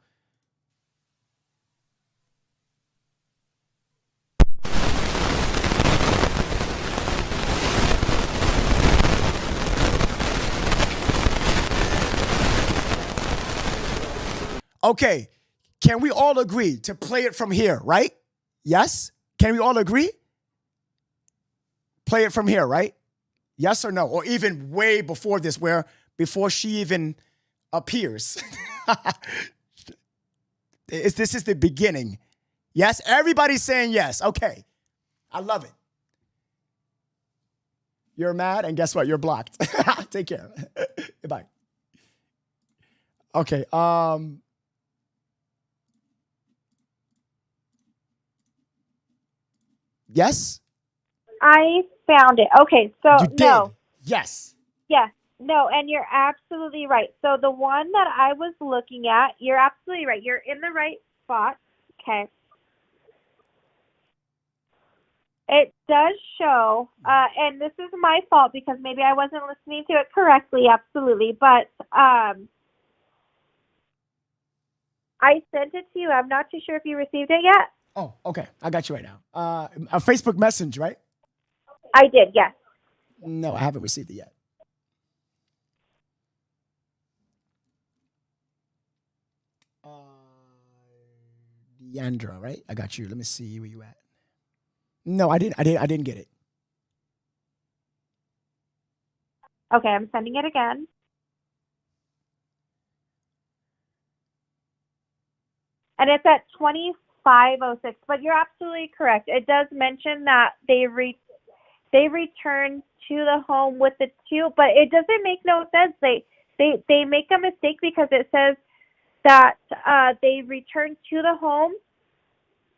Okay. Can we all agree to play it from here, right? Yes? Can we all agree? Play it from here, right? Yes or no? Or even way before this, before she even appears. This is the beginning. Yes? Everybody's saying yes. Okay. I love it. You're mad, and guess what? You're blocked. Take care. Goodbye. Okay. Yes? I found it. Okay, so You did. no. Yes. Yes. No, and you're absolutely right. So the one that I was looking at, you're absolutely right. You're in the right spot. Okay. It does show, and this is my fault because maybe I wasn't listening to it correctly, absolutely, but I sent it to you. I'm not too sure if you received it yet. Oh, okay. I got you right now. A Facebook message, right? I did, yes. No, I haven't received it yet. Deandra, right? I got you. Let me see where you at. No, I didn't get it. Okay, I'm sending it again. And it's at 2506, but you're absolutely correct. It does mention that they returned to the home with the two, but it doesn't make no sense. They make a mistake because it says that they returned to the home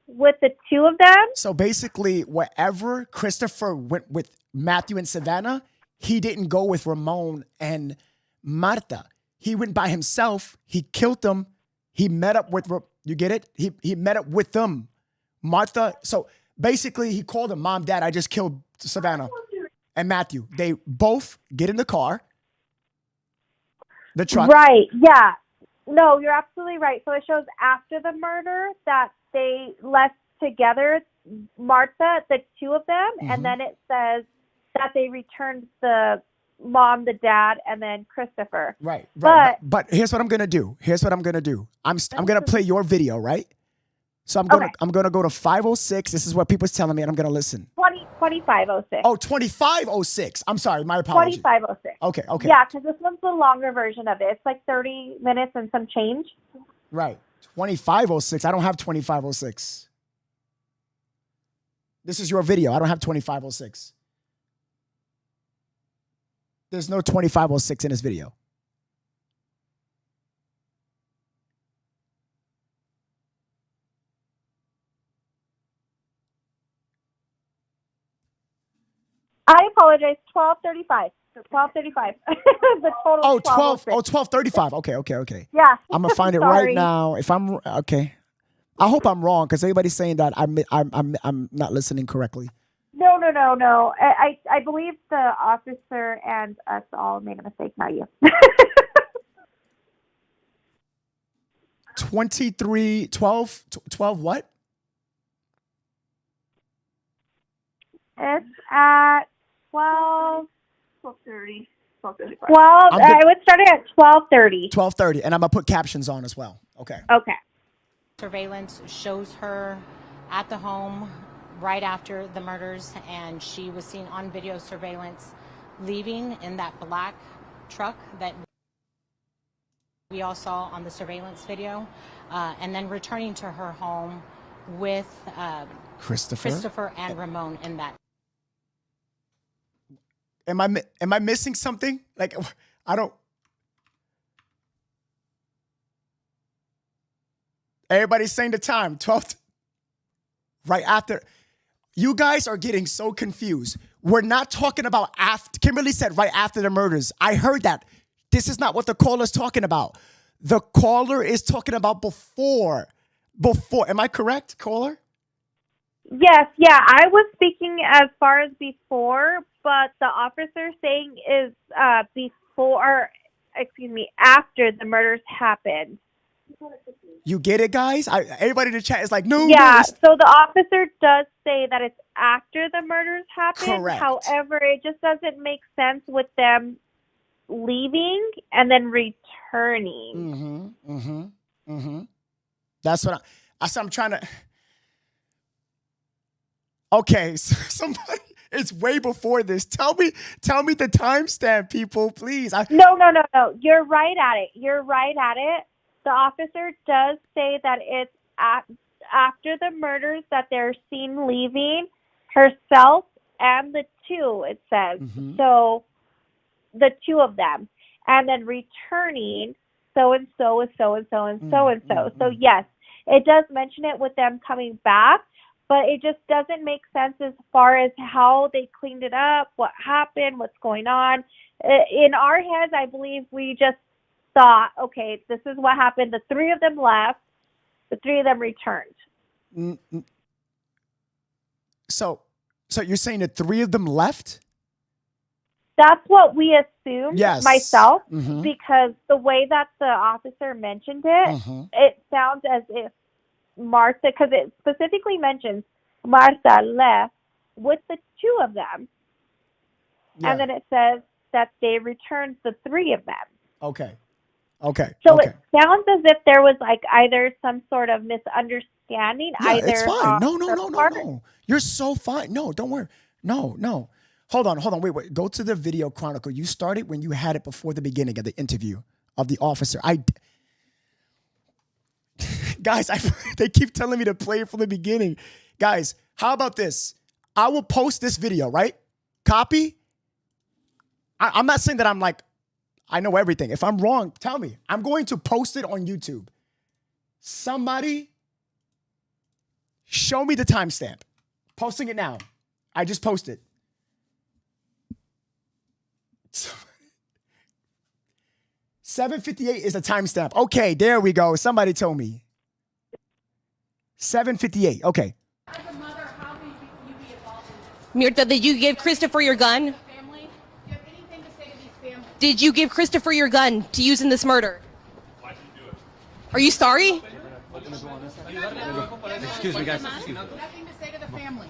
with the two of them. So basically, wherever Christopher went with Matthew and Savannah, he didn't go with Ramon and Marta. He went by himself. He killed them. He met up with, you get it? He met up with them. Martha, so basically he called them, Mom, Dad, I just killed Savannah and Matthew. They both get in the car, the truck. Right, yeah. No, you're absolutely right. So it shows after the murder that they left together, Martha, the two of them, and then it says that they returned the mom, the dad, and then Christopher. Right. But here's what I'm gonna do. I'm gonna play your video, right? So I'm gonna go to 506. This is what people's telling me, and I'm gonna listen. 2506. Oh, 2506. I'm sorry, my apologies. 2506. Okay. Yeah, because this one's the longer version of it. It's like 30 minutes and some change. Right. 2506. I don't have 2506. This is your video. I don't have 2506. There's no 2506 in this video. I apologize. 1235. 1235. The total. Oh, 1235. Okay. Yeah. I'm gonna find it right now. If I'm okay, I hope I'm wrong because everybody's saying that I'm not listening correctly. No. I believe the officer and us all made a mistake, not you. 23, 12, 12 what? It's at 12. 12:30. 12:35. It would start at 12:30. 12:30, and I'm gonna put captions on as well. Okay. Okay. Surveillance shows her at the home right after the murders, and she was seen on video surveillance leaving in that black truck that we all saw on the surveillance video, and then returning to her home with Christopher and Ramon in that. Am I missing something? Like, I don't. Everybody's saying the time, 12. Right after. You guys are getting so confused. We're not talking about after. Kimberly said right after the murders. I heard that. This is not what the caller's talking about. The caller is talking about before. Before. Am I correct, caller? Yes, yeah. I was speaking as far as before, but the officer saying is after the murders happened. You get it, guys? Everybody in the chat is like, no. Yeah, so the officer does say that it's after the murders happened. Correct. However, it just doesn't make sense with them leaving and then returning. That's what I'm trying to. Okay, so somebody, it's way before this. Tell me the timestamp, people, please. No. You're right at it. The officer does say that it's after the murders that they're seen leaving, herself and the two, it says. So the two of them. And then returning so-and-so is so-and-so and so-and-so. So yes, it does mention it with them coming back, but it just doesn't make sense as far as how they cleaned it up, what happened, what's going on. In our heads, I believe we just thought, okay, this is what happened. The three of them left. The three of them returned. So you're saying the three of them left? That's what we assumed, yes. myself, because the way that the officer mentioned it, it sounds as if Martha, because it specifically mentions Martha left with the two of them. Yeah. And then it says that they returned the three of them. Okay. So it sounds as if there was like either some sort of misunderstanding. Yeah, it's fine. No. You're so fine. No, don't worry. No. Hold on. Wait. Go to the video Chronicle. You started when you had it before the beginning of the interview of the officer. Guys, they keep telling me to play it from the beginning. Guys, how about this? I will post this video, right? Copy. I'm not saying that I'm like, I know everything. If I'm wrong, tell me. I'm going to post it on YouTube. Somebody show me the timestamp. Posting it now. I just posted. 7:58 is the timestamp. Okay, there we go. Somebody told me. 7:58. Okay. As a mother, how can you be involved in this? Mirta, did you give Christopher your gun? Family? Do you have anything to say to these families? Did you give Christopher your gun to use in this murder? Why did you do it? Are you sorry? Excuse me, guys. Nothing to say to the family.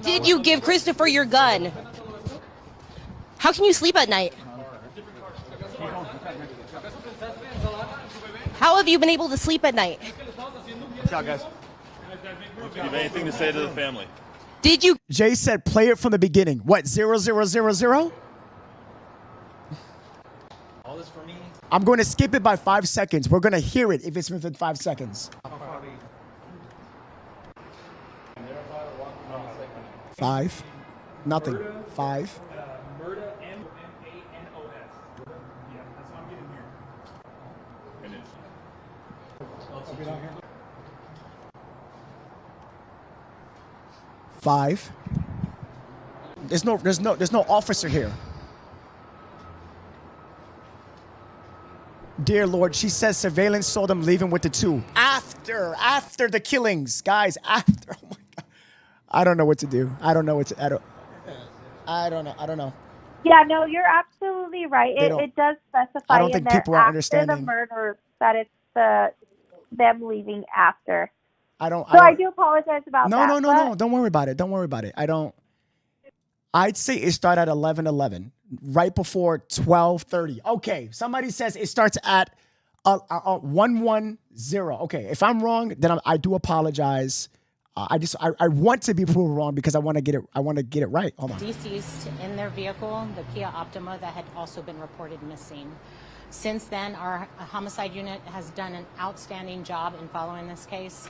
Did you give Christopher your gun? How can you sleep at night? How have you been able to sleep at night? Watch out, guys. Do you have anything to say to the family? Did you? Jay said play it from the beginning. What, 0000? All this for me. I'm going to skip it by 5 seconds. We're going to hear it if it's within 5 seconds. 5. Nothing. 5. Murder, M-A-N-O-S. Yeah, that's what I'm getting here. Five. There's no officer here. Dear Lord, she says surveillance saw them leaving with the two. After the killings, guys, after. Oh my God. I don't know what to do. I don't know. Yeah, no, you're absolutely right. It does specify I don't think in there people are after understanding. the murders that it's the them leaving after. I don't. I do apologize about that. No. Don't worry about it. Don't worry about it. I'd say it started at 11:11, right before 12:30. Okay, somebody says it starts at 110. Okay, if I'm wrong, then I do apologize. I want to be proven wrong because I want to get it. I want to get it right. Hold on. Deceased in their vehicle, the Kia Optima, that had also been reported missing. Since then, our homicide unit has done an outstanding job in following this case.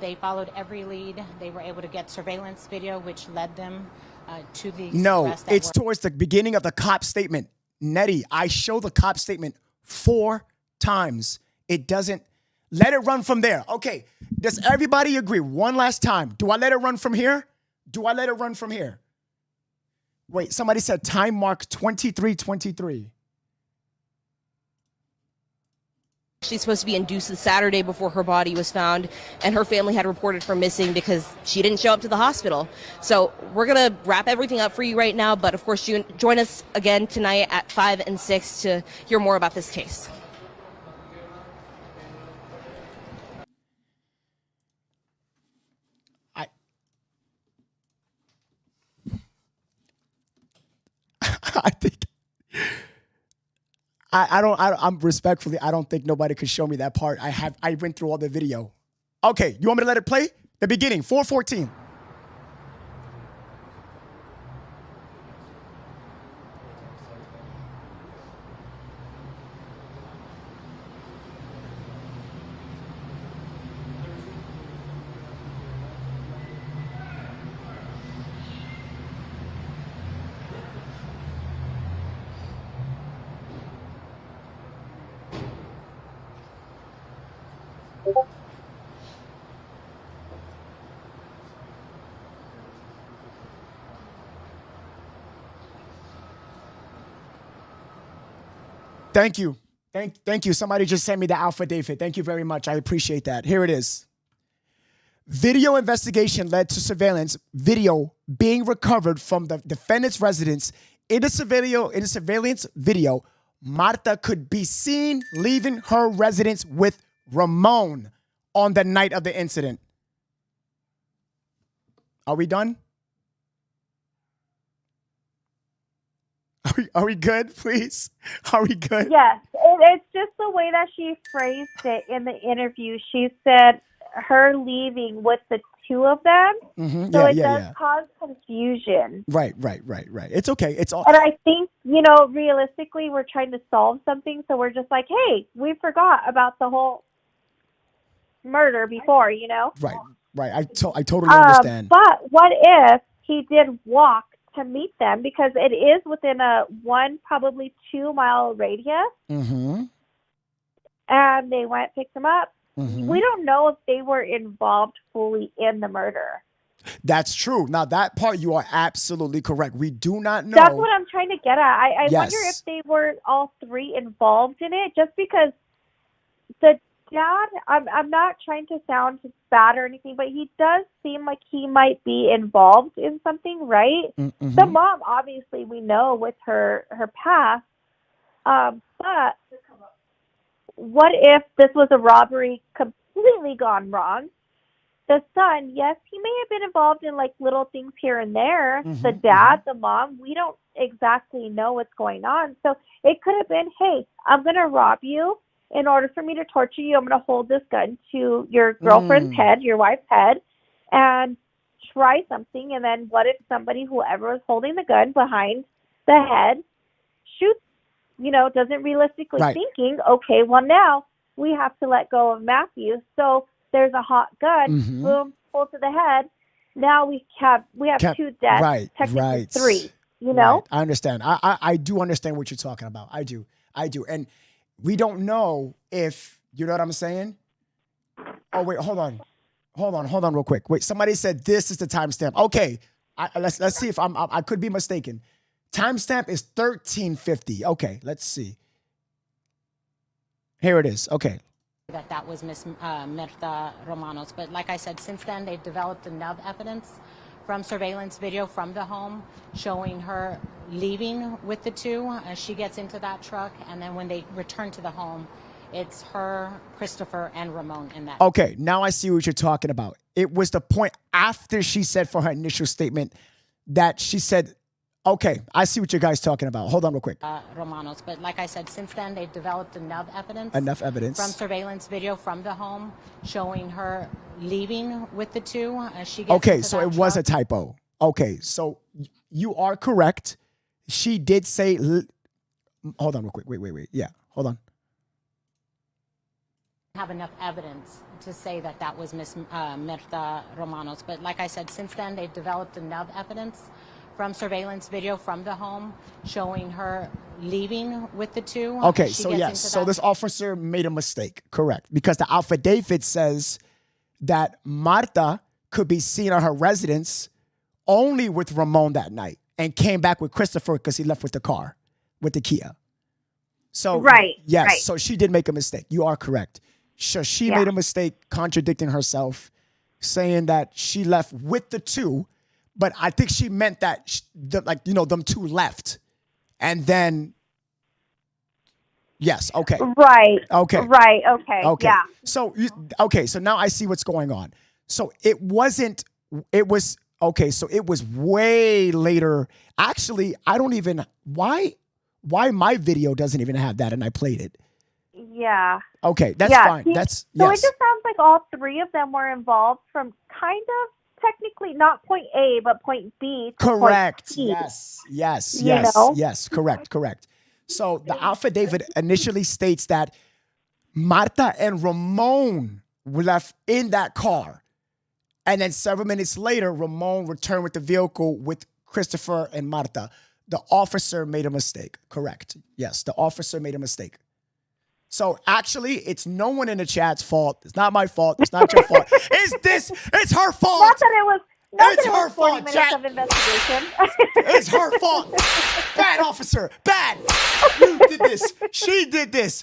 They followed every lead. They were able to get surveillance video, which led them to the arrest. It's towards the beginning of the cop statement. Nettie, I show the cop statement 4 times. It doesn't. Let it run from there. Okay. Does everybody agree? One last time. Do I let it run from here? Do I let it run from here? Wait, somebody said time mark 23:23. She's supposed to be induced the Saturday before her body was found, and her family had reported her missing because she didn't show up to the hospital. So we're going to wrap everything up for you right now, but of course, join us again tonight at 5 and 6 to hear more about this case. I think I'm respectfully, I don't think nobody could show me that part. I went through all the video. Okay, you want me to let it play? The beginning, 4:14. Thank you. Thank you. Somebody just sent me the affidavit. Thank you very much. I appreciate that. Here it is. Video investigation led to surveillance video being recovered from the defendant's residence. In the surveillance video, Marta could be seen leaving her residence with Ramon on the night of the incident. Are we done? Are we good, please? Are we good? Yes. It's just the way that she phrased it in the interview. She said her leaving with the two of them. Mm-hmm. So it does cause confusion. Right. It's okay. It's all. And I think, realistically, we're trying to solve something. So we're just like, hey, we forgot about the whole murder before, Right. I totally understand. But what if he did walk to meet them, because it is within a probably 2 mile radius. Mm-hmm. And they went, picked him up. Mm-hmm. We don't know if they were involved fully in the murder. That's true. Now that part, you are absolutely correct. We do not know. That's what I'm trying to get at. I Yes. wonder if they were all three involved in it, just because the dad, I'm not trying to sound bad or anything, but he does seem like he might be involved in something, right? Mm-hmm. The mom, obviously, we know with her past, but what if this was a robbery completely gone wrong? The son, yes, he may have been involved in like little things here and there. Mm-hmm. The dad, the mom, we don't exactly know what's going on. So it could have been, hey, I'm going to rob you. In order for me to torture you, I'm going to hold this gun to your girlfriend's head, your wife's head, and try something. And then what if somebody, whoever was holding the gun behind the head, shoots, doesn't realistically thinking, okay, well, now we have to let go of Matthew. So there's a hot gun, boom, pull to the head. Now we have two deaths, technically three, Right. I understand. I do understand what you're talking about. I do. And we don't know if, you know what I'm saying? Oh, wait, hold on real quick. Wait, somebody said this is the timestamp. Okay, let's see if I could be mistaken. Timestamp is 1350. Okay, let's see. Here it is. Okay. That was Miss Mirta Romanos. But like I said, since then, they've developed enough evidence from surveillance video from the home showing her leaving with the two. She gets into that truck, and then when they return to the home, It's her, Christopher, and Ramon in that. Okay, now I see what you're talking about. It was the point after she said for her initial statement that she said, okay, I see what you guys talking about. Hold on real quick. Romanos. But like I said, since then, they've developed enough evidence. From Surveillance video from the home showing her leaving with the two. She gets Okay, into so that it was a truck. typo. Okay, so you are correct. She did say, hold on real quick. Wait. Yeah, hold on. Have enough evidence to say that that was Miss Mirta Romanos. But like I said, since then, they've developed enough evidence from surveillance video from the home showing her leaving with the two. Okay, She so gets yes, into so that- this officer made a mistake, correct? Because the affidavit says that Marta could be seen at her residence only with Ramon that night and came back with Christopher because he left with the car, with the Kia. So yes, right. so she did make a mistake. You are correct. So she made a mistake contradicting herself, saying that she left with the two, but I think she meant that them two left, and then yes, okay, Right. okay, Right. Okay. okay. Yeah. So so now I see what's going on. So it wasn't. It was okay. So it was way later. Actually, I don't even why my video doesn't even have that, and I played it. Yeah. Okay, that's Yeah, fine. see, That's So it yes. just sounds like all three of them were involved from kind of technically not point A, but point B to Correct. point C. Yes. You know? Yes. Correct. So the affidavit initially states that Marta and Ramon were left in that car. And then several minutes later, Ramon returned with the vehicle with Christopher and Marta. The officer made a mistake. Correct. Yes, the officer made a mistake. So actually, it's no one in the chat's fault. It's not my fault. It's not your fault. It's her fault. Not that it was. Not It's that it her was 40 fault, minutes Jack. of investigation. It's her fault. Bad officer. Bad. You did this. She did this.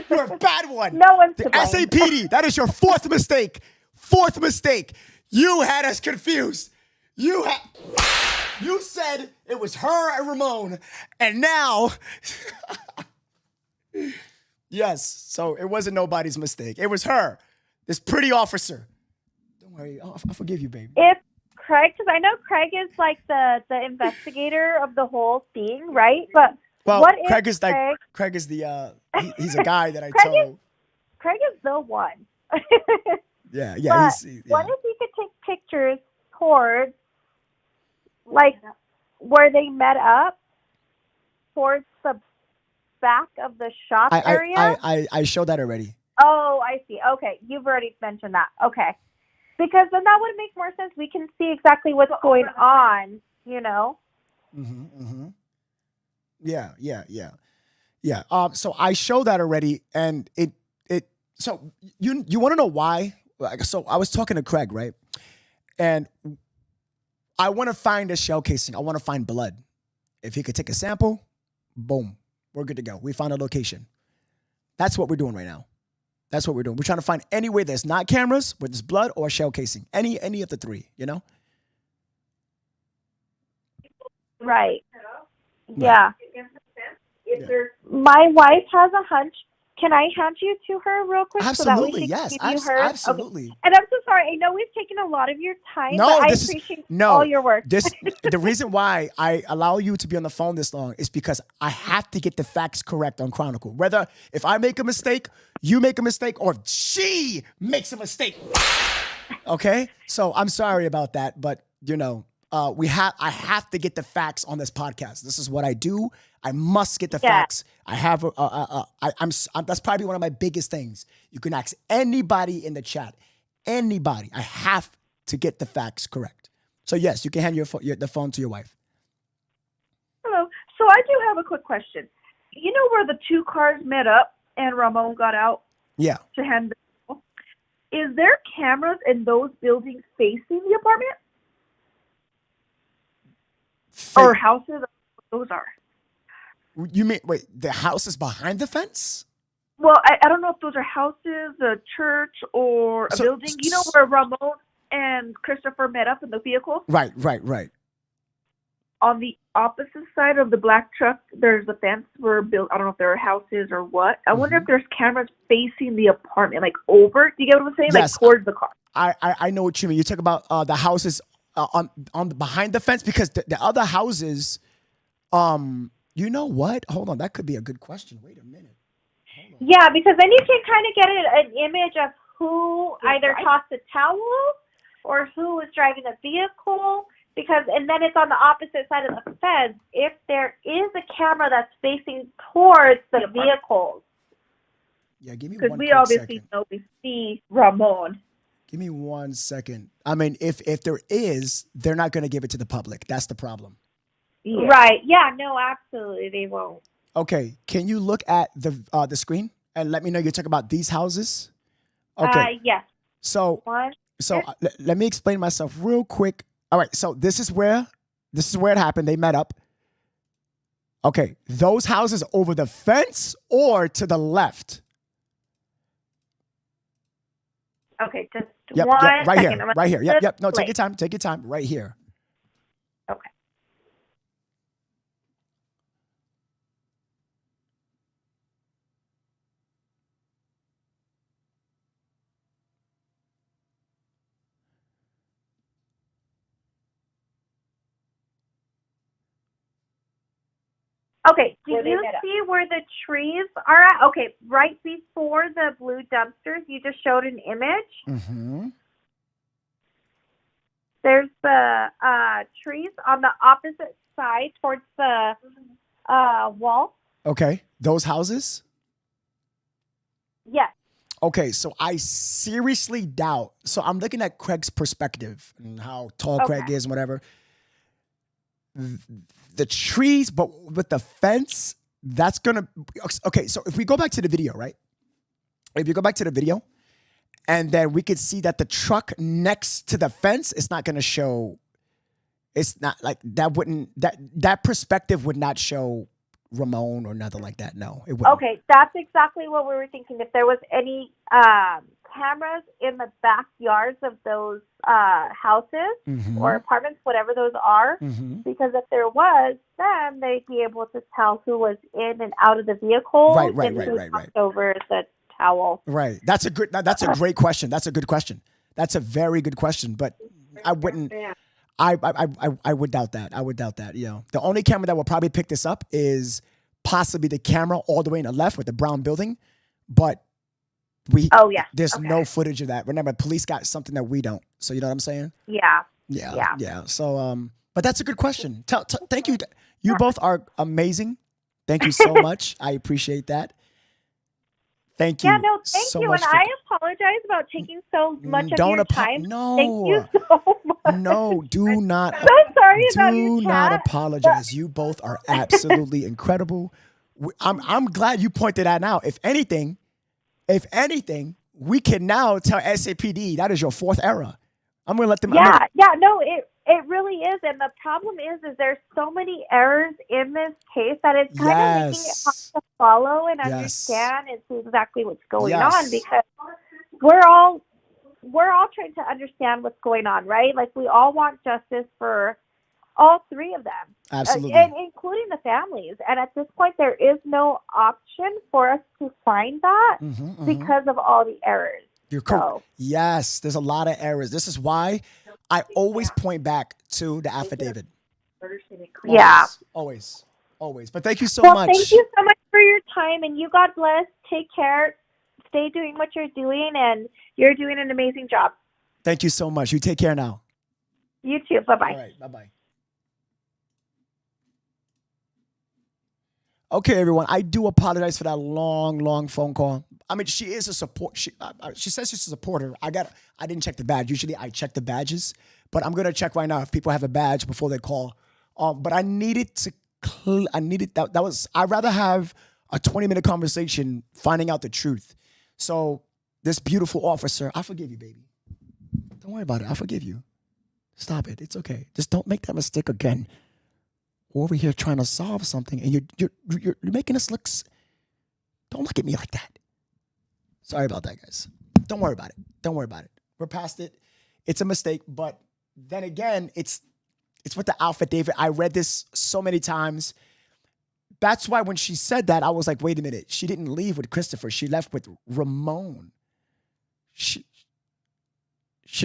You're a bad one. No one's The to blame. SAPD. That is your fourth mistake. Fourth mistake. You had us confused. You said it was her and Ramon, and now, yes. So it wasn't nobody's mistake. It was her. This pretty officer. Don't worry. I'll forgive you, baby. If Craig, because I know Craig is like the investigator of the whole thing, right? But Well, what if Craig is the he's a guy that I Craig told. Craig is the one. Yeah. But what if he could take pictures towards, like, where they met up, towards the back of the shop area? I showed that already. Oh, I see. Okay, you've already mentioned that. Okay. Because then that would make more sense. We can see exactly what's going on, you know? Yeah. So I showed that already, and it. So you want to know why? So I was talking to Craig, right? And I want to find a shell casing. I want to find blood. If he could take a sample, boom, we're good to go. We found a location. That's what we're doing right now. That's what we're doing. We're trying to find anywhere there's not cameras, where there's blood or shell casing. Any of the three, you know? Right. Yeah. My wife has a hunch. Can I hand you to her real quick? Absolutely, so that we can yes. give you hers? Absolutely. Okay. And I'm so sorry. I know we've taken a lot of your time, No, but I this is appreciate no all your work. The reason why I allow you to be on the phone this long is because I have to get the facts correct on Chronicle. Whether if I make a mistake, you make a mistake, or she makes a mistake. Okay? So I'm sorry about that, but you know, I have to get the facts on this podcast. This is what I do. I must get the facts. I have I'm that's probably one of my biggest things. You can ask anybody in the chat. Anybody. I have to get the facts correct. So yes, you can hand the phone to your wife. Hello. So I do have a quick question. You know where the two cars met up and Ramon got out Yeah. to hand the Is there cameras in those buildings facing the apartment? Or houses? Those are. You mean, wait, the house is behind the fence? Well, I don't know if those are houses, a church, or a building. You know where Ramon and Christopher met up in the vehicle? Right. on the opposite side of the black truck, there's a fence where built. I don't know if there are houses or what. I wonder if there's cameras facing the apartment, like over. Do you get what I'm saying? Yes. Like towards the car. I know what you mean. You talk about the houses on the behind the fence, because the other houses, you know what? Hold on, that could be a good question. Wait a minute. Yeah, because then you can kind of get an image of who either tossed the towel or who was driving the vehicle. And then it's on the opposite side of the fence. If there is a camera that's facing towards the vehicles. Yeah, give me Because one we quick obviously second. know we see Ramon. Give me 1 second. I mean, if there is, they're not going to give it to the public. That's the problem. Yeah. Right. Yeah, no, absolutely. They won't. Okay, can you look at the screen and let me know you're talking about these houses? Okay. Yes. So let me explain myself real quick. All right, so this is where it happened. They met up. Okay, those houses over the fence or to the left? Okay, just Yep, one right second. here, I'm gonna right here. Yep, yep. No, play. take your time. Right here. Okay. Okay, do you see where the trees are at? Okay, right before the blue dumpsters, you just showed an image. Mm-hmm. There's the trees on the opposite side towards the wall. Okay, those houses? Yes. Okay, so I seriously doubt. So I'm looking at Craig's perspective and how tall Craig is and whatever. The trees, but with the fence, that's gonna. Okay, so if we go back to the video, right? If you go back to the video, and then we could see that the truck next to the fence is not gonna show. It's not like that. That perspective would not show Ramon or nothing like that. No, it wouldn't. Okay, that's exactly what we were thinking. If there was any cameras in the backyards of those houses or apartments, whatever those are, because if there was, then they'd be able to tell who was in and out of the vehicle and who knocked over the towel. Right. That's a great question. That's a good question. That's a very good question. But I wouldn't. I would doubt that. I would doubt that. You know, the only camera that will probably pick this up is possibly the camera all the way in the left with the brown building, but there's no footage of that. Remember, police got something that we don't. So you know what I'm saying? Yeah. So, but that's a good question. Thank you. You both are amazing. Thank you so much. I appreciate that. Thank you. Yeah, no, thank so you. much And I apologize about taking so much of your time. No. Thank you so much. No, do not. I'm so sorry about your Do not chat. apologize. You both are absolutely incredible. I'm glad you pointed that out. If anything, we can now tell SAPD that is your fourth error. I'm gonna let them. No, it really is, and the problem is there's so many errors in this case that it's kind of making it hard to follow and understand and see exactly what's going on, because we're all trying to understand what's going on, right? Like, we all want justice for all three of them, absolutely, and including the families. And at this point, there is no option for us to find that because of all the errors. You're cool. Yes, there's a lot of errors. This is why I always point back to the affidavit. Always. But thank you so much. Thank you so much for your time, and you, God bless. Take care. Stay doing what you're doing, and you're doing an amazing job. Thank you so much. You take care now. You too. Bye-bye. All right. Bye-bye. Okay, everyone. I do apologize for that long phone call. I mean, she is a support. She says she's a supporter. I didn't check the badge. Usually, I check the badges, but I'm gonna check right now if people have a badge before they call. But I needed to. I'd rather have a 20-minute conversation finding out the truth. So this beautiful officer, I forgive you, baby. Don't worry about it. I forgive you. Stop it. It's okay. Just don't make that mistake again. We're over here trying to solve something, and you're making us look. Don't look at me like that. Sorry about that, guys. Don't worry about it. We're past it. It's a mistake, but then again, it's It's with the affidavit. I read this so many times. That's why when she said that, I was like, wait a minute. She didn't leave with Christopher. She left with Ramon. She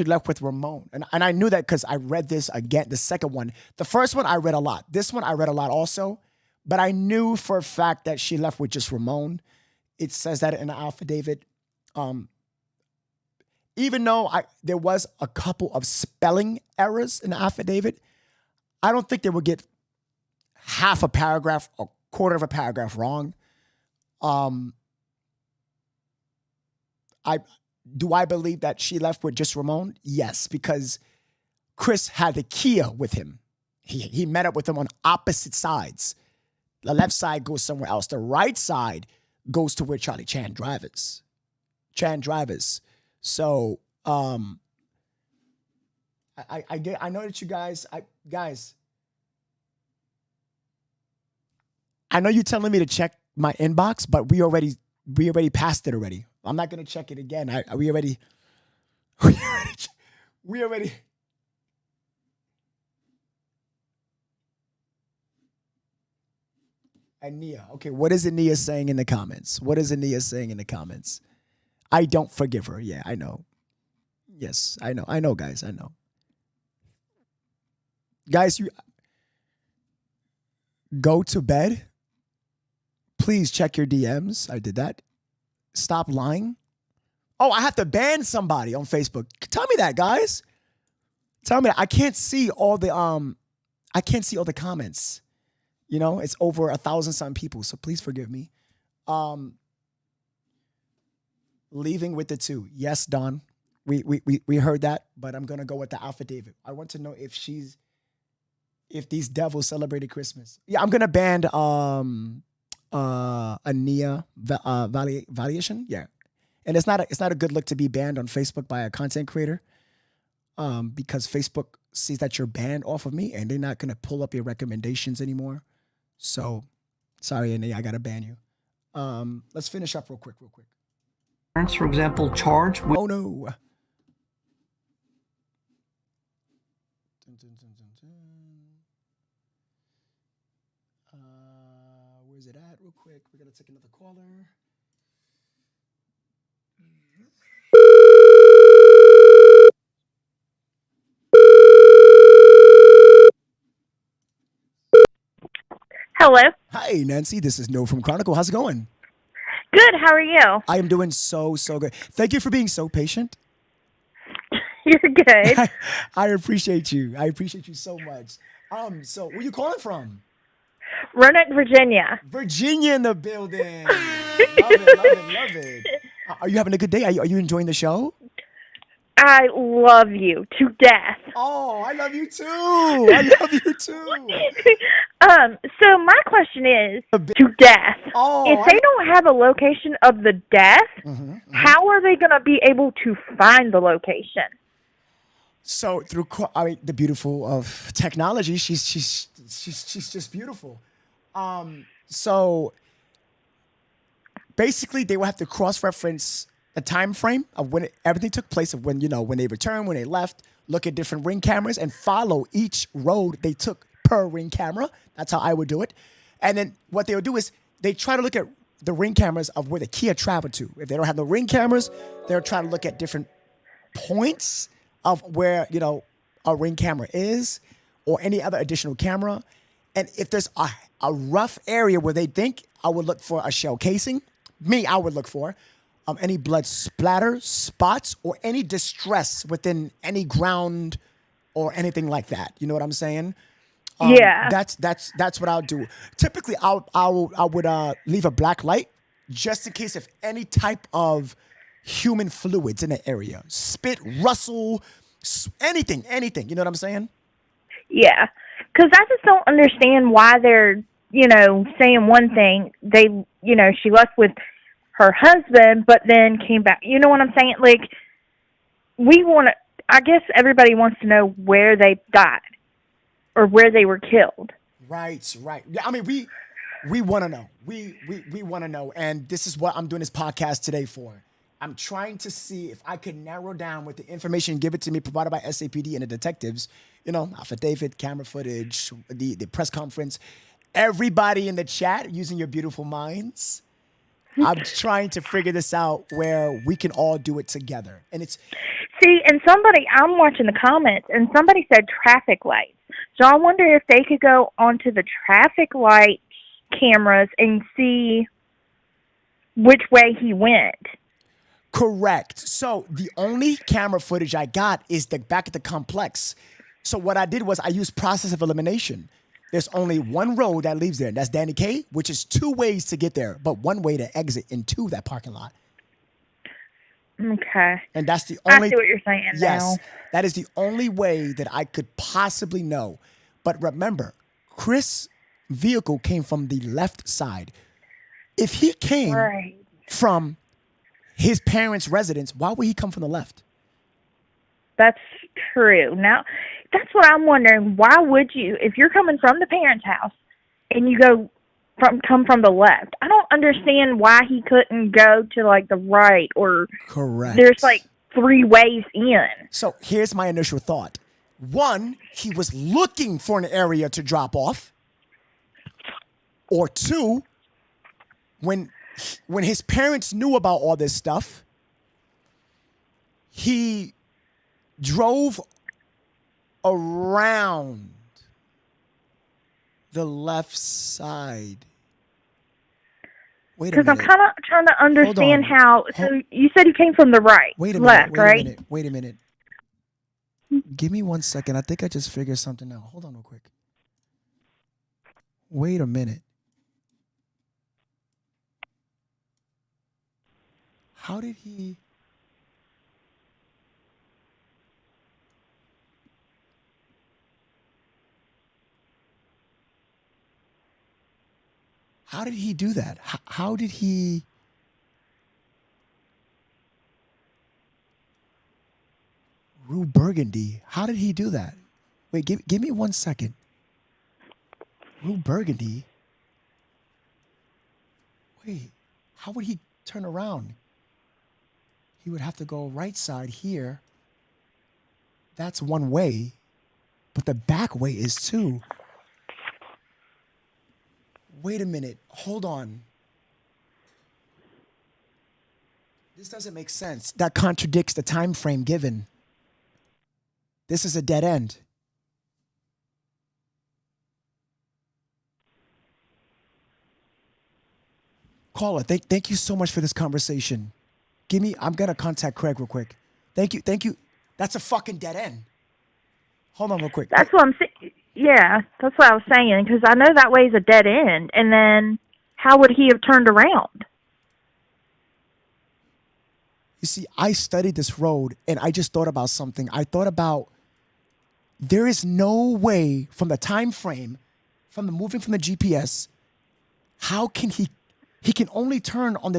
left with Ramon. And I knew that because I read this again, the second one. The first one I read a lot. This one I read a lot also. But I knew for a fact that she left with just Ramon. It says that in the affidavit. Even though there was a couple of spelling errors in the affidavit, I don't think they would get half a paragraph or quarter of a paragraph wrong. Do I believe that she left with just Ramon? Yes, because Chris had the Kia with him. He met up with him on opposite sides. The left side goes somewhere else. The right side goes to where Charlie Chan drivers. So, I know that you guys, I know you're telling me to check my inbox, but we already passed it already. I'm not gonna check it again. We already. Ania. Okay, what is Ania saying in the comments? I don't forgive her. Yeah, I know. Yes, I know, guys. I know. Guys, you go to bed. Please check your DMs. I did that. Stop lying. Oh, I have to ban somebody on Facebook. Tell me that, guys. Tell me that. I can't see all the comments. You know, it's over 1,000-some people, so please forgive me. Leaving with the two. Yes, Don. We heard that, but I'm gonna go with the affidavit. I want to know if these devils celebrated Christmas. Yeah, I'm gonna ban Ania Valuation. Yeah. And it's not a good look to be banned on Facebook by a content creator. Because Facebook sees that you're banned off of me and they're not gonna pull up your recommendations anymore. So sorry, Ania, I gotta ban you. Let's finish up real quick. Parents, for example, charged with. Oh no. Where's it at? Real quick. We're gonna take another caller. Hello. Hi, Nancy. This is No from Chronicle. How's it going? Good. How are you? I am doing so good. Thank you for being so patient. You're good. I appreciate you. I appreciate you so much. So where you calling from? Roanoke, Virginia. Virginia in the building. Love it. Are you having a good day? Are you enjoying the show? I love you to death. Oh, I love you too. So my question is to death. If they don't have a location of the death, how are they going to be able to find the location? So through the beautiful of technology, she's just beautiful. So basically, they will have to cross-reference the time frame of when everything took place, of when they returned, when they left, look at different Ring cameras and follow each road they took per Ring camera. That's how I would do it. And then what they would do is they try to look at the Ring cameras of where the Kia traveled to. If they don't have the Ring cameras, they'll try to look at different points of where, a Ring camera is or any other additional camera. And if there's a rough area where they think, I would look for a shell casing. I would look for any blood splatter spots or any distress within any ground or anything like that. You know what I'm saying? Yeah. That's what I'll do. Typically, I would leave a black light just in case if any type of human fluids in the area, spit, rustle, anything. You know what I'm saying? Yeah, because I just don't understand why they're saying one thing. They she left with her husband, but then came back. You know what I'm saying? Like, I guess everybody wants to know where they died or where they were killed. Right. Yeah, I mean, we want to know. We want to know. And this is what I'm doing this podcast today for. I'm trying to see if I can narrow down with the information give it to me provided by SAPD and the detectives, affidavit, camera footage, the press conference, everybody in the chat using your beautiful minds. I'm trying to figure this out where we can all do it together. And it's See, and I'm watching the comments, and somebody said traffic lights. So I wonder if they could go onto the traffic light cameras and see which way he went. correct. So the only camera footage I got is back at the complex. So what I did was I used process of elimination. There's only one road that leaves there, and that's Danny K, which is 2 ways to get there, but 1 way to exit into that parking lot. Okay. And that's the only. I see what you're saying yes, now. that is the only way that I could possibly know. But remember, Chris' vehicle came from the left side. If he came from his parents' residence, why would he come from the left? That's true. Now, that's what I'm wondering. Why would you, if you're coming from the parents' house and you come from the left? I don't understand why he couldn't go to like the right or. Correct. There's like 3 ways in. So here's my initial thought. 1, he was looking for an area to drop off. Or 2, when his parents knew about all this stuff, he drove around the left side. Wait a minute. Because I'm kind of trying to understand how. So you said he came from the right, Wait a left, right? Wait a minute. Give me 1 second. I think I just figured something out. Hold on real quick. Wait a minute. How did he? How did he do that? How did he? Rue Burgundy. How did he do that? Wait, give me 1 second. Rue Burgundy. Wait, how would he turn around? He would have to go right side here. That's 1 way, but the back way is 2. Wait a minute. Hold on. This doesn't make sense. That contradicts the time frame given. This is a dead end. Caller, thank you so much for this conversation. I'm gonna contact Craig real quick. Thank you. That's a fucking dead end. Hold on real quick. That's what I'm saying. Yeah, that's what I was saying, because I know that way is a dead end. And then how would he have turned around? You see, I studied this road, and I just thought about something. I thought about there is no way from the time frame, from the moving from the GPS, how can he can only turn on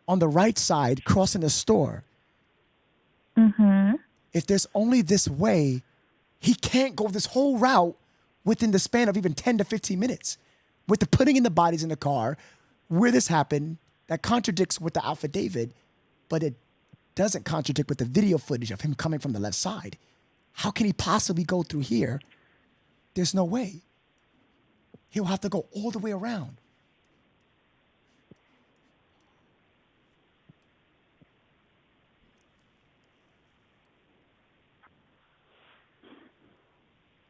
on the right side, crossing the store. Mm-hmm. If there's only this way, he can't go this whole route within the span of even 10 to 15 minutes. With the putting in the bodies in the car, where this happened, that contradicts with the affidavit, but it doesn't contradict with the video footage of him coming from the left side. How can he possibly go through here? There's no way. He'll have to go all the way around.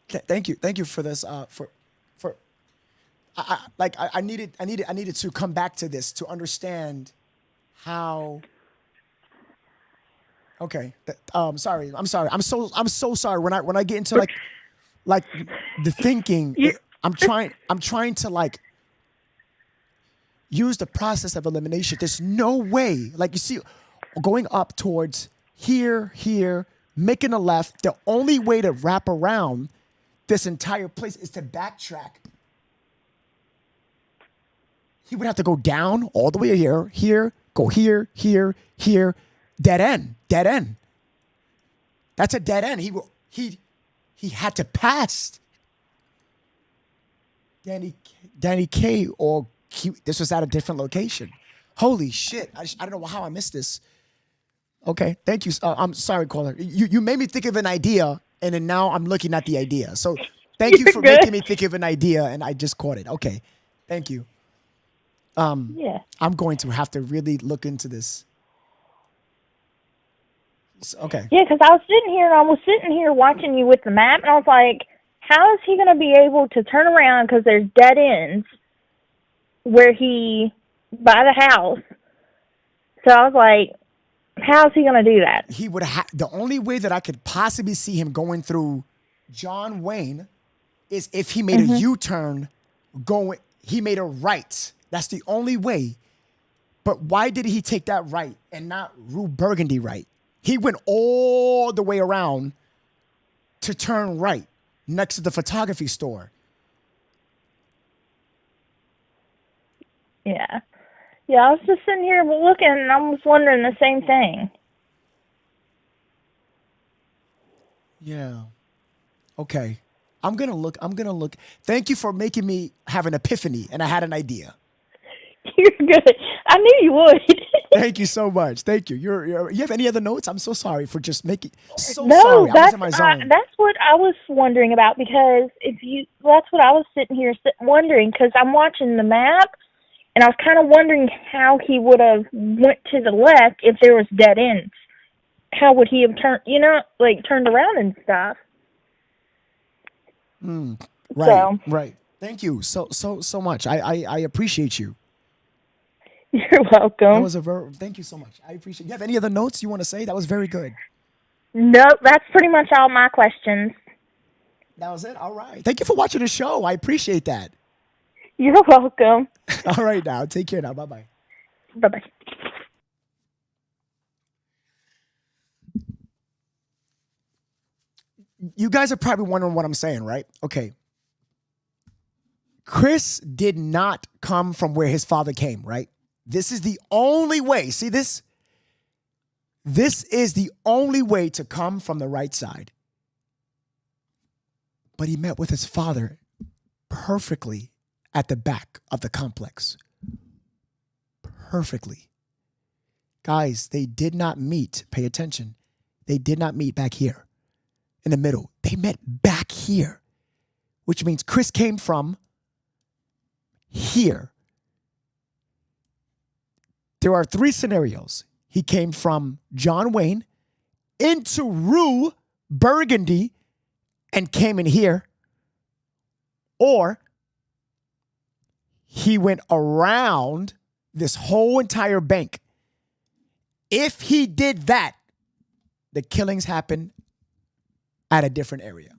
Thank you for this. I needed to come back to this to understand how. Okay. Sorry. I'm so sorry. When I get into like the thinking, I'm trying to like use the process of elimination. There's no way. Like you see, going up towards here, making a left. The only way to wrap around this entire place is to backtrack. He would have to go down all the way here, go here, dead end. That's a dead end. He had to pass Danny K or Q. This was at a different location. Holy shit. I don't know how I missed this. Okay, thank you. I'm sorry, caller. You made me think of an idea, and then now I'm looking at the idea. So thank you for making me think of an idea, and I just caught it. Okay, thank you. Yeah. I'm going to have to really look into this. Okay. Yeah, because I was sitting here watching you with the map, and I was like, how is he going to be able to turn around because there's dead ends by the house? So I was like, how's he going to do that? He would have the only way that I could possibly see him going through John Wayne is if he made a U-turn he made a right. That's the only way. But why did he take that right and not Rue Burgundy right? He went all the way around to turn right next to the photography store. Yeah. Yeah, I was just sitting here looking, and I was wondering the same thing. Yeah. Okay. I'm going to look. Thank you for making me have an epiphany, and I had an idea. You're good. I knew you would. Thank you so much. Thank you. You have any other notes? I'm so sorry for just making. Sorry. I was in my zone. that's what I was wondering about, because that's what I was sitting here wondering, because I'm watching the map, and I was kind of wondering how he would have went to the left if there was dead ends. How would he have turned around and stuff? Right. Right. Thank you so much. I appreciate you. You're welcome. Thank you so much. I appreciate. You have any other notes you want to say? That was very good. Nope, that's pretty much all my questions. That was it? All right. Thank you for watching the show. I appreciate that. You're welcome. All right now. Take care now. Bye-bye. Bye-bye. You guys are probably wondering what I'm saying, right? Okay. Chris did not come from where his father came, right? This is the only way. See this? This is the only way to come from the right side. But he met with his father perfectly at the back of the complex. Perfectly. Guys, they did not meet. Pay attention. They did not meet back here in the middle. They met back here, which means Chris came from here. There are three scenarios. He came from John Wayne into Rue Burgundy and came in here. Or he went around this whole entire bank. If he did that, the killings happened at a different area.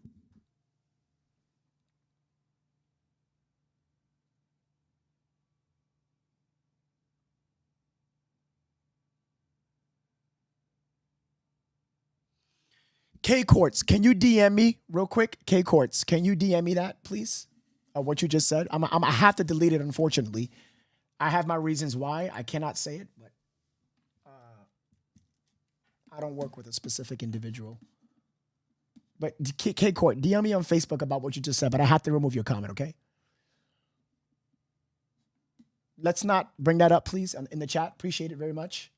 K Courts, can you DM me real quick? K Courts, can you DM me that, please? What you just said. I have to delete it, unfortunately. I have my reasons why. I cannot say it, but I don't work with a specific individual. But K Court, DM me on Facebook about what you just said, but I have to remove your comment, okay? Let's not bring that up, please, in the chat. Appreciate it very much.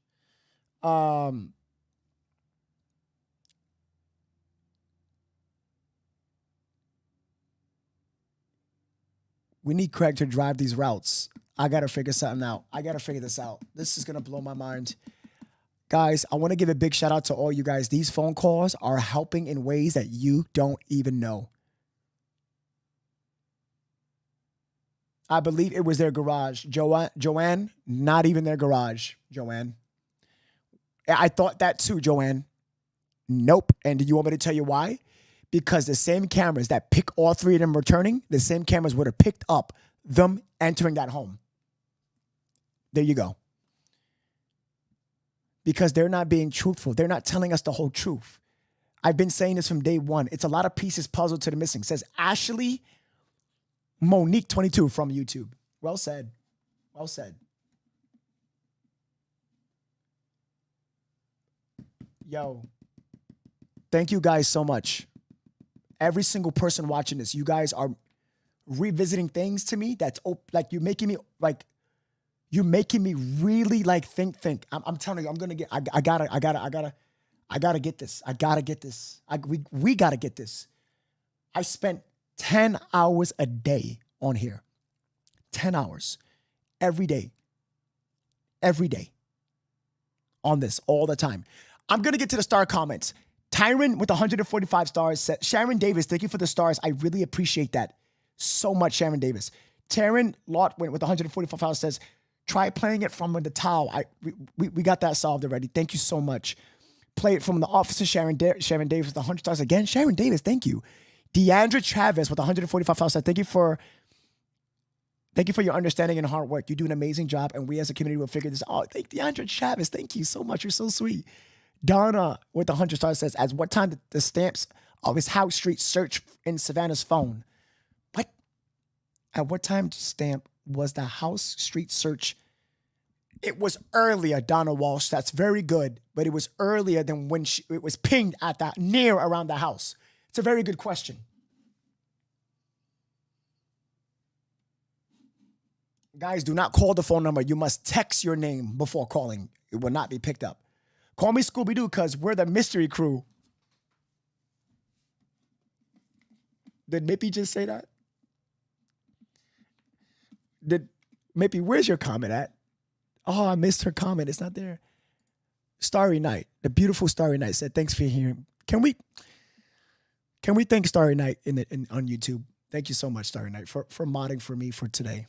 We need Craig to drive these routes. I got to figure something out. I got to figure this out. This is going to blow my mind. Guys, I want to give a big shout out to all you guys. These phone calls are helping in ways that you don't even know. I believe it was their garage. Joanne, not even their garage, Joanne. I thought that too, Joanne. Nope. And do you want me to tell you why? Because the same cameras that pick all three of them returning, the same cameras would have picked up them entering that home. There you go. Because they're not being truthful. They're not telling us the whole truth. I've been saying this from day one. It's a lot of pieces puzzled to the missing. It says Ashley Monique 22 from YouTube. Well said. Well said. Yo, thank you guys so much. Every single person watching this, you guys are revisiting things to me that's like you're making me like You're making me really like think. I'm telling you, I'm gonna get. I gotta get this. I gotta get this. We gotta get this. I spent 10 hours a day on here. 10 hours every day on this all the time. I'm gonna get to the star comments. Tyron with 145 stars said, Sharon Davis, thank you for the stars. I really appreciate that so much, Sharon Davis. Taryn Lot went with 145 stars says, try playing it from the towel. We got that solved already. Thank you so much. Play it from the officer, Sharon Davis with 100 stars again. Sharon Davis, thank you. Deandra Travis with 145 stars said, thank you for your understanding and hard work. You do an amazing job, and we as a community will figure this out. Thank Deandra Travis. Thank you so much. You're so sweet. Donna with 100 stars says, at what time did the stamps of his house street search in Savannah's phone? What? At what time stamp was the house street search? It was earlier, Donna Walsh. That's very good. But it was earlier than when it was pinged at that near around the house. It's a very good question. Guys, do not call the phone number. You must text your name before calling. It will not be picked up. Call me Scooby-Doo because we're the mystery crew. Did Mippy just say that? Mippy, where's your comment at? Oh, I missed her comment. It's not there. Starry Night, the beautiful Starry Night said, thanks for hearing. Can we thank Starry Night on YouTube? Thank you so much, Starry Night, for modding for me for today.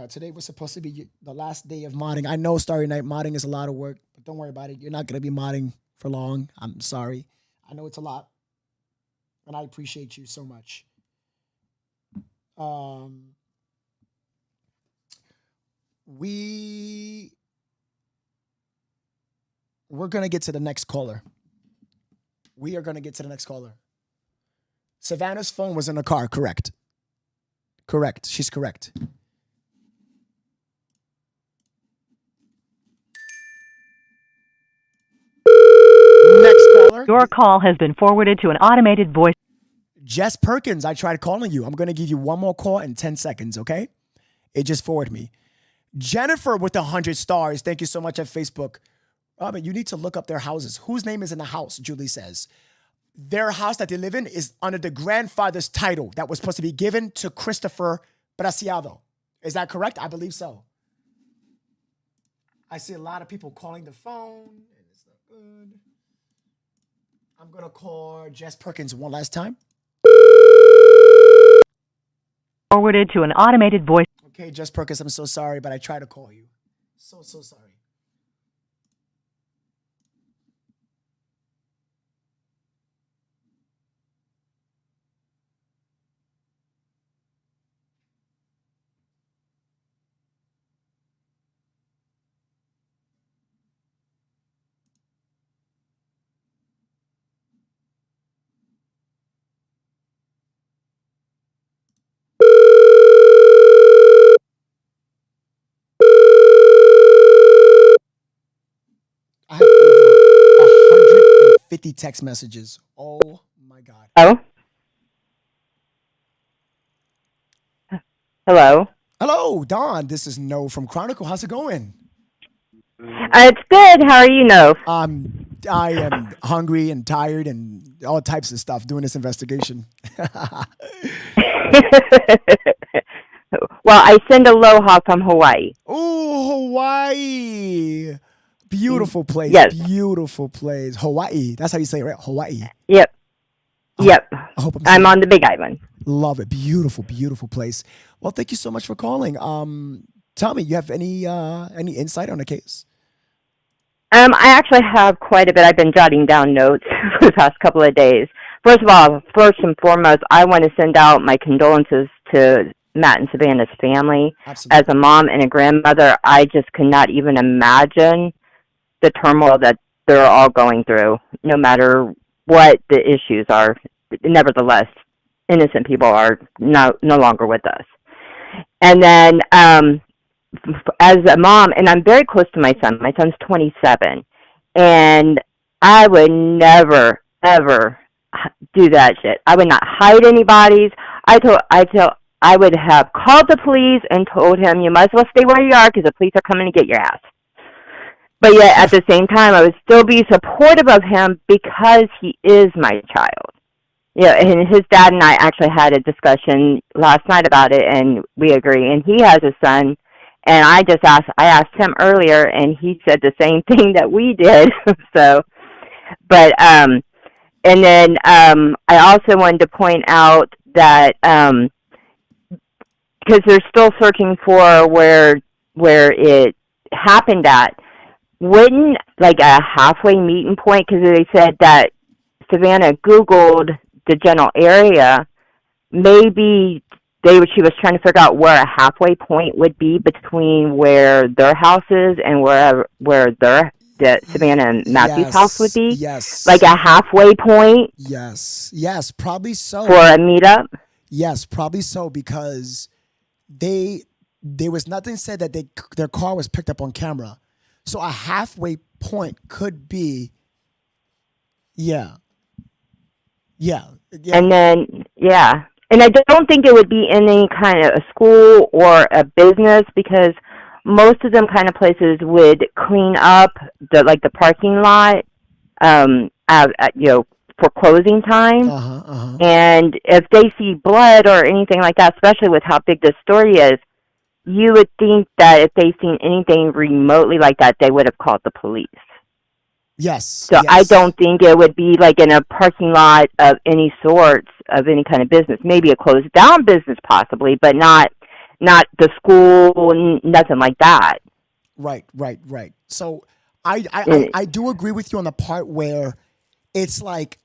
Today was supposed to be the last day of modding. I know Starry Night modding is a lot of work, but don't worry about it. You're not going to be modding for long. I'm sorry. I know it's a lot, and I appreciate you so much. We're going to get to the next caller. We are going to get to the next caller. Savannah's phone was in the car, correct? Correct. She's correct. Next caller. Your call has been forwarded to an automated voice. Jess Perkins, I tried calling you. I'm going to give you one more call in 10 seconds, okay? It just forwarded me. Jennifer with 100 stars. Thank you so much at Facebook. Robin, you need to look up their houses. Whose name is in the house, Julie says. Their house that they live in is under the grandfather's title that was supposed to be given to Christopher Preciado. Is that correct? I believe so. I see a lot of people calling the phone, and it's not good. I'm going to call Jess Perkins one last time. Forwarded to an automated voice. Okay, Jess Perkins, I'm so sorry, but I tried to call you. So sorry. I have over 150 text messages. Oh my God. Oh? Hello? Hello, Don. This is No from Chronicle. How's it going? It's good. How are you, No? I am hungry and tired and all types of stuff doing this investigation. Well, I send aloha from Hawaii. Oh, Hawaii. Beautiful place. Yes. Beautiful place. Hawaii. That's how you say it, right? Hawaii. Yep. Yep. I hope I'm on the Big Island. Love it. Beautiful, beautiful place. Well, thank you so much for calling. Tell me, you have any insight on the case? I actually have quite a bit. I've been jotting down notes for the past couple of days. First of all, first and foremost, I want to send out my condolences to Matt and Savannah's family. Absolutely. As a mom and a grandmother, I just could not even imagine the turmoil that they're all going through, no matter what the issues are. Nevertheless, innocent people are no longer with us. And then as a mom, and I'm very close to my son. My son's 27. And I would never, ever do that shit. I would not hide anybody's. I tell I would have called the police and told him, you might as well stay where you are because the police are coming to get your ass. But yet, at the same time, I would still be supportive of him because he is my child. Yeah, and his dad and I actually had a discussion last night about it, and we agree. And he has a son, and I asked him earlier, and he said the same thing that we did. So, but and then I also wanted to point out that because they're still searching for where it happened at. Wouldn't like a halfway meeting point, because they said that Savannah Googled the general area, maybe she was trying to figure out where a halfway point would be between where their house is and where Savannah and Matthew's house would be. Yes. Like a halfway point. Yes. Yes, probably so. For a meetup. Yes, probably so, because there was nothing said that their car was picked up on camera. So a halfway point could be, yeah. And then, and I don't think it would be in any kind of a school or a business, because most of them kind of places would clean up the parking lot, for closing time. And if they see blood or anything like that, especially with how big this story is, you would think that if they've seen anything remotely like that, they would have called the police. Yes. So yes. I don't think it would be like in a parking lot of any sorts of any kind of business. Maybe a closed down business possibly, but not the school, nothing like that. Right. So I do agree with you on the part where it's like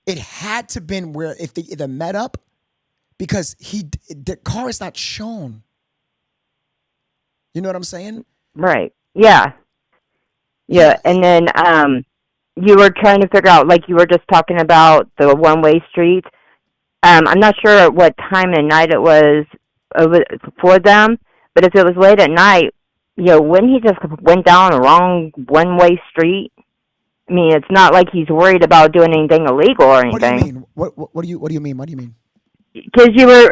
it had to been where if they either met up, because the car is not shown. You know what I'm saying? Right. Yeah. And then you were trying to figure out, like you were just talking about the one-way street. I'm not sure what time of night it was for them, but if it was late at night, when he just went down the wrong one-way street, I mean, it's not like he's worried about doing anything illegal or anything. What do you mean? What do you mean? Because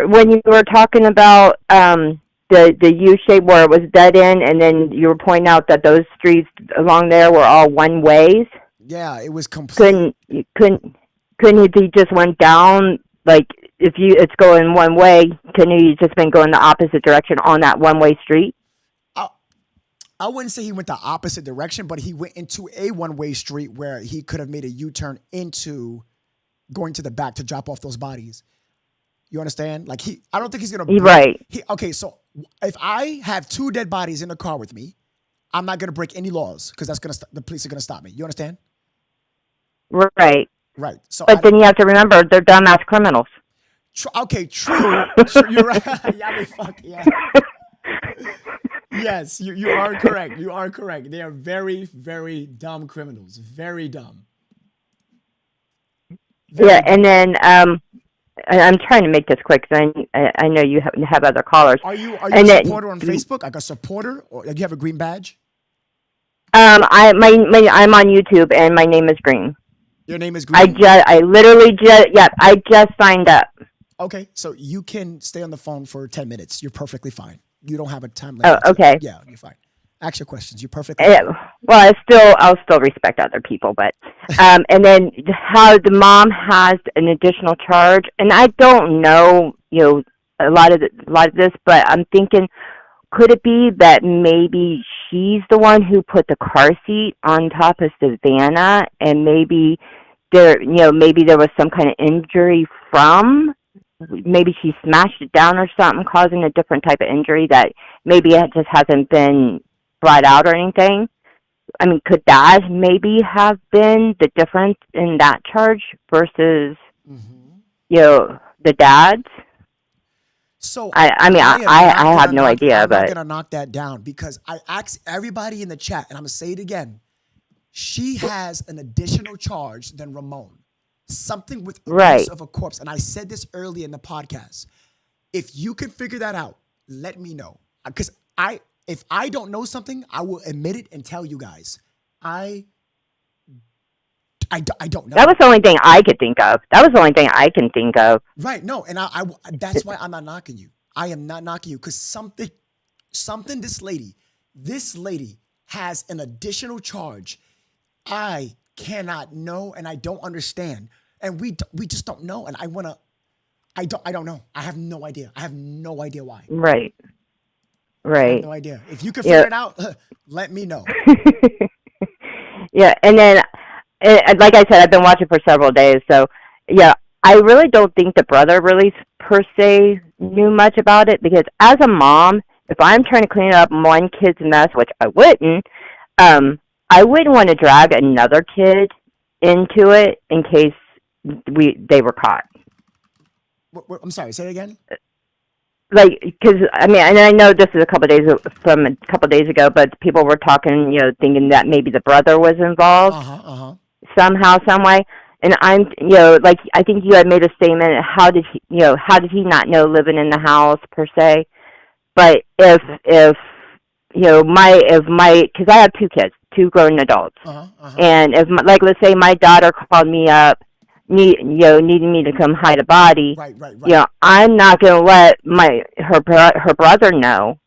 when you were talking about the U shape where it was dead end, and then you were pointing out that those streets along there were all one ways. Yeah, it was complete. Couldn't if he just went down, like if it's going one way, couldn't he just been going the opposite direction on that one way street? I wouldn't say he went the opposite direction, but he went into a one-way street where he could have made a U-turn into going to the back to drop off those bodies. You understand? Like I don't think he's gonna. Right. Okay, so if I have 2 dead bodies in the car with me, I'm not gonna break any laws because the police are gonna stop me. You understand? Right. Right. So, but then you have to remember they're dumbass criminals. Okay, true. You're right. Yeah. Yes, you are correct. You are correct. They are very, very dumb criminals. Very dumb. And then I'm trying to make this quick because I know you have other callers. Are you a supporter on Facebook? Like a supporter, or like you have a green badge? I'm on YouTube and my name is Green. Your name is Green. I just signed up. Okay, so you can stay on the phone for 10 minutes. You're perfectly fine. You don't have a time limit. Oh, okay. Yeah, you're fine. Ask your questions. You're perfectly fine. Well, I'll still respect other people, but and then how the mom has an additional charge, and I don't know, a lot of this, but I'm thinking, could it be that maybe she's the one who put the car seat on top of Savannah, and maybe there was some kind of injury from. Maybe she smashed it down or something, causing a different type of injury that maybe it just hasn't been brought out or anything. I mean, could that maybe have been the difference in that charge versus, the dad's? So I have no idea, but I'm gonna knock that down because I asked everybody in the chat, and I'm gonna say it again. She has an additional charge than Ramon. Something with abuse of a corpse. And I said this early in the podcast. If you can figure that out, let me know. Because if I don't know something, I will admit it and tell you guys. I I don't know. That was the only thing I could think of. That was the only thing I can think of. Right. No, and I that's why I'm not knocking you. I am not knocking you because something this lady has an additional charge. I cannot know, and I don't understand, and we just don't know, and I don't know. I have no idea. I have no idea why. Right. I have no idea. If you can figure it out, let me know. Yeah, and then, like I said, I've been watching for several days, so yeah, I really don't think the brother really per se knew much about it, because as a mom, if I'm trying to clean up one kid's mess, which I wouldn't want to drag another kid into it in case they were caught. I'm sorry, say it again. Like, because I mean, and I know this is a couple of days ago, but people were talking, thinking that maybe the brother was involved somehow, some way. And I'm, like, I think you had made a statement. How did he not know living in the house per se? But if because I have two kids, two grown adults, and if let's say my daughter called me up, needing me to come hide a body, right. I'm not going to let her brother know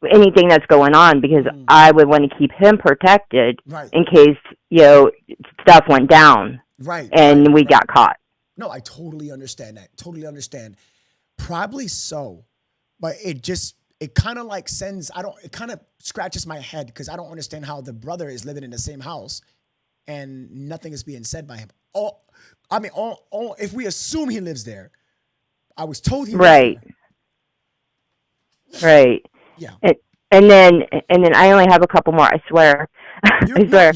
anything that's going on, because I would want to keep him protected in case stuff went down, and we got caught. No, I totally understand that. Totally understand. Probably so, but it kind of like it kind of scratches my head, because I don't understand how the brother is living in the same house and nothing is being said by him. If we assume he lives there, I was told he lives there. Right. Yeah. And then I only have a couple more, I swear. I swear.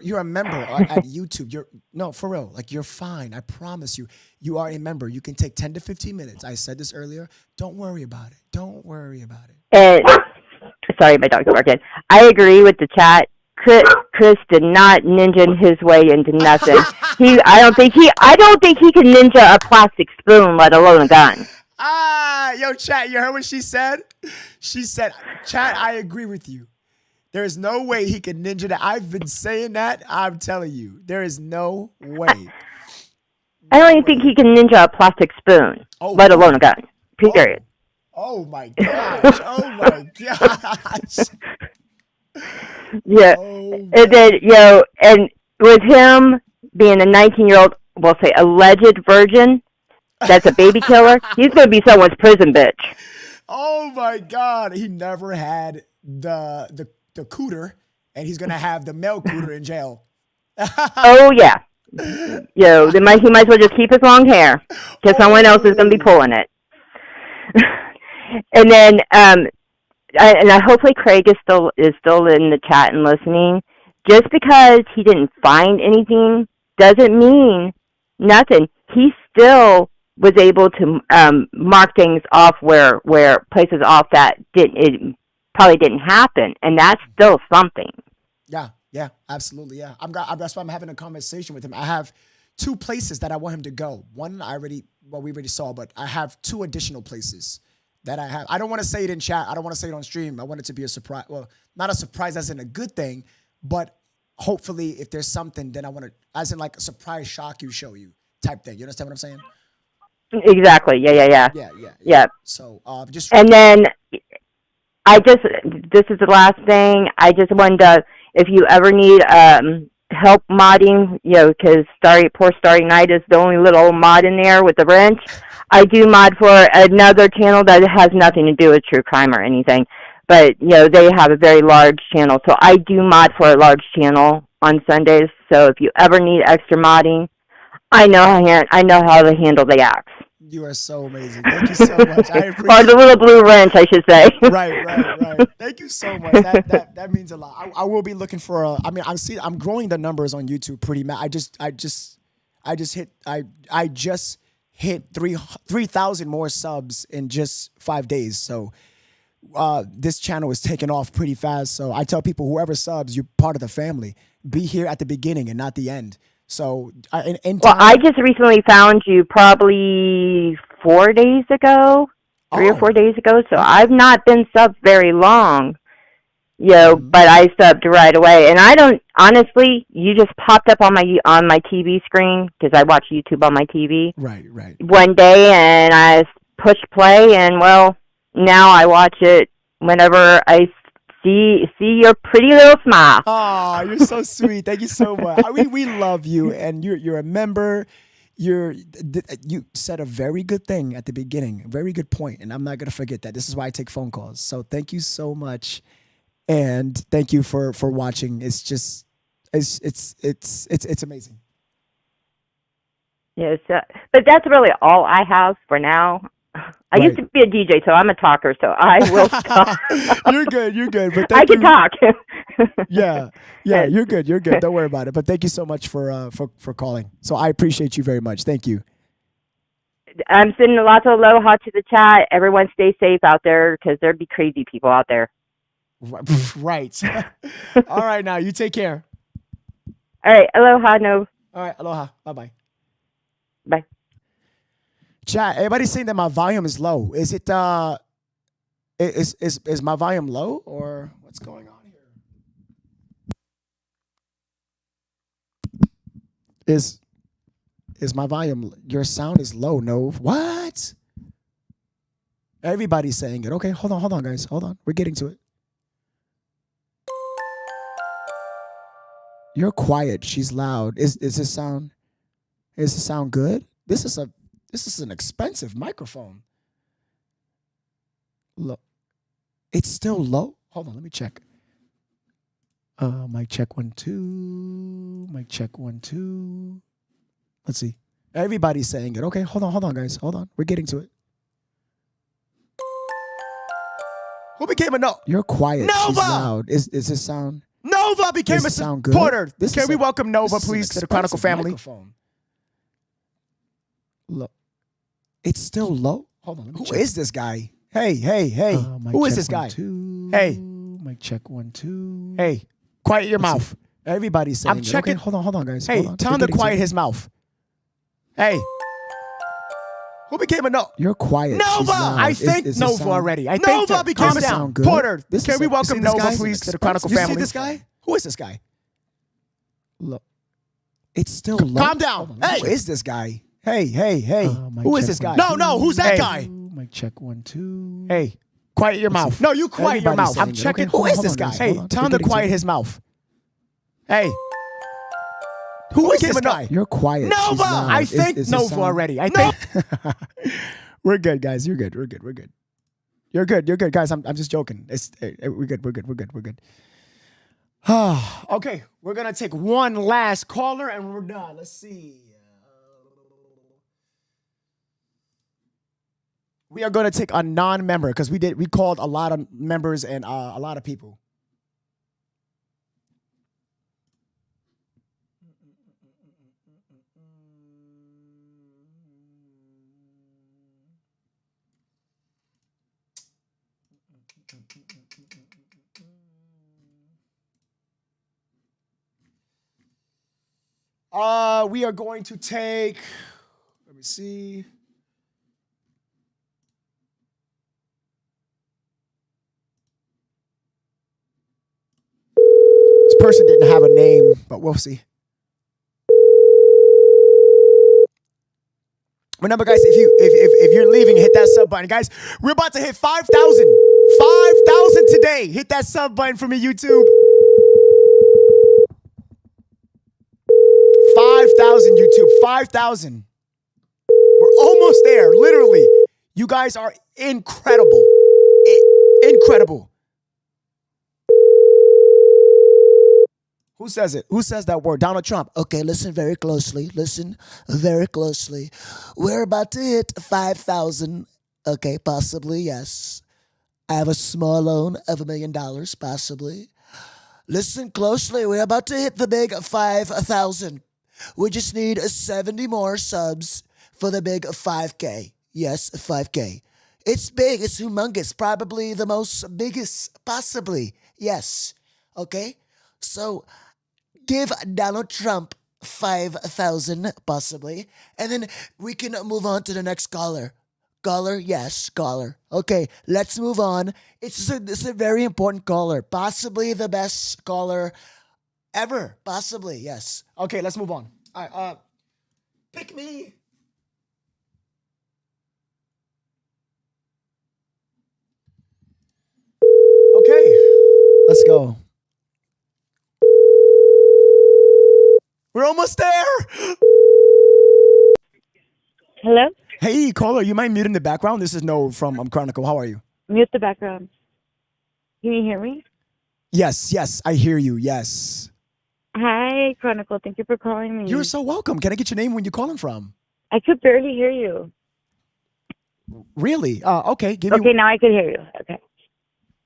You're a member at YouTube. For real. Like, you're fine. I promise you. You are a member. You can take 10 to 15 minutes. I said this earlier. Don't worry about it. Don't worry about it. And sorry, my dog's barking. I agree with the chat. Chris did not ninja his way into nothing. I don't think he can ninja a plastic spoon, let alone a gun. Yo, chat, you heard what she said? She said, chat, I agree with you. There is no way he can ninja that. I've been saying that. I'm telling you, there is no way. I don't even think he can ninja a plastic spoon, let alone a gun. Period. Oh my gosh. Oh my gosh. Yeah, and then and with him being a 19-year-old, we'll say alleged virgin, that's a baby killer. He's gonna be someone's prison bitch. Oh my God, he never had the cooter, and he's gonna have the male cooter in jail. Oh yeah, he might as well just keep his long hair, because someone else is gonna be pulling it. And then hopefully Craig is still in the chat and listening. Just because he didn't find anything doesn't mean nothing. He still was able to mark things off where places off that it probably didn't happen, and that's still something. Yeah, absolutely. Yeah, that's why I'm having a conversation with him. I have 2 places that I want him to go. One we already saw, but I have 2 additional places that I have. I don't want to say it in chat. I don't want to say it on stream. I want it to be a surprise. Well, not a surprise as in a good thing, but hopefully if there's something, then I want to, as in like a surprise shock you, show you type thing. You understand what I'm saying? Exactly. Yeah. So and then this is the last thing. I just wanted to, if you ever need help modding, because poor Starry Night is the only little mod in there with the wrench. I do mod for another channel that has nothing to do with true crime or anything, but they have a very large channel, so I do mod for a large channel on Sundays. So if you ever need extra modding, I know how to handle the axe. You are so amazing. Thank you so much. I appreciate or the little blue wrench, I should say. Right. Thank you so much. That means a lot. I will be looking for I'm growing the numbers on YouTube pretty much. I just hit 3,000 more subs in just 5 days. So this channel is taking off pretty fast. So I tell people, whoever subs, you're part of the family. Be here at the beginning and not the end. So I just recently found you probably 4 days ago, 3 or 4 days ago. So I've not been subbed very long. but I subbed right away. And I don't, honestly, you just popped up on my TV screen, because I watch YouTube on my TV. Right. One day, and I pushed play, and well, now I watch it whenever I see your pretty little smile. Oh, you're so sweet. Thank you so much. We love you, and you're a member. You said a very good thing at the beginning, a very good point, and I'm not gonna forget that. This is why I take phone calls. So thank you so much, and thank you for watching. It's amazing. Yes, but that's really all I have for now. I used to be a DJ, so I'm a talker, so I will stop. You're good. But I can talk. Yeah, you're good. Don't worry about it. But thank you so much for calling. So I appreciate you very much. Thank you. I'm sending lots of aloha to the chat. Everyone stay safe out there, because there'd be crazy people out there. Right. All right, now you take care. All right, aloha, no. All right, aloha. Bye-bye. Bye. Chat, everybody's saying that my volume is low. Is it is my volume low, or what's going on here? Is my volume, your sound is low, no? What? Everybody's saying it. Okay, hold on, guys. Hold on. We're getting to it. You're quiet. She's loud. Is this sound good? This is an expensive microphone. Look, it's still low. Hold on, let me check. Mic check 1 2. Mic check 1 2. Let's see. Everybody's saying it. Okay, hold on, guys. Hold on. We're getting to it. Who became a no? You're quiet. Nova! She's loud. Is this sound? Nova became a supporter. Can we welcome Nova, please, to the Chronicle family? Microphone. Look, it's still low. Hold on. Let me check. Who is this guy? Hey. Who is this guy? 2. Hey. Mic check 1 2. Hey, quiet your Let's mouth. see. Everybody's saying I'm it. checking. Okay, hold on, guys. Hey, Hold on. tell him to quiet his mouth. Hey. Who became a no? You're quiet. Nova! I thanked Nova already. I thanked Nova became a supporter. Can we welcome Nova, please, to the Chronicle family? You see this guy? Who is this guy? Look, it's still low. Calm down. Hey. Who is this guy? Hey. Who is this guy? No, who's that guy? Mic check 1 2. Hey, quiet your mouth. No, you quiet your mouth. I'm checking. Who is this guy? Hey, tell him to quiet his mouth. Hey. Who is this guy? You're quiet. Nova! I thanked Nova already. I think. We're good, guys. You're good. You're good, guys. I'm just joking. We're good. Okay, we're gonna take one last caller and we're done. Let's see. We are going to take a non-member because we called a lot of members and a lot of people. We are going to take, let me see. This person didn't have a name, but we'll see. Remember, guys, if you're leaving, hit that sub button. Guys, we're about to hit 5,000. 5,000 today. Hit that sub button for me, YouTube. 5,000, YouTube. 5,000. We're almost there, literally. You guys are incredible. Incredible. Who says it? Who says that word? Donald Trump. Okay, listen very closely. Listen very closely. We're about to hit 5,000. Okay, possibly, yes. I have a small loan of $1 million, possibly. Listen closely. We're about to hit the big 5,000. We just need 70 more subs for the big 5K. Yes, 5K. It's big. It's humongous. Probably the most biggest, possibly. Yes. Okay? So give Donald Trump 5,000, possibly, and then we can move on to the next caller. Caller, yes, caller. Okay, let's move on. This is a very important caller. Possibly the best caller ever. Possibly, yes. Okay, let's move on. All right, pick me. Okay, let's go. We're almost there. Hello? Hey, caller, you mind muting the background? This is No from Chronicle. How are you? Mute the background. Can you hear me? Yes, I hear you. Yes. Hi, Chronicle. Thank you for calling me. You're so welcome. Can I get your name when you're calling from? I could barely hear you. Really? Okay. Okay, now I can hear you. Okay.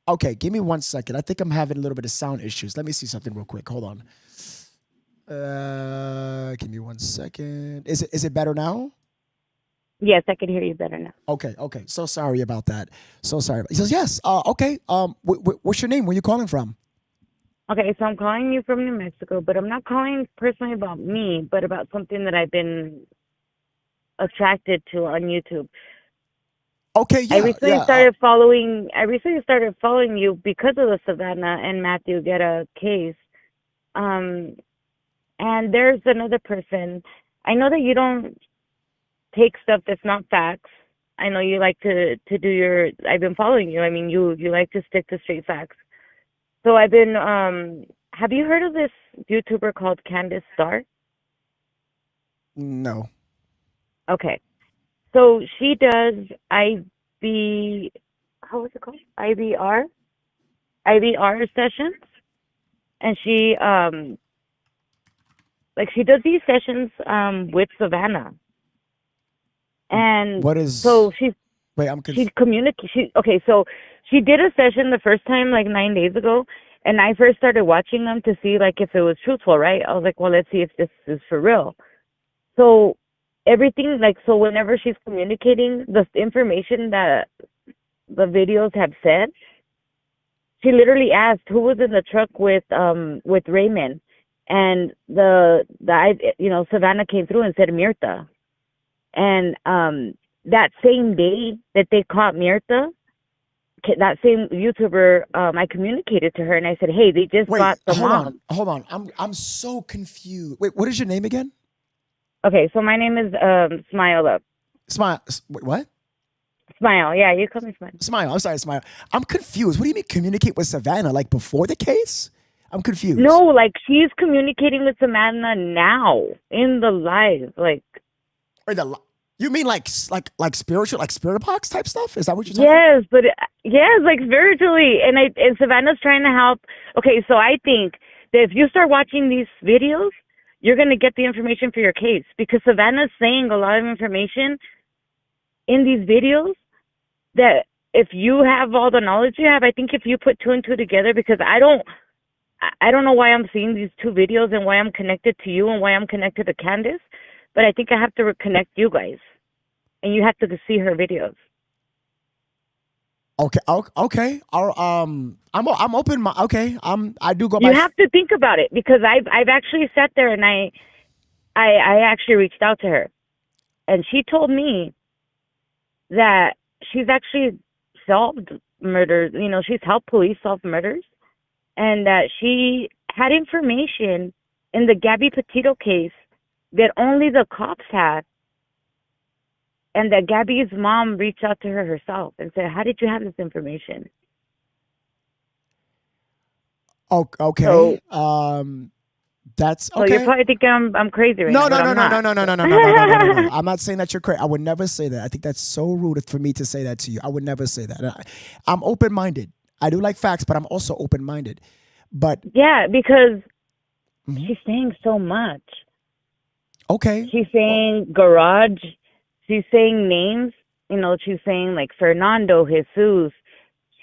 Okay, give me 1 second. I think I'm having a little bit of sound issues. Let me see something real quick. Hold on. Give me 1 second. Is it better now? Yes, I can hear you better now. Okay. So sorry about that. So sorry. He says yes. Okay. What's your name? Where are you calling from? Okay, so I'm calling you from New Mexico, but I'm not calling personally about me, but about something that I've been attracted to on YouTube. Okay, yeah. I recently started following you because of the Savannah and Matthew Guetta case. And there's another person. I know that you don't take stuff that's not facts. I know you like to do your. I've been following you. I mean, you like to stick to straight facts. So I've been. Have you heard of this YouTuber called Candace Starr? No. Okay. So she does how is it called? IVR sessions, and she she does these sessions with Savannah. And what is so she's wait, I'm she okay, so she did a session the first time like 9 days ago, and I first started watching them to see like if it was truthful, right? I was like, well, let's see if this is for real. So everything, so whenever she's communicating the information that the videos have said, she literally asked who was in the truck with Raymond, and Savannah came through and said Mirta, and that same day that they caught Mirta, that same YouTuber, I communicated to her and I said, hey, they just got the mom. Hold on. I'm so confused. Wait, what is your name again? Okay, so my name is Smile. Smile. Wait, what? Smile. Yeah, you call me Smile. Smile. I'm sorry, Smile. I'm confused. What do you mean communicate with Savannah? Like before the case? I'm confused. No, like she's communicating with Savannah now in the live, like. Or you mean like spiritual, like spirit box type stuff? Is that what you're talking about? Yes, but yes, like spiritually, and Savannah's trying to help. Okay, so I think that if you start watching these videos, you're going to get the information for your case, because Savannah's saying a lot of information in these videos that if you have all the knowledge you have, I think if you put two and two together, because I don't know why I'm seeing these two videos and why I'm connected to you and why I'm connected to Candace, but I think I have to connect you guys, and you have to see her videos. Okay. I'm open. I do go. You have to think about it, because I've actually sat there and I actually reached out to her, and she told me that she's actually solved murders. You know, she's helped police solve murders, and that she had information in the Gabby Petito case that only the cops had. And that Gabby's mom reached out to her herself and said, how did you have this information? Oh, okay. So, that's okay. So you're probably thinking I'm crazy right now. No. I'm not saying that you're crazy. I would never say that. I think that's so rude for me to say that to you. I would never say that. I'm open-minded. I do like facts, but I'm also open-minded. But yeah, because she's saying so much. Okay. She's saying garage. She's saying names, she's saying like Fernando, Jesus.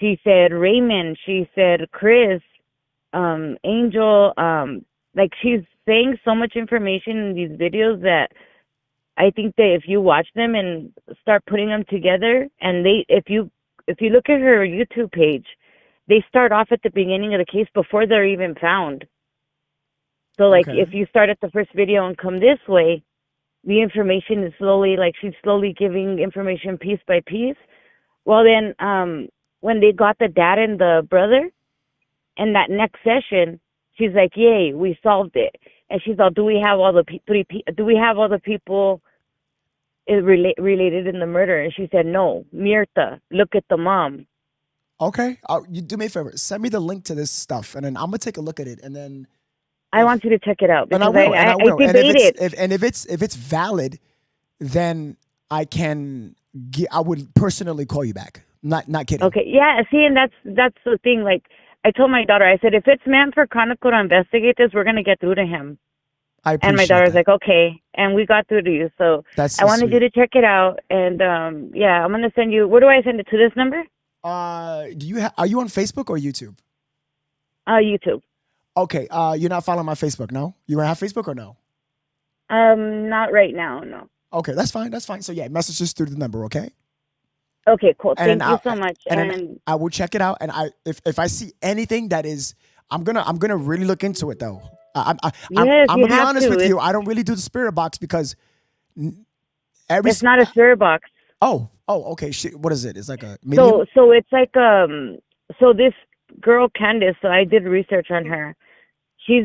She said Raymond. She said Chris, Angel. Like she's saying so much information in these videos that I think that if you watch them and start putting them together, and if you look at her YouTube page, they start off at the beginning of the case before they're even found. So like if you start at the first video and come this way, the information is slowly, like, she's slowly giving information piece by piece. Well, then when they got the dad and the brother, in that next session, she's like, "Yay, we solved it." And she's like, "Do we have all the people related in the murder?" And she said, "No, Mirta, look at the mom." Okay, you do me a favor. Send me the link to this stuff, and then I'm gonna take a look at it, and then I want you to check it out because I will. I debated. If it's valid, then I would personally call you back. Not kidding. Okay, yeah. See, and that's the thing. Like, I told my daughter, I said, if it's meant for Chronicle to investigate this, we're gonna get through to him. And my daughter's like, okay, and we got through to you. So That's I wanted you to check it out, and yeah, I'm gonna send you. Where do I send it to? This number? Are you on Facebook or YouTube? YouTube. Okay. You're not following my Facebook, no? You have Facebook or no? Not right now, no. Okay, that's fine. That's fine. So yeah, messages through the number, okay? Okay, cool. Thank you so much. And I will check it out. And if I see anything that is, I'm gonna really look into it though. I'm gonna be honest with you. I don't really do the spirit box because it's not a spirit box. Oh, okay. What is it? It's like a medium? So it's like so this girl Candace. So I did research on her. She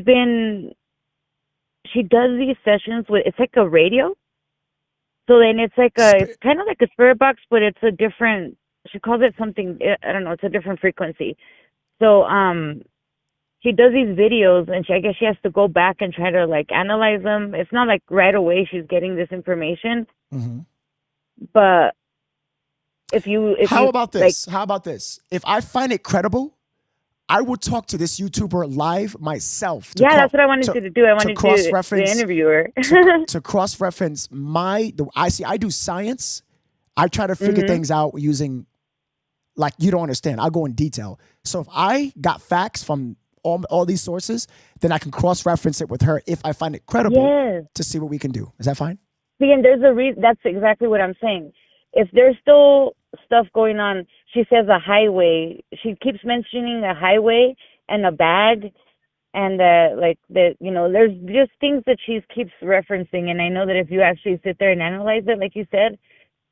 does these sessions with. It's like a radio. So then it's like it's kind of like a spirit box, but it's a different. She calls it something. I don't know. It's a different frequency. So she does these videos, and I guess she has to go back and try to like analyze them. It's not like right away she's getting this information. Mm-hmm. But how about this? If I find it credible, I will talk to this YouTuber live myself. That's what I wanted you to do. I wanted to interview her. to cross-reference I do science. I try to figure things out using, like, you don't understand. I'll go in detail. So if I got facts from all these sources, then I can cross-reference it with her if I find it credible to see what we can do. Is that fine? See, and there's a reason. That's exactly what I'm saying. If there's still stuff going on, she says a highway. She keeps mentioning a highway and a bag, and there's just things that she keeps referencing. And I know that if you actually sit there and analyze it, like you said,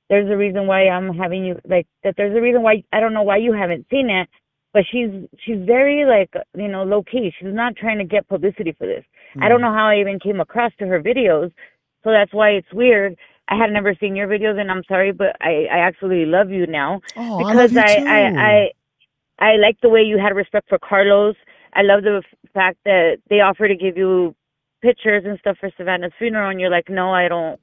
there's a reason why I'm having you like that. There's a reason why I don't know why you haven't seen it, but she's very like low key. She's not trying to get publicity for this. I don't know how I even came across to her videos. So that's why it's weird. I had never seen your videos, and I'm sorry, but I absolutely love you now because I like the way you had respect for Carlos. I love the fact that they offer to give you pictures and stuff for Savannah's funeral, and you're like, no, I don't.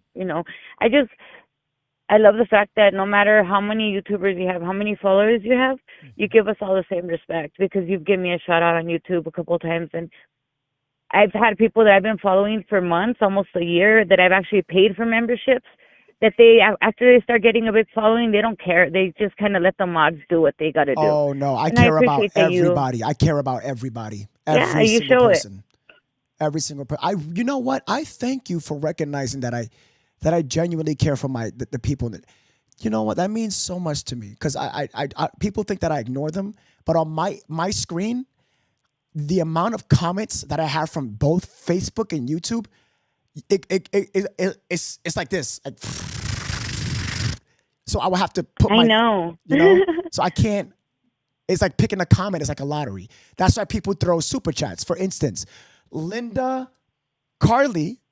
I love the fact that no matter how many YouTubers you have, how many followers you have, you give us all the same respect because you've given me a shout out on YouTube a couple of times, and I've had people that I've been following for months, almost a year, that I've actually paid for memberships, that after they start getting a big following, they don't care. They just kind of let the mods do what they got to do. Oh, no. I care about everybody. I care about everybody. Every you single show person. Every single person. You know what? I thank you for recognizing that I genuinely care for the people. You know what? That means so much to me because I people think that I ignore them, but on my screen, the amount of comments that I have from both Facebook and YouTube, it's like this. Like, so I will have to put I know. So I can't. It's like picking a comment. It's like a lottery. That's why people throw super chats. For instance, Linda Carly,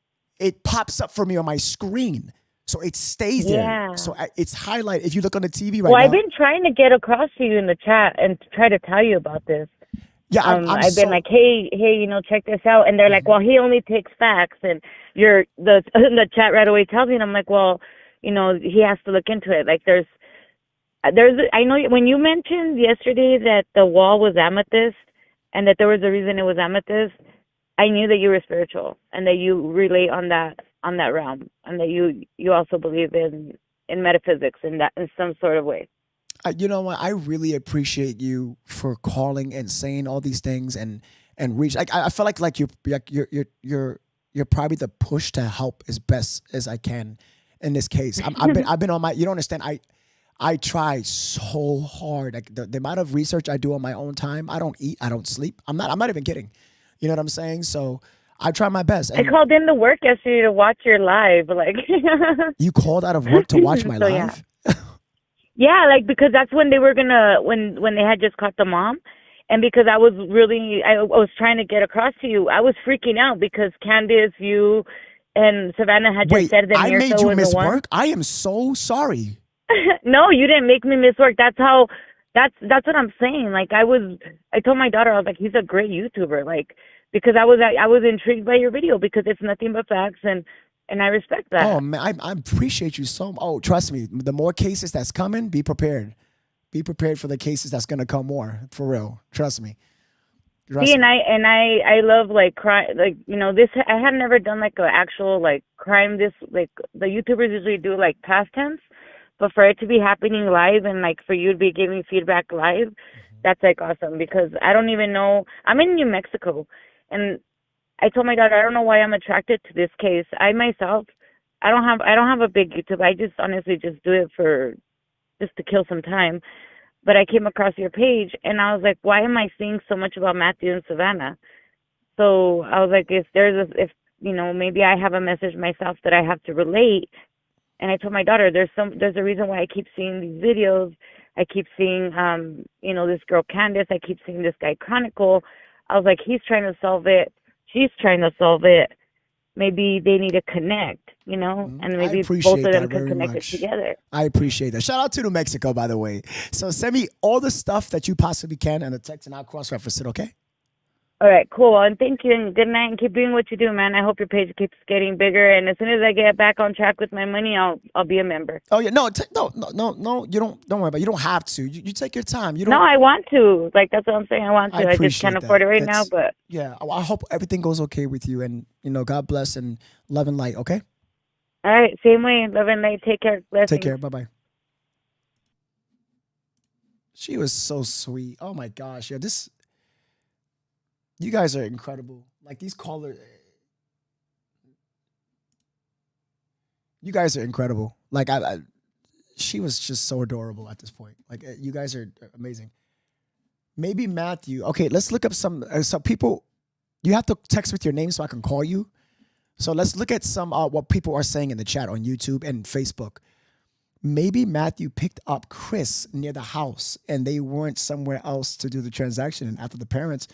it pops up for me on my screen. So it stays there. Yeah. So it's highlighted. If you look on the TV right now. Well, I've been trying to get across to you in the chat and try to tell you about this. Yeah, I've been like, hey, check this out, and they're like, well, he only takes facts, and the chat right away tells me, and I'm like, well, he has to look into it. Like, there's I know when you mentioned yesterday that the wall was amethyst, and that there was a reason it was amethyst, I knew that you were spiritual, and that you relate on that realm, and that you also believe in metaphysics in some sort of way. You know what? I really appreciate you for calling and saying all these things and reach. Like I feel like you're probably the push to help as best as I can in this case. I've been on my. You don't understand. I try so hard. Like the amount of research I do on my own time. I don't eat. I don't sleep. I'm not even kidding. You know what I'm saying? So I try my best. I called into work yesterday to watch your live. Like You called out of work to watch my So, live? Yeah, like because that's when they were gonna when they had just caught the mom, and because I was trying to get across to you, I was freaking out because Candace, you, and Savannah had just said that I Mirko made you was miss the one. work? I am so sorry. No, you didn't make me miss work. That's what I'm saying. Like I told my daughter, I was like, he's a great YouTuber, like because I was intrigued by your video because it's nothing but facts and I respect that. Oh man, I appreciate you so much. Oh, trust me, the more cases that's coming, be prepared. Be prepared for the cases that's gonna come more. For real. Trust me. See, and I love like crime, like this. I had never done like an actual like crime. This like the YouTubers usually do like past tense, but for it to be happening live and like for you to be giving feedback live, that's like awesome because I don't even know. I'm in New Mexico, and I told my daughter I don't know why I'm attracted to this case. I myself, I don't have a big YouTube. I just honestly just do it just to kill some time. But I came across your page and I was like, why am I seeing so much about Matthew and Savannah? So I was like, if maybe I have a message myself that I have to relate. And I told my daughter, there's a reason why I keep seeing these videos. I keep seeing, this girl Candace. I keep seeing this guy Chronicle. I was like, he's trying to solve it. She's trying to solve it. Maybe they need to connect, and maybe both of them can connect it together. I appreciate that. Shout out to New Mexico, by the way. So send me all the stuff that you possibly can and a text, and I'll cross-reference it, okay? All right, cool. And thank you, and good night, and keep doing what you do, man. I hope your page keeps getting bigger, and as soon as I get back on track with my money, I'll be a member. Oh yeah, no, you don't worry about it. You don't have to. You take your time. You don't. No, I want to. Like that's what I'm saying. I want to. I just can't afford it right now, but yeah, I hope everything goes okay with you, and God bless and love and light. Okay. All right, same way. Love and light. Take care. Blessings. Take care. Bye bye. She was so sweet. Oh my gosh, yeah. You guys are incredible. Like these callers, you guys are incredible. Like she was just so adorable at this point. Like you guys are amazing. Maybe Matthew. Okay, let's look up some people. You have to text with your name so I can call you. So let's look at some what people are saying in the chat on YouTube and Facebook. Maybe Matthew picked up Chris near the house and they weren't somewhere else to do the transaction. And after the parents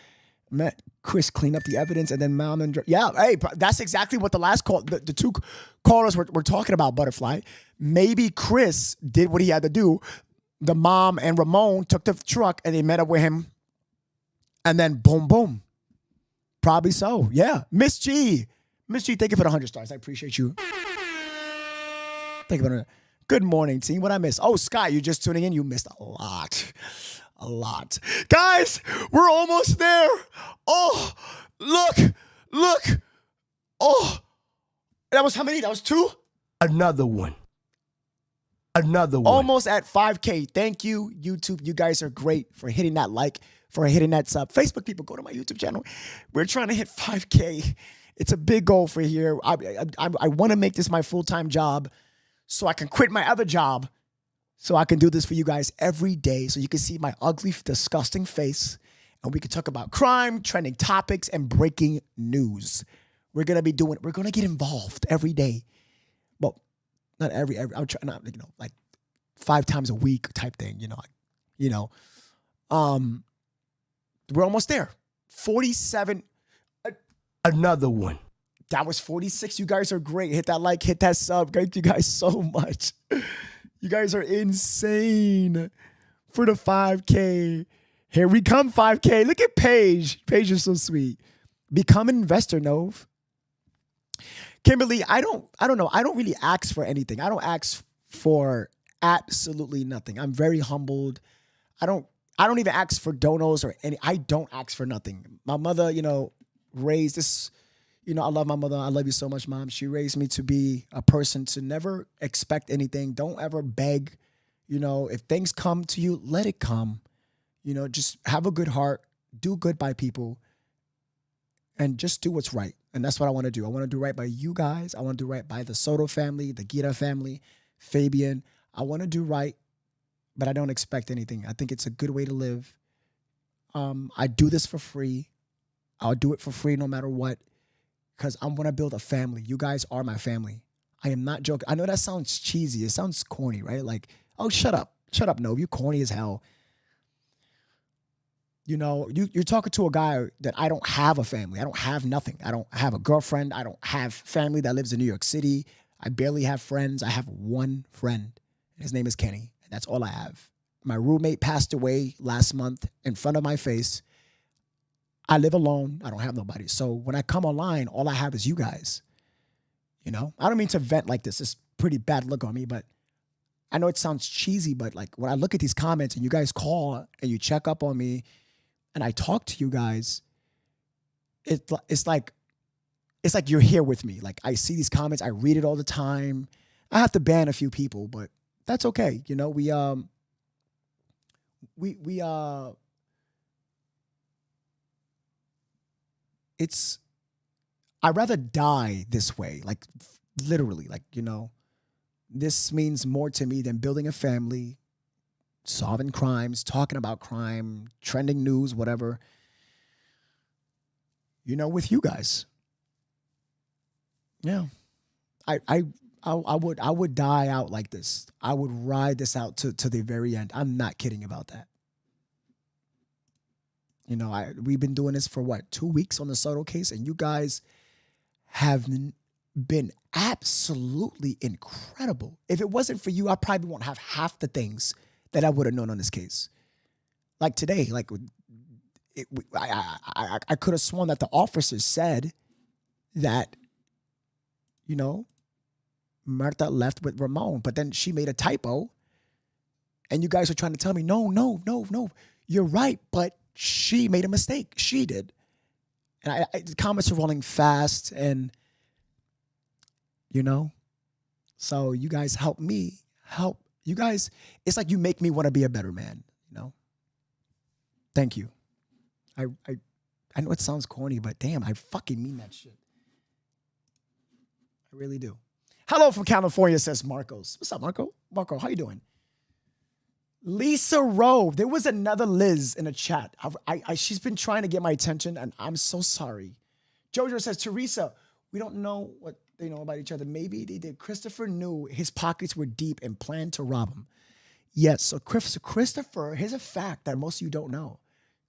met Chris clean up the evidence and then mom and hey, that's exactly what the last call, the two callers were talking about, Butterfly. Maybe Chris did what he had to do. The mom and Ramon took the truck and they met up with him and then boom, boom. Probably so. Yeah. Miss G, thank you for the 100 stars. I appreciate you. Thank you for the good morning, team. What I missed? Oh, Scott, you're just tuning in. You missed a lot. A lot. Guys, we're almost there. Oh, look. Oh, that was how many? That was 2? Another one. Almost at 5K. Thank you, YouTube. You guys are great for hitting that like, for hitting that sub. Facebook people, go to my YouTube channel. We're trying to hit 5K. It's a big goal for here. I want to make this my full-time job so I can quit my other job so I can do this for you guys every day so you can see my ugly, disgusting face and we can talk about crime, trending topics, and breaking news. We're going to get involved every day. Well, not every I'm trying not, like 5 times a week type thing, we're almost there. 47. Another one. That was 46. You guys are great. Hit that like, hit that sub. Thank you guys so much. You guys are insane for the 5K. Here we come, 5K. Look at Paige. Paige is so sweet. Become an investor, Nove. Kimberly, I don't know. I don't really ask for anything. I don't ask for absolutely nothing. I'm very humbled. I don't even ask for donos or any. I don't ask for nothing. My mother, raised this. I love my mother. I love you so much, Mom. She raised me to be a person to never expect anything. Don't ever beg. If things come to you, let it come. Just have a good heart. Do good by people. And just do what's right. And that's what I want to do. I want to do right by you guys. I want to do right by the Soto family, the Gira family, Fabian. I want to do right, but I don't expect anything. I think it's a good way to live. I do this for free. I'll do it for free no matter what. because I want to build a family. You guys are my family. I am not joking. I know that sounds cheesy. It sounds corny, right? Like, oh, shut up. Shut up, no. You're corny as hell. You know, you're talking to a guy that I don't have a family. I don't have nothing. I don't have a girlfriend. I don't have family that lives in New York City. I barely have friends. I have one friend. His name is Kenny. That's all I have. My roommate passed away last month in front of my face. I live alone. I don't have nobody. So when I come online, all I have is you guys. You know, I don't mean to vent like this. It's pretty bad look on me, but I know it sounds cheesy, but like when I look at these comments and you guys call and you check up on me and I talk to you guys, it's like you're here with me. Like I see these comments, I read it all the time. I have to ban a few people, but that's okay. You know, I'd rather die this way, like literally, like, you know, this means more to me than building a family, solving crimes, talking about crime, trending news, whatever, you know, with you guys. Yeah. I would die out like this. I would ride this out to the very end. I'm not kidding about that. You know, we've been doing this for what, 2 weeks on the Soto case, and you guys have been absolutely incredible. If it wasn't for you, I probably won't have half the things that I would have known on this case. Like today, like I could have sworn that the officer said that, you know, Martha left with Ramon, but then she made a typo, and you guys are trying to tell me, no, you're right, but she made a mistake. She did. And the comments are rolling fast, and, you know, so you guys help me help you guys. It's like you make me want to be a better man, you know? Thank you. I know it sounds corny, but damn, I fucking mean that shit. I really do. Hello from California, says Marcos. What's up, Marco? Marco, how you doing? Lisa Rowe. There was another Liz in the chat. She's been trying to get my attention, and I'm so sorry. Jojo says, Teresa, we don't know what they know about each other. Maybe they did. Christopher knew his pockets were deep and planned to rob him. Yes, so Christopher, here's a fact that most of you don't know.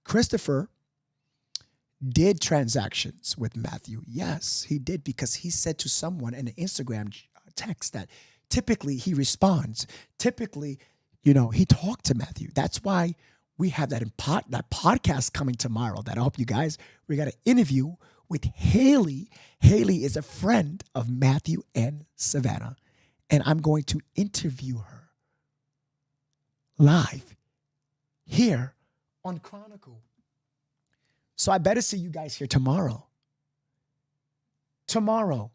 Christopher did transactions with Matthew. Yes, he did, because he said to someone in an Instagram text that typically he responds. Typically, you know, he talked to Matthew. That's why we have that podcast coming tomorrow that I hope you guys, we got an interview with Haley. Haley is a friend of Matthew and Savannah, and I'm going to interview her live here on Chronicle. So I better see you guys here tomorrow. Tomorrow.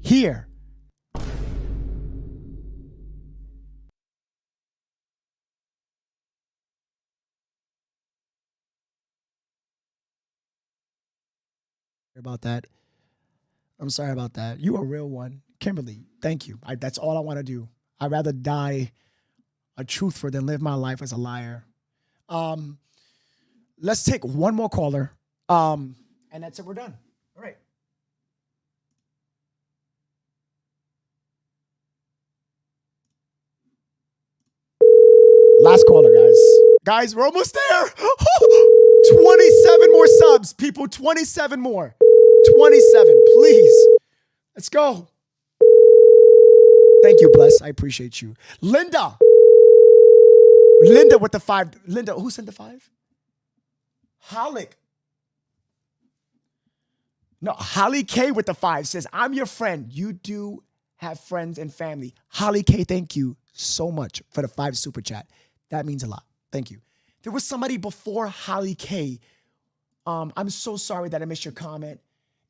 Here. About that. I'm sorry about that. You a real one. Kimberly, thank you. That's all I want to do. I'd rather die a truther than live my life as a liar. Let's take one more caller. And that's it. We're done. All right. Last caller, guys. Guys, we're almost there. 27 more subs, people. 27 more. 27, please. Let's go. Thank you, Bless. I appreciate you. Linda with the 5. Linda, who sent the 5? Holly. No, Holly K with the 5 says, I'm your friend. You do have friends and family. Holly K, thank you so much for the 5 super chat. That means a lot. Thank you. There was somebody before Holly K. I'm so sorry that I missed your comment.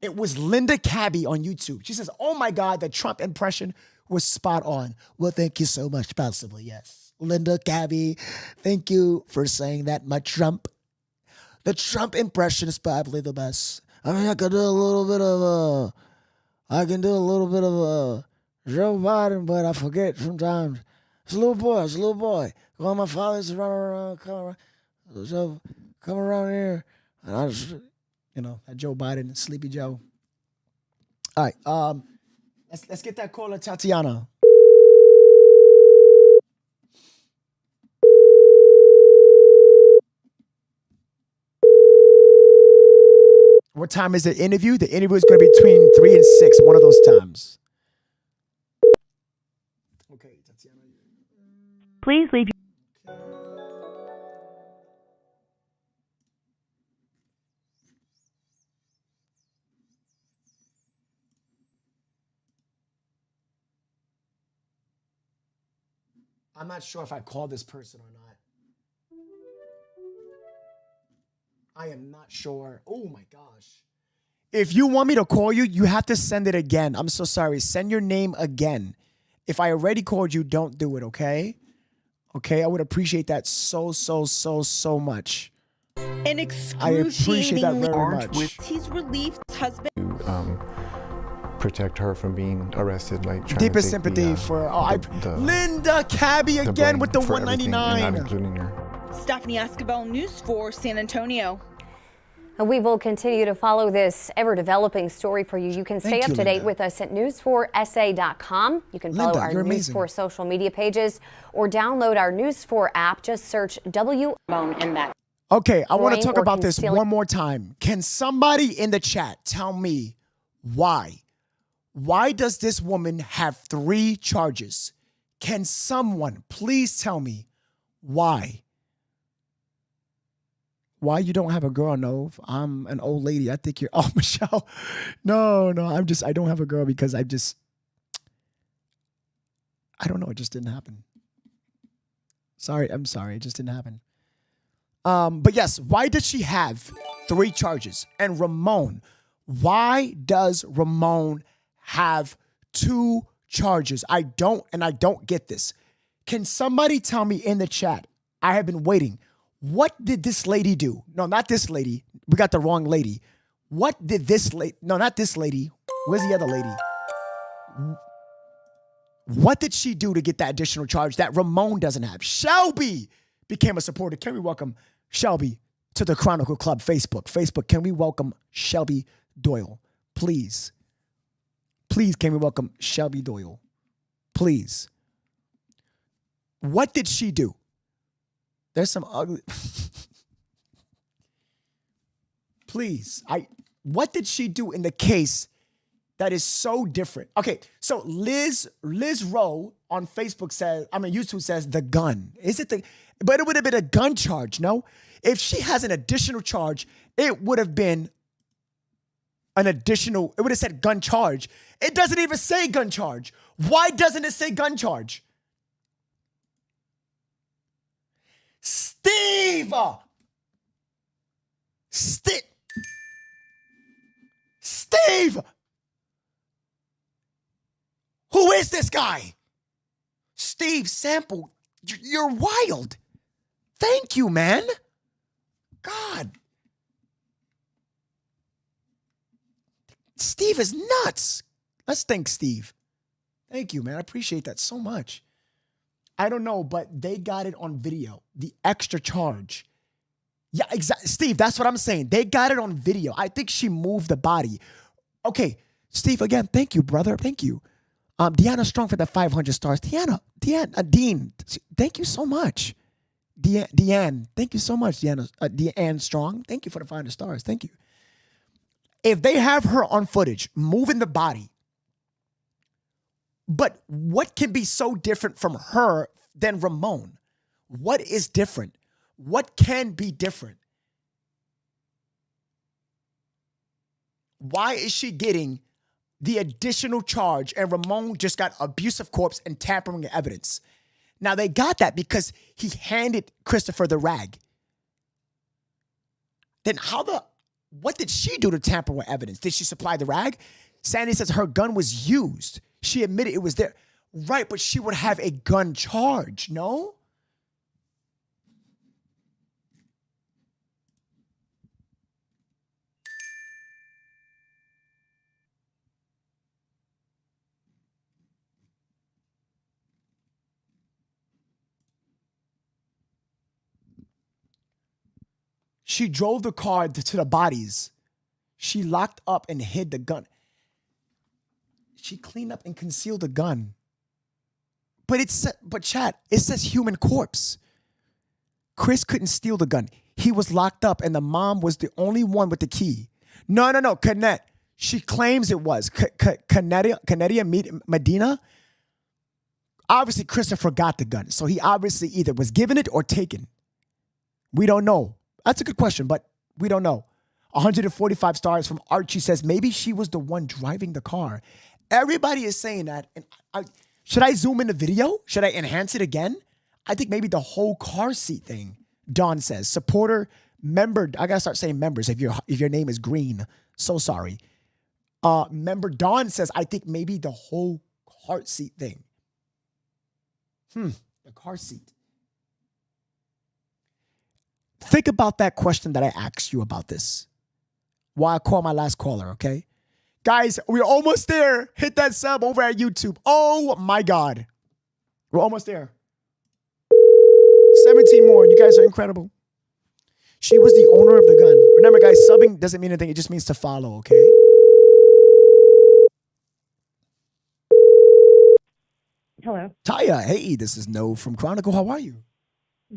It was Linda Cabby on YouTube. She says, oh my God, the Trump impression was spot on. Well, thank you so much, possibly, yes. Linda Cabby, thank you for saying that. The Trump impression is probably the best. I mean, I can do a little bit of Joe Biden, but I forget sometimes. It's a little boy. Well, my father's running around, come around here. And I just, You know, that Joe Biden, Sleepy Joe. All right. Let's get that caller, Tatiana. What time is the interview? The interview is going to be between 3 and 6, one of those times. Okay, Tatiana. Please leave. I'm not sure if I call this person or not. I am not sure. Oh my gosh. If you want me to call you, you have to send it again. I'm so sorry. Send your name again. If I already called you, don't do it, okay? Okay, I would appreciate that so much. An I appreciate that excruciatingly very much. He's relieved husband. Protect her from being arrested, like trying Deepest to take sympathy for Linda Cabby again with the 199. Not including her. Stephanie Escobar, News 4, San Antonio. We will continue to follow this ever-developing story for you. You can stay up to date with us at news4sa.com. You can follow our News 4 social media pages or download our News 4 app. Just search WBone in that. Okay, I want to talk about this one more time. Can somebody in the chat tell me why? Why does this woman have 3 charges? Can someone please tell me why? Why you don't have a girl, Nove? I'm an old lady. I think you're, oh, Michelle. No, I don't have a girl because I don't know. It just didn't happen. I'm sorry. It just didn't happen. But yes, why does she have 3 charges? And Ramon, why does Ramon have 2 charges? I don't get this. Can somebody tell me in the chat? I have been waiting. What did this lady do? No, not this lady. We got the wrong lady. What did this lady? No, not this lady. Where's the other lady? What did she do to get that additional charge that Ramon doesn't have? Shelby became a supporter. Can we welcome Shelby to the Chronicle Club Facebook? Facebook, can we welcome Shelby Doyle? Please. Please, can we welcome Shelby Doyle? Please. What did she do? There's some ugly. Please. What did she do in the case that is so different? Okay, so Liz Rowe on Facebook YouTube says the gun. But it would have been a gun charge, no? If she has an additional charge, it would have been it would have said gun charge. It doesn't even say gun charge. Why doesn't it say gun charge? Steve! Steve! Who is this guy? Steve Sample, you're wild. Thank you, man. God. Steve is nuts. Let's thank Steve. Thank you, man. I appreciate that so much. I don't know, but they got it on video. The extra charge. Yeah, exactly. Steve, that's what I'm saying. They got it on video. I think she moved the body. Okay, Steve, again, thank you, brother. Thank you. Deanna Strong for the 500 stars. Dean, thank you so much. Deanne, thank you so much, Deanne Strong. Thank you for the 500 stars. Thank you. If they have her on footage moving the body, but what can be so different from her than Ramon? What is different? What can be different? Why is she getting the additional charge and Ramon just got abuse of corpse and tampering of evidence? Now, they got that because he handed Christopher the rag. Then what did she do to tamper with evidence? Did she supply the rag? Sandy says her gun was used. She admitted it was there. Right, but she would have a gun charge, no? She drove the car to the bodies She locked up and hid the gun. She cleaned up and concealed the gun. But chat, it says human corpse. Chris couldn't steal the gun. He was locked up and the mom was the only one with the key. No, Canet. She claims it was. Canetia Medina. Obviously, Christopher got the gun. So he obviously either was given it or taken. We don't know. That's a good question, but we don't know. 145 stars from Archie says maybe she was the one driving the car. Everybody is saying that. And should I zoom in the video? Should I enhance it again? I think maybe the whole car seat thing. Dawn says supporter member. I gotta start saying members if your name is green. So sorry. Member Dawn says I think maybe the whole car seat thing. The car seat. Think about that question that I asked you about this. While I call my last caller, okay? Guys, we're almost there. Hit that sub over at YouTube. Oh my God. We're almost there. 17 more. You guys are incredible. She was the owner of the gun. Remember, guys, subbing doesn't mean anything. It just means to follow, okay? Hello. Taya, hey, this is No from Chronicle. How are you?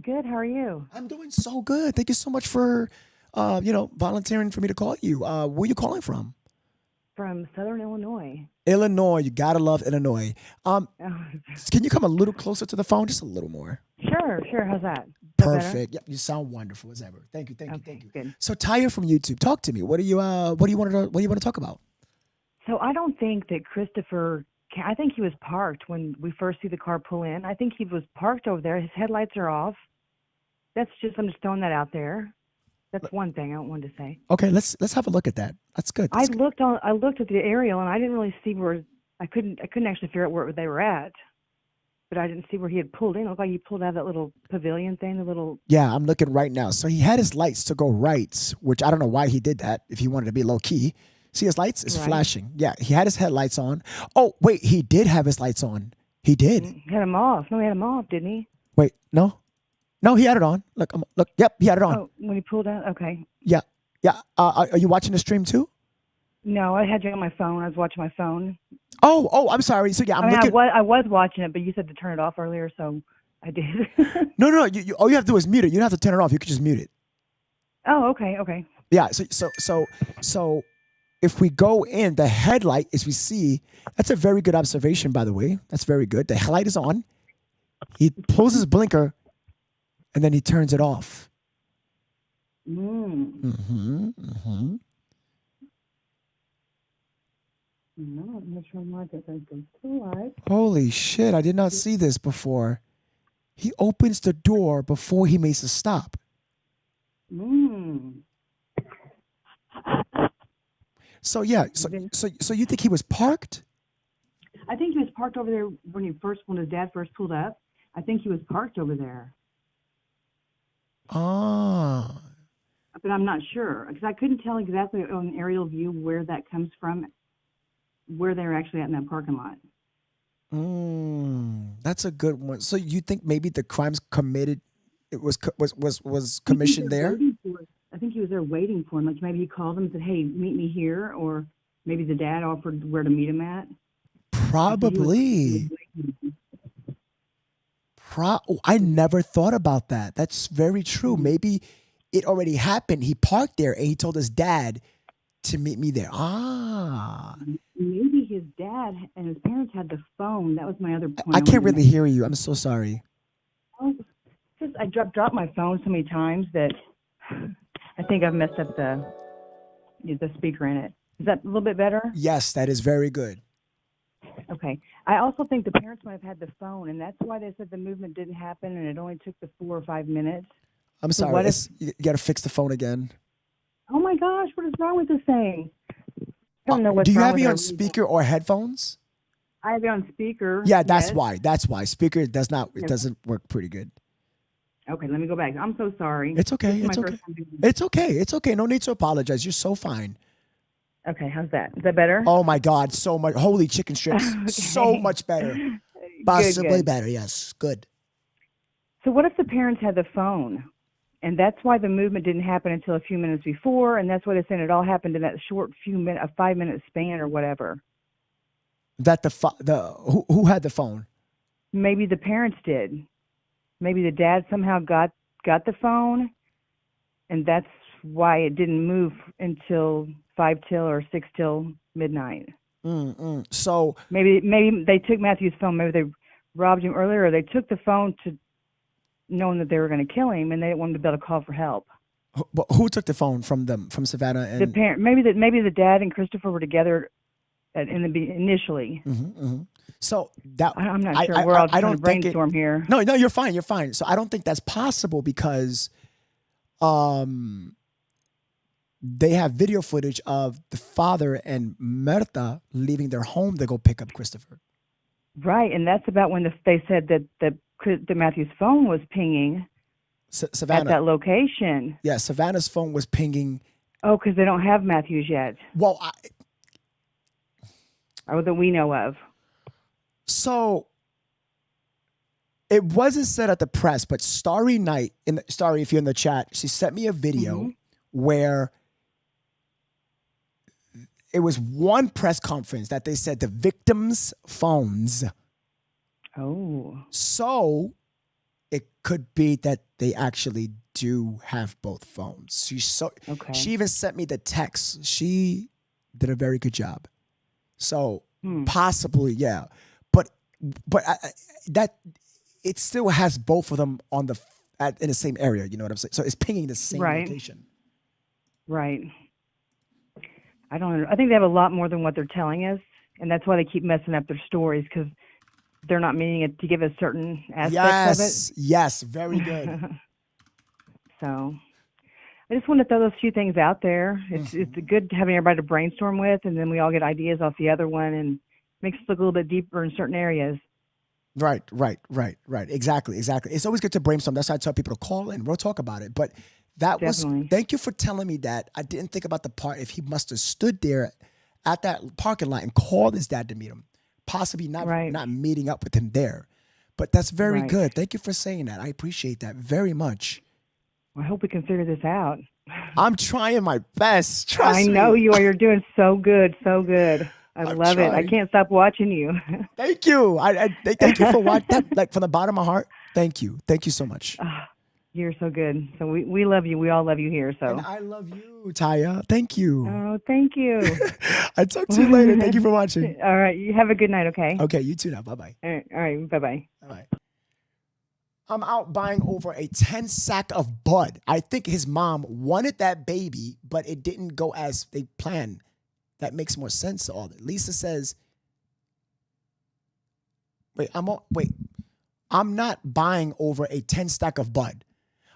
Good. How are you? I'm doing so good. Thank you so much for, volunteering for me to call you. Where are you calling from? From Southern Illinois. Illinois. You gotta love Illinois. Can you come a little closer to the phone? Just a little more. Sure. How's that? Perfect. Yep. You sound wonderful as ever. Thank you. Good. So Taya from YouTube, talk to me. What do you want to talk about? So I don't think that Christopher. I think he was parked when we first see the car pull in. I think he was parked over there. His headlights are off. I'm just throwing that out there. That's one thing I wanted to say. Okay, let's have a look at that. That's good. I looked at the aerial and I didn't really see where I couldn't actually figure out where they were at. But I didn't see where he had pulled in. It looked like he pulled out of that little pavilion thing, the little. Yeah, I'm looking right now. So he had his lights to go right, which I don't know why he did that. If he wanted to be low key. See his lights? It's flashing. Yeah, he had his headlights on. Oh, wait, he did have his lights on. He did. He had them off. No, he had them off, didn't he? Wait, no. No, he had it on. Look, yep, he had it on. Oh, when he pulled out? Okay. Yeah. Are you watching the stream too? No, I had you on my phone. I was watching my phone. Oh, I'm sorry. So yeah, I was watching it, but you said to turn it off earlier, so I did. No. You all you have to do is mute it. You don't have to turn it off. You could just mute it. Oh, okay. Yeah. So if we go in, the headlight, as we see, that's a very good observation, by the way. That's very good. The headlight is on. He pulls his blinker, and then he turns it off. No, I'm not sure why that. Holy shit, I did not see this before. He opens the door before he makes a stop. So yeah, so you think he was parked? I think he was parked over there when his dad first pulled up. I think he was parked over there. Ah. But I'm not sure because I couldn't tell exactly on an aerial view where that comes from, where they're actually at in that parking lot. That's a good one. So you think maybe the crimes committed, it was commissioned there? I think he was there waiting for him. Like maybe he called him and said, "Hey, meet me here," or maybe the dad offered where to meet him at. Probably. I never thought about that. That's very true. Maybe it already happened. He parked there and he told his dad to meet me there. Maybe his dad and his parents had the phone. That was my other point. I can't really hear you. I'm so sorry. I dropped my phone so many times that I think I've messed up the speaker in it. Is that a little bit better? Yes, that is very good. Okay. I also think the parents might have had the phone, and that's why they said the movement didn't happen, and it only took the 4 or 5 minutes. I'm sorry. You got to fix the phone again. Oh my gosh, what is wrong with this thing? I don't know what's Do you wrong have with me it on speaker or headphones? I have it on speaker. Yeah, that's yes. why. That's why. Speaker doesn't work pretty good. Okay, let me go back. I'm so sorry. It's okay. This is It's my okay. first time doing this. It's okay. It's okay. No need to apologize. You're so fine. Okay, how's that? Is that better? Oh my God, so much. Holy chicken strips. So much better. Possibly good. better. Yes. Good. So what if the parents had the phone? And that's why the movement didn't happen until a few minutes before, and that's why they're saying it all happened in that short a 5-minute span or whatever. That who had the phone? Maybe the parents did. Maybe the dad somehow got the phone, and that's why it didn't move until 5 till or 6 till midnight. So maybe they took Matthew's phone. Maybe they robbed him earlier, or they took the phone to knowing that they were going to kill him, and they didn't want him to be able to call for help. But who took the phone from them, from Savannah and the parent? Maybe the dad and Christopher were together initially. So that I'm not sure. We're all trying to brainstorm here. No, you're fine. You're fine. So I don't think that's possible because, they have video footage of the father and Merta leaving their home to go pick up Christopher. Right, and that's about when they said that Matthew's phone was pinging Savannah, at that location. Yeah, Savannah's phone was pinging. Oh, because they don't have Matthew's yet. Well, that we know of. So it wasn't said at the press, but Starry Night, Starry, if you're in the chat, she sent me a video where it was one press conference that they said the victims' phones. Oh. So it could be that they actually do have both phones. She even sent me the text. She did a very good job. So possibly, yeah. But that it still has both of them on in the same area. You know what I'm saying? So it's pinging the same location. Right. I don't know. I think they have a lot more than what they're telling us, and that's why they keep messing up their stories, because they're not meaning it to give us certain aspects of it. Yes, very good. So I just want to throw those few things out there. It's good having everybody to brainstorm with, and then we all get ideas off the other one, and makes us look a little bit deeper in certain areas. Right. Exactly. It's always good to brainstorm. That's why I tell people to call in. We'll talk about it. But thank you for telling me that. I didn't think about the part if he must have stood there at that parking lot and called his dad to meet him, possibly not meeting up with him there. But that's very good. Thank you for saying that. I appreciate that very much. I hope we can figure this out. I'm trying my best. Trust me. I know you are. You're doing so good. So good. I love it. I can't stop watching you. Thank you. Thank you for watching that, like from the bottom of my heart. Thank you. Thank you so much. You're so good. So we love you. We all love you here. So and I love you, Taya. Thank you. Oh, thank you. I'll talk to you later. Thank you for watching. All right. You have a good night, okay? Okay, you too now. Bye-bye. All right. Bye-bye. Bye-bye. I'm out buying over a 10 sack of bud. I think his mom wanted that baby, but it didn't go as they planned. That makes more sense to all that. Lisa says, I'm not buying over a 10 stack of bud.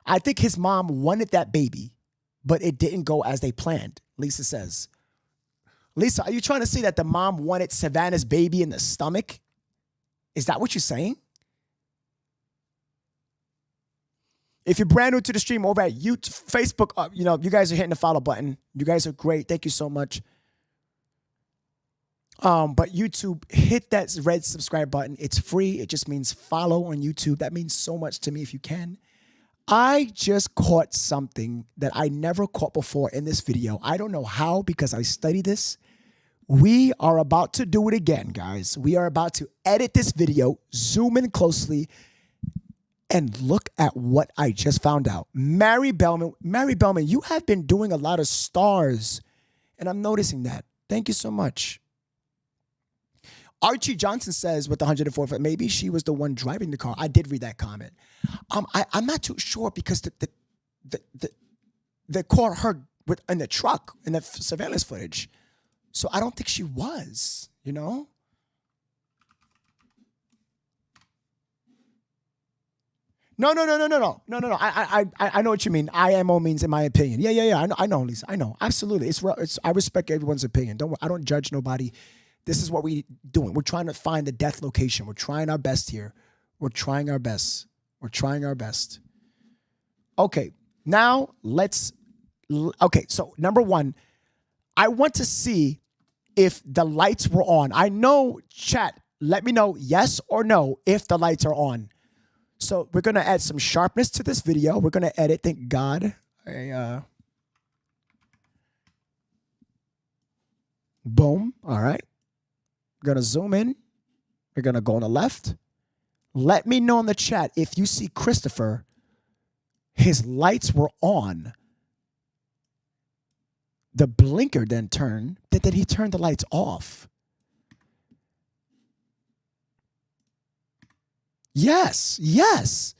I think his mom wanted that baby, but it didn't go as they planned, Lisa says. Lisa, are you trying to say that the mom wanted Savannah's baby in the stomach? Is that what you're saying? If you're brand new to the stream over at YouTube, Facebook, you guys are hitting the follow button. You guys are great. Thank you so much. But YouTube, hit that red subscribe button. It's free. It just means follow on YouTube. That means so much to me if you can. I just caught something that I never caught before in this video. I don't know how, because I studied this. We are about to do it again, guys. We are about to edit this video, zoom in closely, and look at what I just found out. Mary Bellman, you have been doing a lot of stars, and I'm noticing that. Thank you so much. Archie Johnson says with the 104, maybe she was the one driving the car. I did read that comment. I'm not too sure because the caught her in the truck in the surveillance footage. So I don't think she was, No. I know what you mean. IMO means in my opinion. Yeah. I know, Lisa. I know. Absolutely. I respect everyone's opinion. I don't judge nobody. This is what we're doing. We're trying to find the death location. We're trying our best here. We're trying our best. Okay, now so number one, I want to see if the lights were on. I know, chat, let me know yes or no if the lights are on. So we're going to add some sharpness to this video. We're going to edit, thank God. Boom. All right. We're going to zoom in. We're going to go on the left. Let me know in the chat if you see Christopher, his lights were on. The blinker then turned, then he turned the lights off. Yes, yes.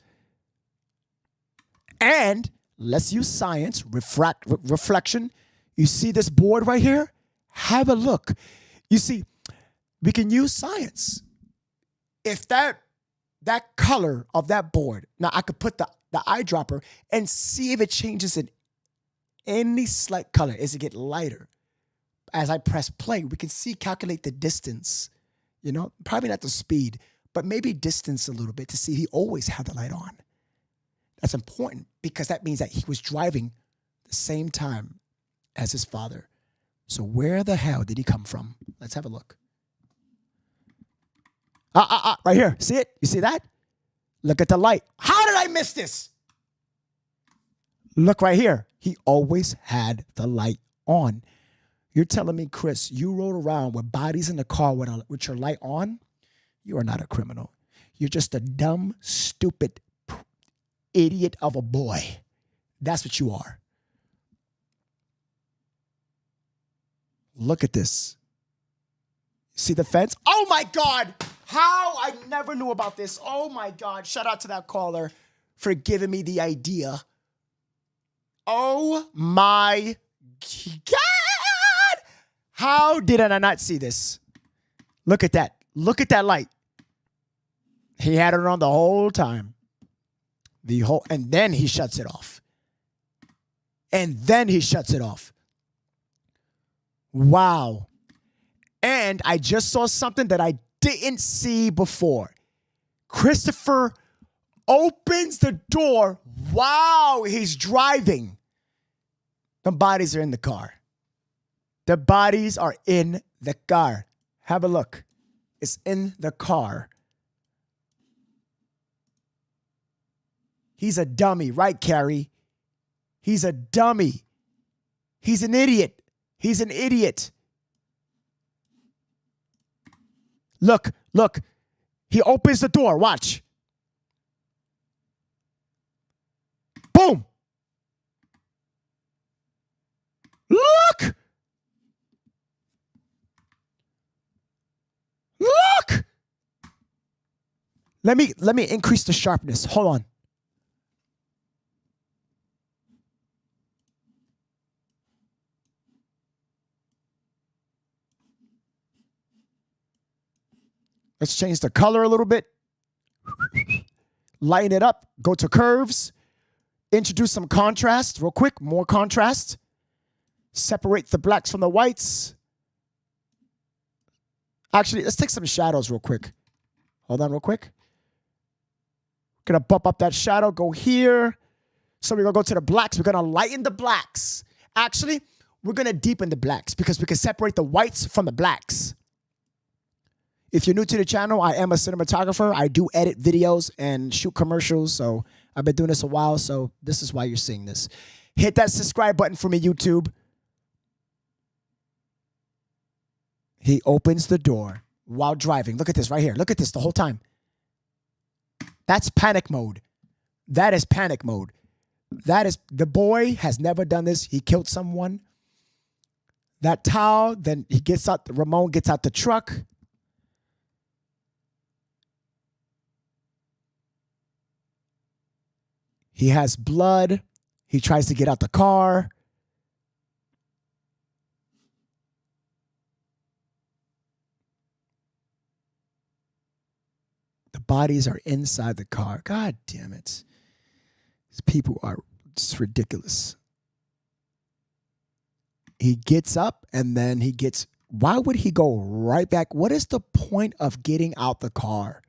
And let's use science, reflection. You see this board right here? Have a look. You see, we can use science. If that color of that board, now I could put the eyedropper and see if it changes in any slight color. As it get lighter? As I press play, we can calculate the distance. You know, probably not the speed, but maybe distance a little bit to see he always had the light on. That's important because that means that he was driving the same time as his father. So where the hell did he come from? Let's have a look. Right here. See it? You see that? Look at the light. How did I miss this? Look right here. He always had the light on. You're telling me, Chris, you rode around with bodies in the car with your light on? You are not a criminal. You're just a dumb, stupid idiot of a boy. That's what you are. Look at this. See the fence? Oh my God. How? I never knew about this. Oh my God. Shout out to that caller for giving me the idea. Oh my God. How did I not see this? Look at that. Look at that light. He had it on the whole time. And then he shuts it off. And then he shuts it off. Wow. And I just saw something that I didn't see before. Christopher opens the door while he's driving. The bodies are in the car. The bodies are in the car. Have a look. It's in the car. He's a dummy, right, Carrie? He's a dummy. He's an idiot. He's an idiot. Look, look. He opens the door. Watch. Boom. Look. Look. Let me increase the sharpness. Hold on. Let's change the color a little bit. Lighten it up. Go to curves. Introduce some contrast real quick. More contrast. Separate the blacks from the whites. Actually, let's take some shadows real quick. Hold on real quick. Gonna bump up that shadow. Go here. So we're gonna go to the blacks. We're gonna lighten the blacks. Actually, we're gonna deepen the blacks because we can separate the whites from the blacks. If you're new to the channel, I am a cinematographer. I do edit videos and shoot commercials. So I've been doing this a while. So this is why you're seeing this. Hit that subscribe button for me, YouTube. He opens the door while driving. Look at this right here. Look at this the whole time. That's panic mode. That is panic mode. That is, the boy has never done this. He killed someone. That towel, then he gets out, Ramon gets out the truck. He has blood. He tries to get out the car. The bodies are inside the car. God damn it. These people are just ridiculous. He gets up and then he gets, why would he go right back? What is the point of getting out the car?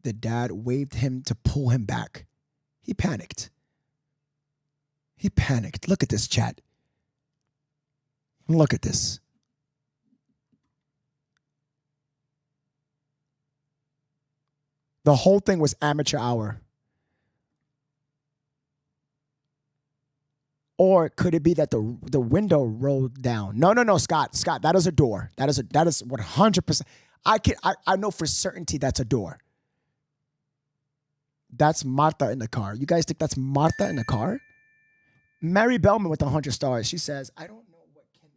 The dad waved him to pull him back. He panicked. He panicked. Look at this, chat. Look at this. The whole thing was amateur hour. Or could it be that the window rolled down? No, Scott, that is a door. That is 100%. I know for certainty that's a door. That's Martha in the car. You guys think that's Martha in the car? Mary Bellman with 100 stars. She says, I don't know what can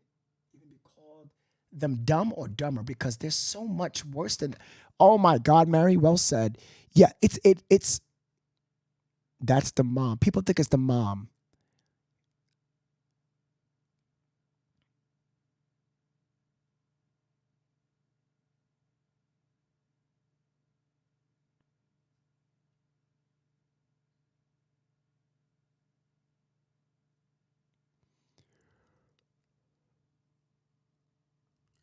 even be called them dumb or dumber because there's so much worse than. Oh my God, Mary, well said. Yeah, it's that's the mom. People think it's the mom.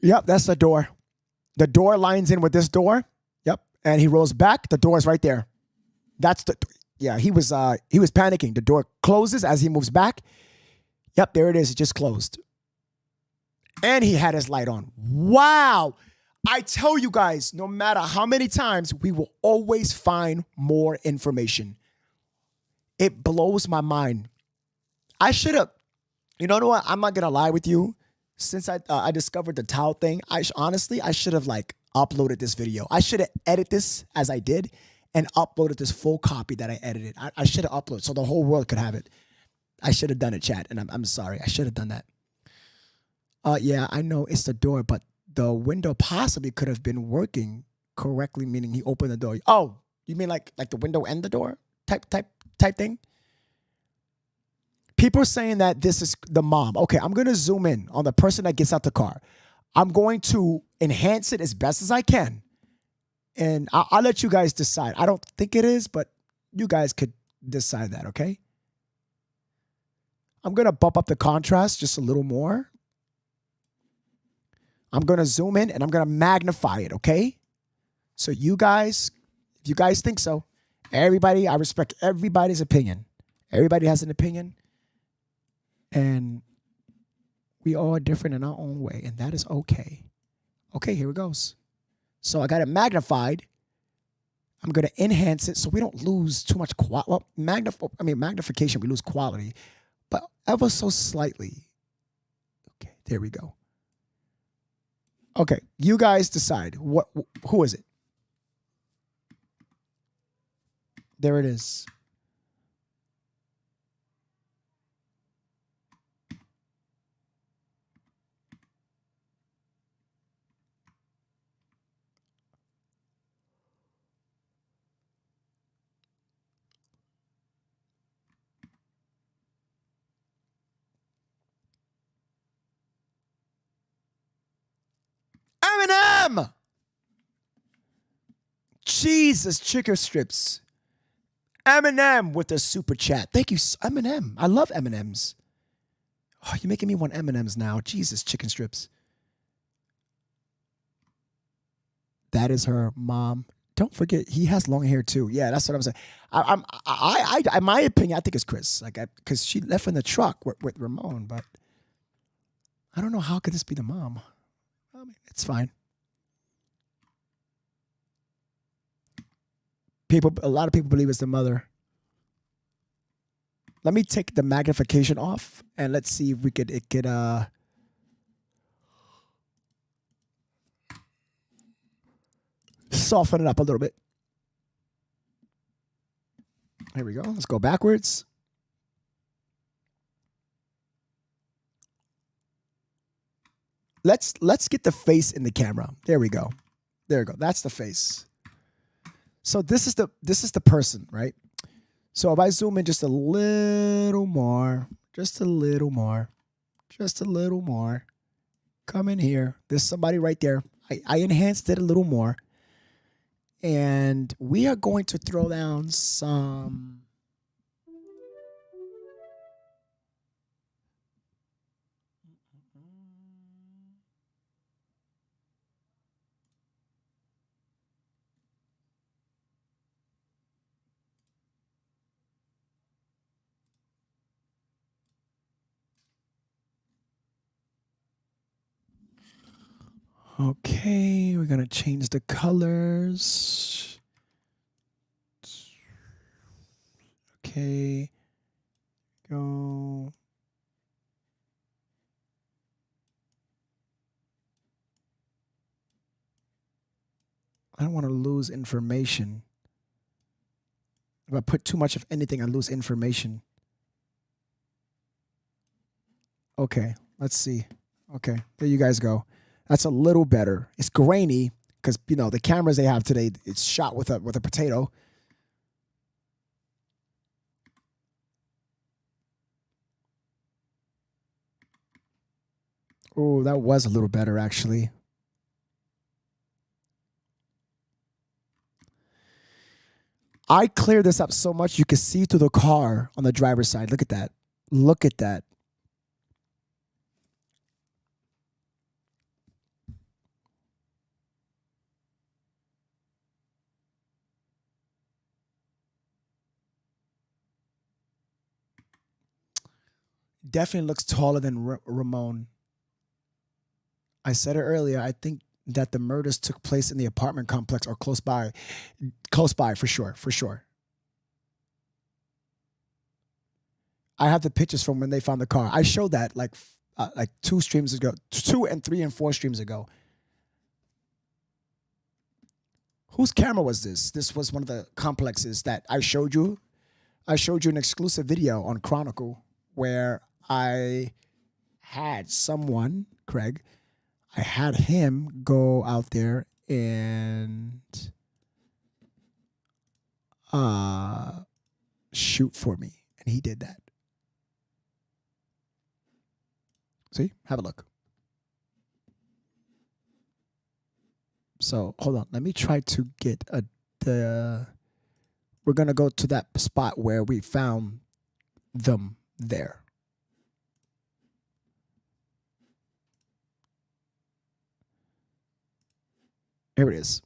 Yep, that's the door. The door lines in with this door. Yep, and he rolls back. The door is right there. That's the. Yeah, he was panicking. The door closes as he moves back. Yep, there it is. It just closed. And he had his light on. Wow. I tell you guys, no matter how many times, we will always find more information. It blows my mind. I should have, you know what? I'm not going to lie with you. Since I discovered the towel thing, I should have like uploaded this video. I should have edited this as I did and uploaded this full copy that I edited. I should have uploaded so the whole world could have it. I should have done it, chat, and I'm sorry. I should have done that. Yeah, I know it's the door, but the window possibly could have been working correctly, meaning he opened the door. Oh, you mean like the window and the door type thing? People are saying that this is the mom. Okay, I'm going to zoom in on the person that gets out the car. I'm going to enhance it as best as I can. And I'll let you guys decide. I don't think it is, but you guys could decide that, okay? I'm going to bump up the contrast just a little more. I'm going to zoom in and I'm going to magnify it, okay? So you guys, if you guys think so, everybody, I respect everybody's opinion. Everybody has an opinion. And we all are different in our own way, and that is okay. Okay, here it goes. So I got it magnified. I'm going to enhance it so we don't lose too much quality. Well, magnification, we lose quality, but ever so slightly. Okay, there we go. Okay, you guys decide. Who is it? There it is. Eminem! Jesus, chicken strips. Eminem with the super chat. Thank you, Eminem. I love M&Ms. Oh, you're making me want M&Ms now. Jesus, chicken strips. That is her mom. Don't forget, he has long hair too. Yeah, that's what I'm saying. In my opinion, I think it's Chris. Because she left in the truck with Ramon, but I don't know how could this be the mom. I mean, it's fine. A lot of people believe it's the mother. Let me take the magnification off and let's see if it could soften it up a little bit. Here we go. Let's go backwards. Let's get the face in the camera. There we go. There we go. That's the face. So this is the person, right? So if I zoom in just a little more, just a little more, just a little more, come in here. There's somebody right there. I enhanced it a little more. And we are going to throw down some. Okay, we're going to change the colors. 5K. Go. I don't want to lose information. If I put too much of anything, I lose information. Okay, let's see. Okay, there you guys go. That's a little better. It's grainy because, you know, the cameras they have today, it's shot with a potato. Oh, that was a little better, actually. I cleared this up so much you can see through the car on the driver's side. Look at that. Look at that. Definitely looks taller than Ramon. I said it earlier. I think that the murders took place in the apartment complex or close by. Close by, for sure, for sure. I have the pictures from when they found the car. I showed that like 2 streams ago, 2 and 3 and 4 streams ago. Whose camera was this? This was one of the complexes that I showed you. I showed you an exclusive video on Chronicle where I had someone, Craig, I had him go out there and shoot for me. And he did that. See? Have a look. So, hold on. Let me try to get we're going to go to that spot where we found them there. Here it is.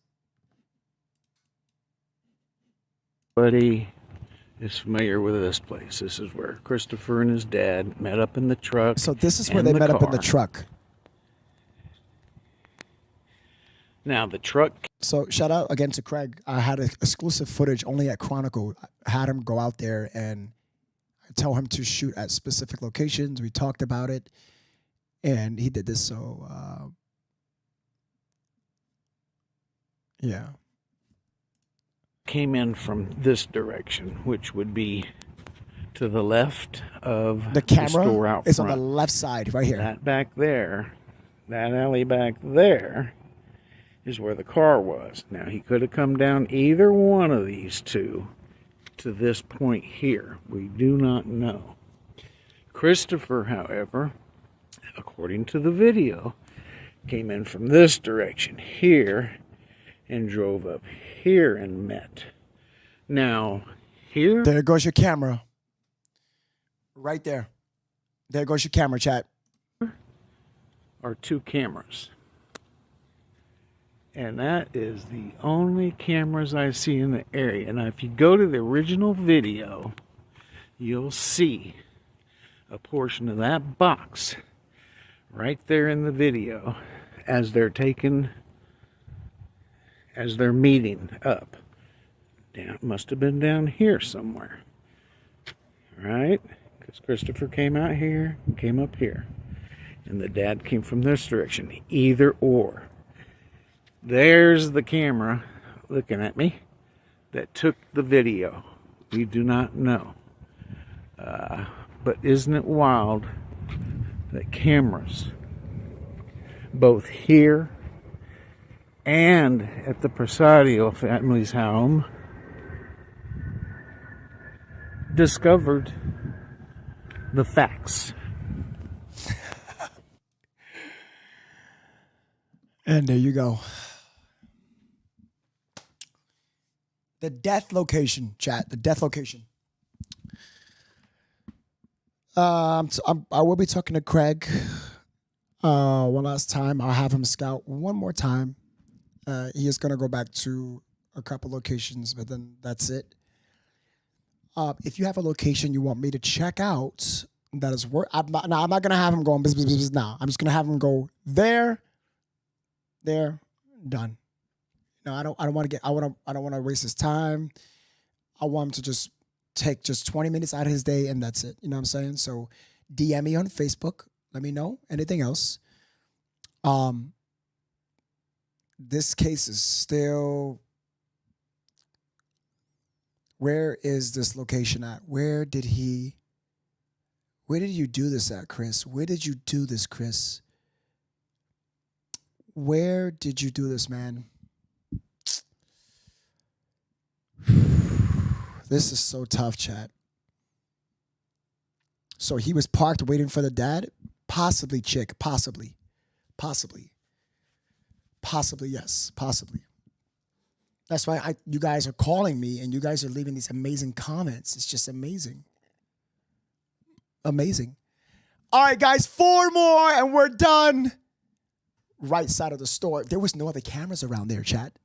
Buddy is familiar with this place. This is where Christopher and his dad met up in the truck. So this is where they met up in the truck. Now the truck. So shout out again to Craig. I had exclusive footage only at Chronicle. I had him go out there and I tell him to shoot at specific locations. We talked about it, and he did this. So yeah. Came in from this direction, which would be to the left of the camera. Store out is front. On the left side, right here. That back there, that alley back there, is where the car was. Now, he could have come down either one of these two to this point here. We do not know. Christopher, however, according to the video, came in from this direction here and drove up here and met. Now, here... There goes your camera. Right there. There goes your camera, chat. Are 2 cameras. And that is the only cameras I see in the area. Now, if you go to the original video, you'll see a portion of that box right there in the video as they're meeting up. Down, must have been down here somewhere. Right? Because Christopher came out here and came up here. And the dad came from this direction. Either or. There's the camera looking at me that took the video. We do not know. But isn't it wild that cameras, both here and at the Presidio family's home, discovered the facts. And there you go. The death location, chat. The death location. I will be talking to Craig one last time. I'll have him scout one more time. He is going to go back to a couple locations, but then that's it. If you have a location you want me to check out, that is work. I'm not going to have him going business now. I'm just going to have him go there, done. No, I don't want to waste his time. I want him to just take just 20 minutes out of his day and that's it. You know what I'm saying? So DM me on Facebook. Let me know. Anything else? This case is still... Where is this location at? Where did you do this at, Chris? Where did you do this, Chris? Where did you do this, man? This is so tough, chat. So he was parked waiting for the dad? Possibly, chick. Possibly. Possibly. Possibly, yes. Possibly. That's why you guys are calling me and you guys are leaving these amazing comments. It's just amazing. Amazing. All right, guys, 4 more and we're done. Right side of the store. There was no other cameras around there, chat.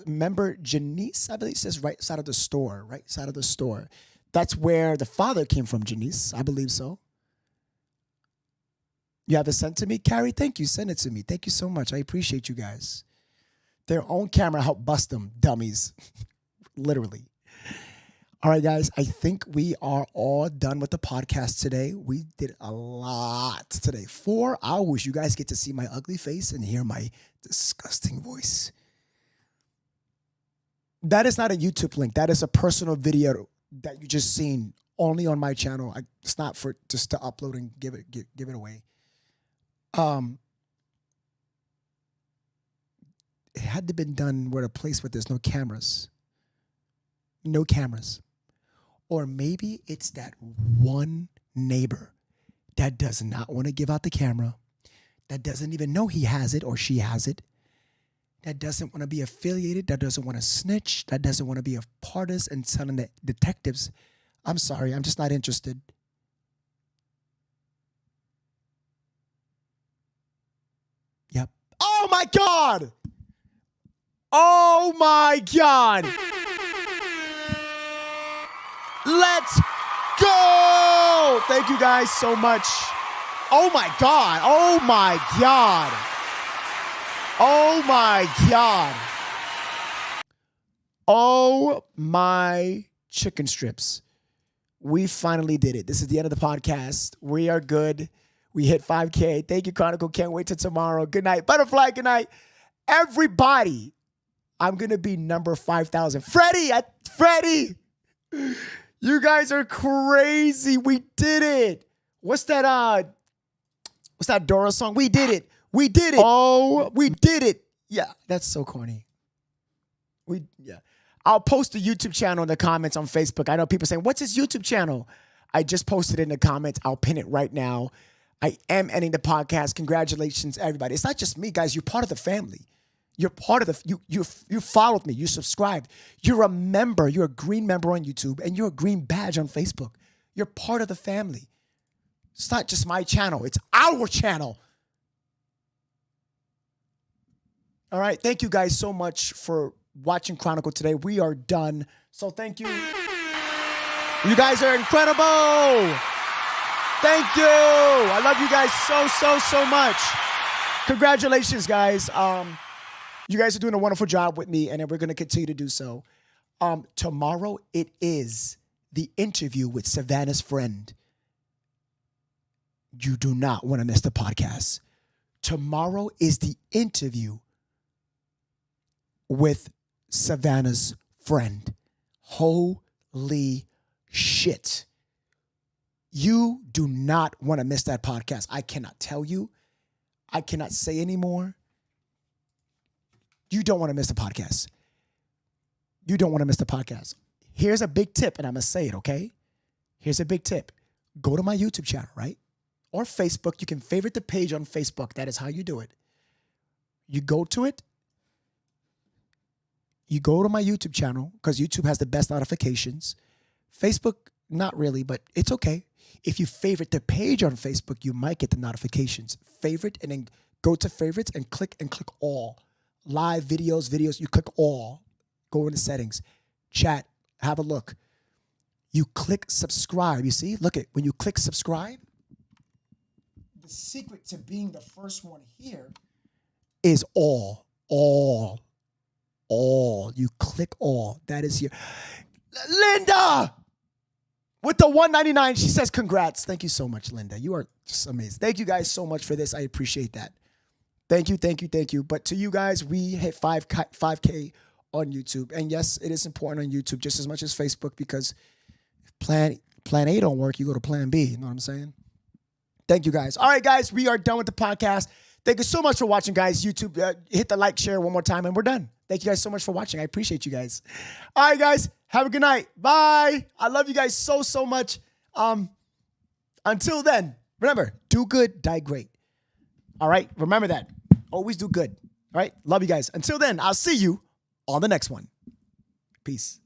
Remember Janice, I believe it says right side of the store. Right side of the store. That's where the father came from, Janice. I believe so. You have it sent to me? Carrie, thank you. Send it to me. Thank you so much. I appreciate you guys. Their own camera helped bust them, dummies. Literally. All right, guys. I think we are all done with the podcast today. We did a lot today. 4 hours. You guys get to see my ugly face and hear my disgusting voice. That is not a YouTube link. That is a personal video that you just seen only on my channel. It's not for just to upload and give it away. It had to been done where a place where there's no cameras. No cameras. Or maybe it's that one neighbor that does not want to give out the camera, that doesn't even know he has it or she has it, that doesn't want to be affiliated, that doesn't want to snitch, that doesn't want to be a part of this and telling the detectives, I'm sorry, I'm just not interested. Yep. Oh my God! Oh my God! Let's go! Thank you guys so much. Oh my God! Oh my God! Oh my God! Oh my chicken strips. We finally did it. This is the end of the podcast. We are good. We hit 5K. Thank you, Chronicle. Can't wait till tomorrow. Good night. Butterfly, good night. Everybody, I'm going to be number 5,000. Freddie, you guys are crazy. We did it. What's that Dora song? We did it. We did it. Oh, we did it. Yeah, that's so corny. I'll post the YouTube channel in the comments on Facebook. I know people saying, what's his YouTube channel? I just posted it in the comments. I'll pin it right now. I am ending the podcast. Congratulations, everybody. It's not just me, guys. You're part of the family. You're part of the, you followed me. You subscribed. You're a member. You're a green member on YouTube, and you're a green badge on Facebook. You're part of the family. It's not just my channel. It's our channel. All right. Thank you guys so much for watching Chronicle today. We are done. So thank you. You guys are incredible. Thank you. I love you guys so much. Congratulations, guys. You guys are doing a wonderful job with me, and we're going to continue to do so. Tomorrow, it is the interview with Savannah's friend. You do not want to miss the podcast. Tomorrow is the interview with Savannah's friend. Holy shit. You do not want to miss that podcast. I cannot tell you. I cannot say anymore. You don't want to miss the podcast. You don't want to miss the podcast. Here's a big tip, and I'm going to say it, okay? Here's a big tip. Go to my YouTube channel, right? Or Facebook. You can favorite the page on Facebook. That is how you do it. You go to it. You go to my YouTube channel because YouTube has the best notifications. Facebook, not really, but it's okay. If you favorite the page on Facebook, you might get the notifications. Favorite and then go to favorites and click all. Live videos, you click all. Go into settings. Chat, have a look. You click subscribe. You see? Look at when you click subscribe. The secret to being the first one here is all. You click all. That is here. Linda with the 199. She says, congrats. Thank you so much, Linda. You are just amazing. Thank you guys so much for this. I appreciate that. Thank you, thank you, thank you. But to you guys, we hit 5K on YouTube. And yes, it is important on YouTube just as much as Facebook, because if plan A don't work, you go to plan B. You know what I'm saying? Thank you, guys. All right, guys, we are done with the podcast. Thank you so much for watching, guys. YouTube, hit the like, share one more time, and we're done. Thank you guys so much for watching. I appreciate you guys. All right, guys, have a good night. Bye. I love you guys so, so much. Until then, remember, do good, die great. All right, remember that. Always do good. All right, love you guys. Until then, I'll see you on the next one. Peace.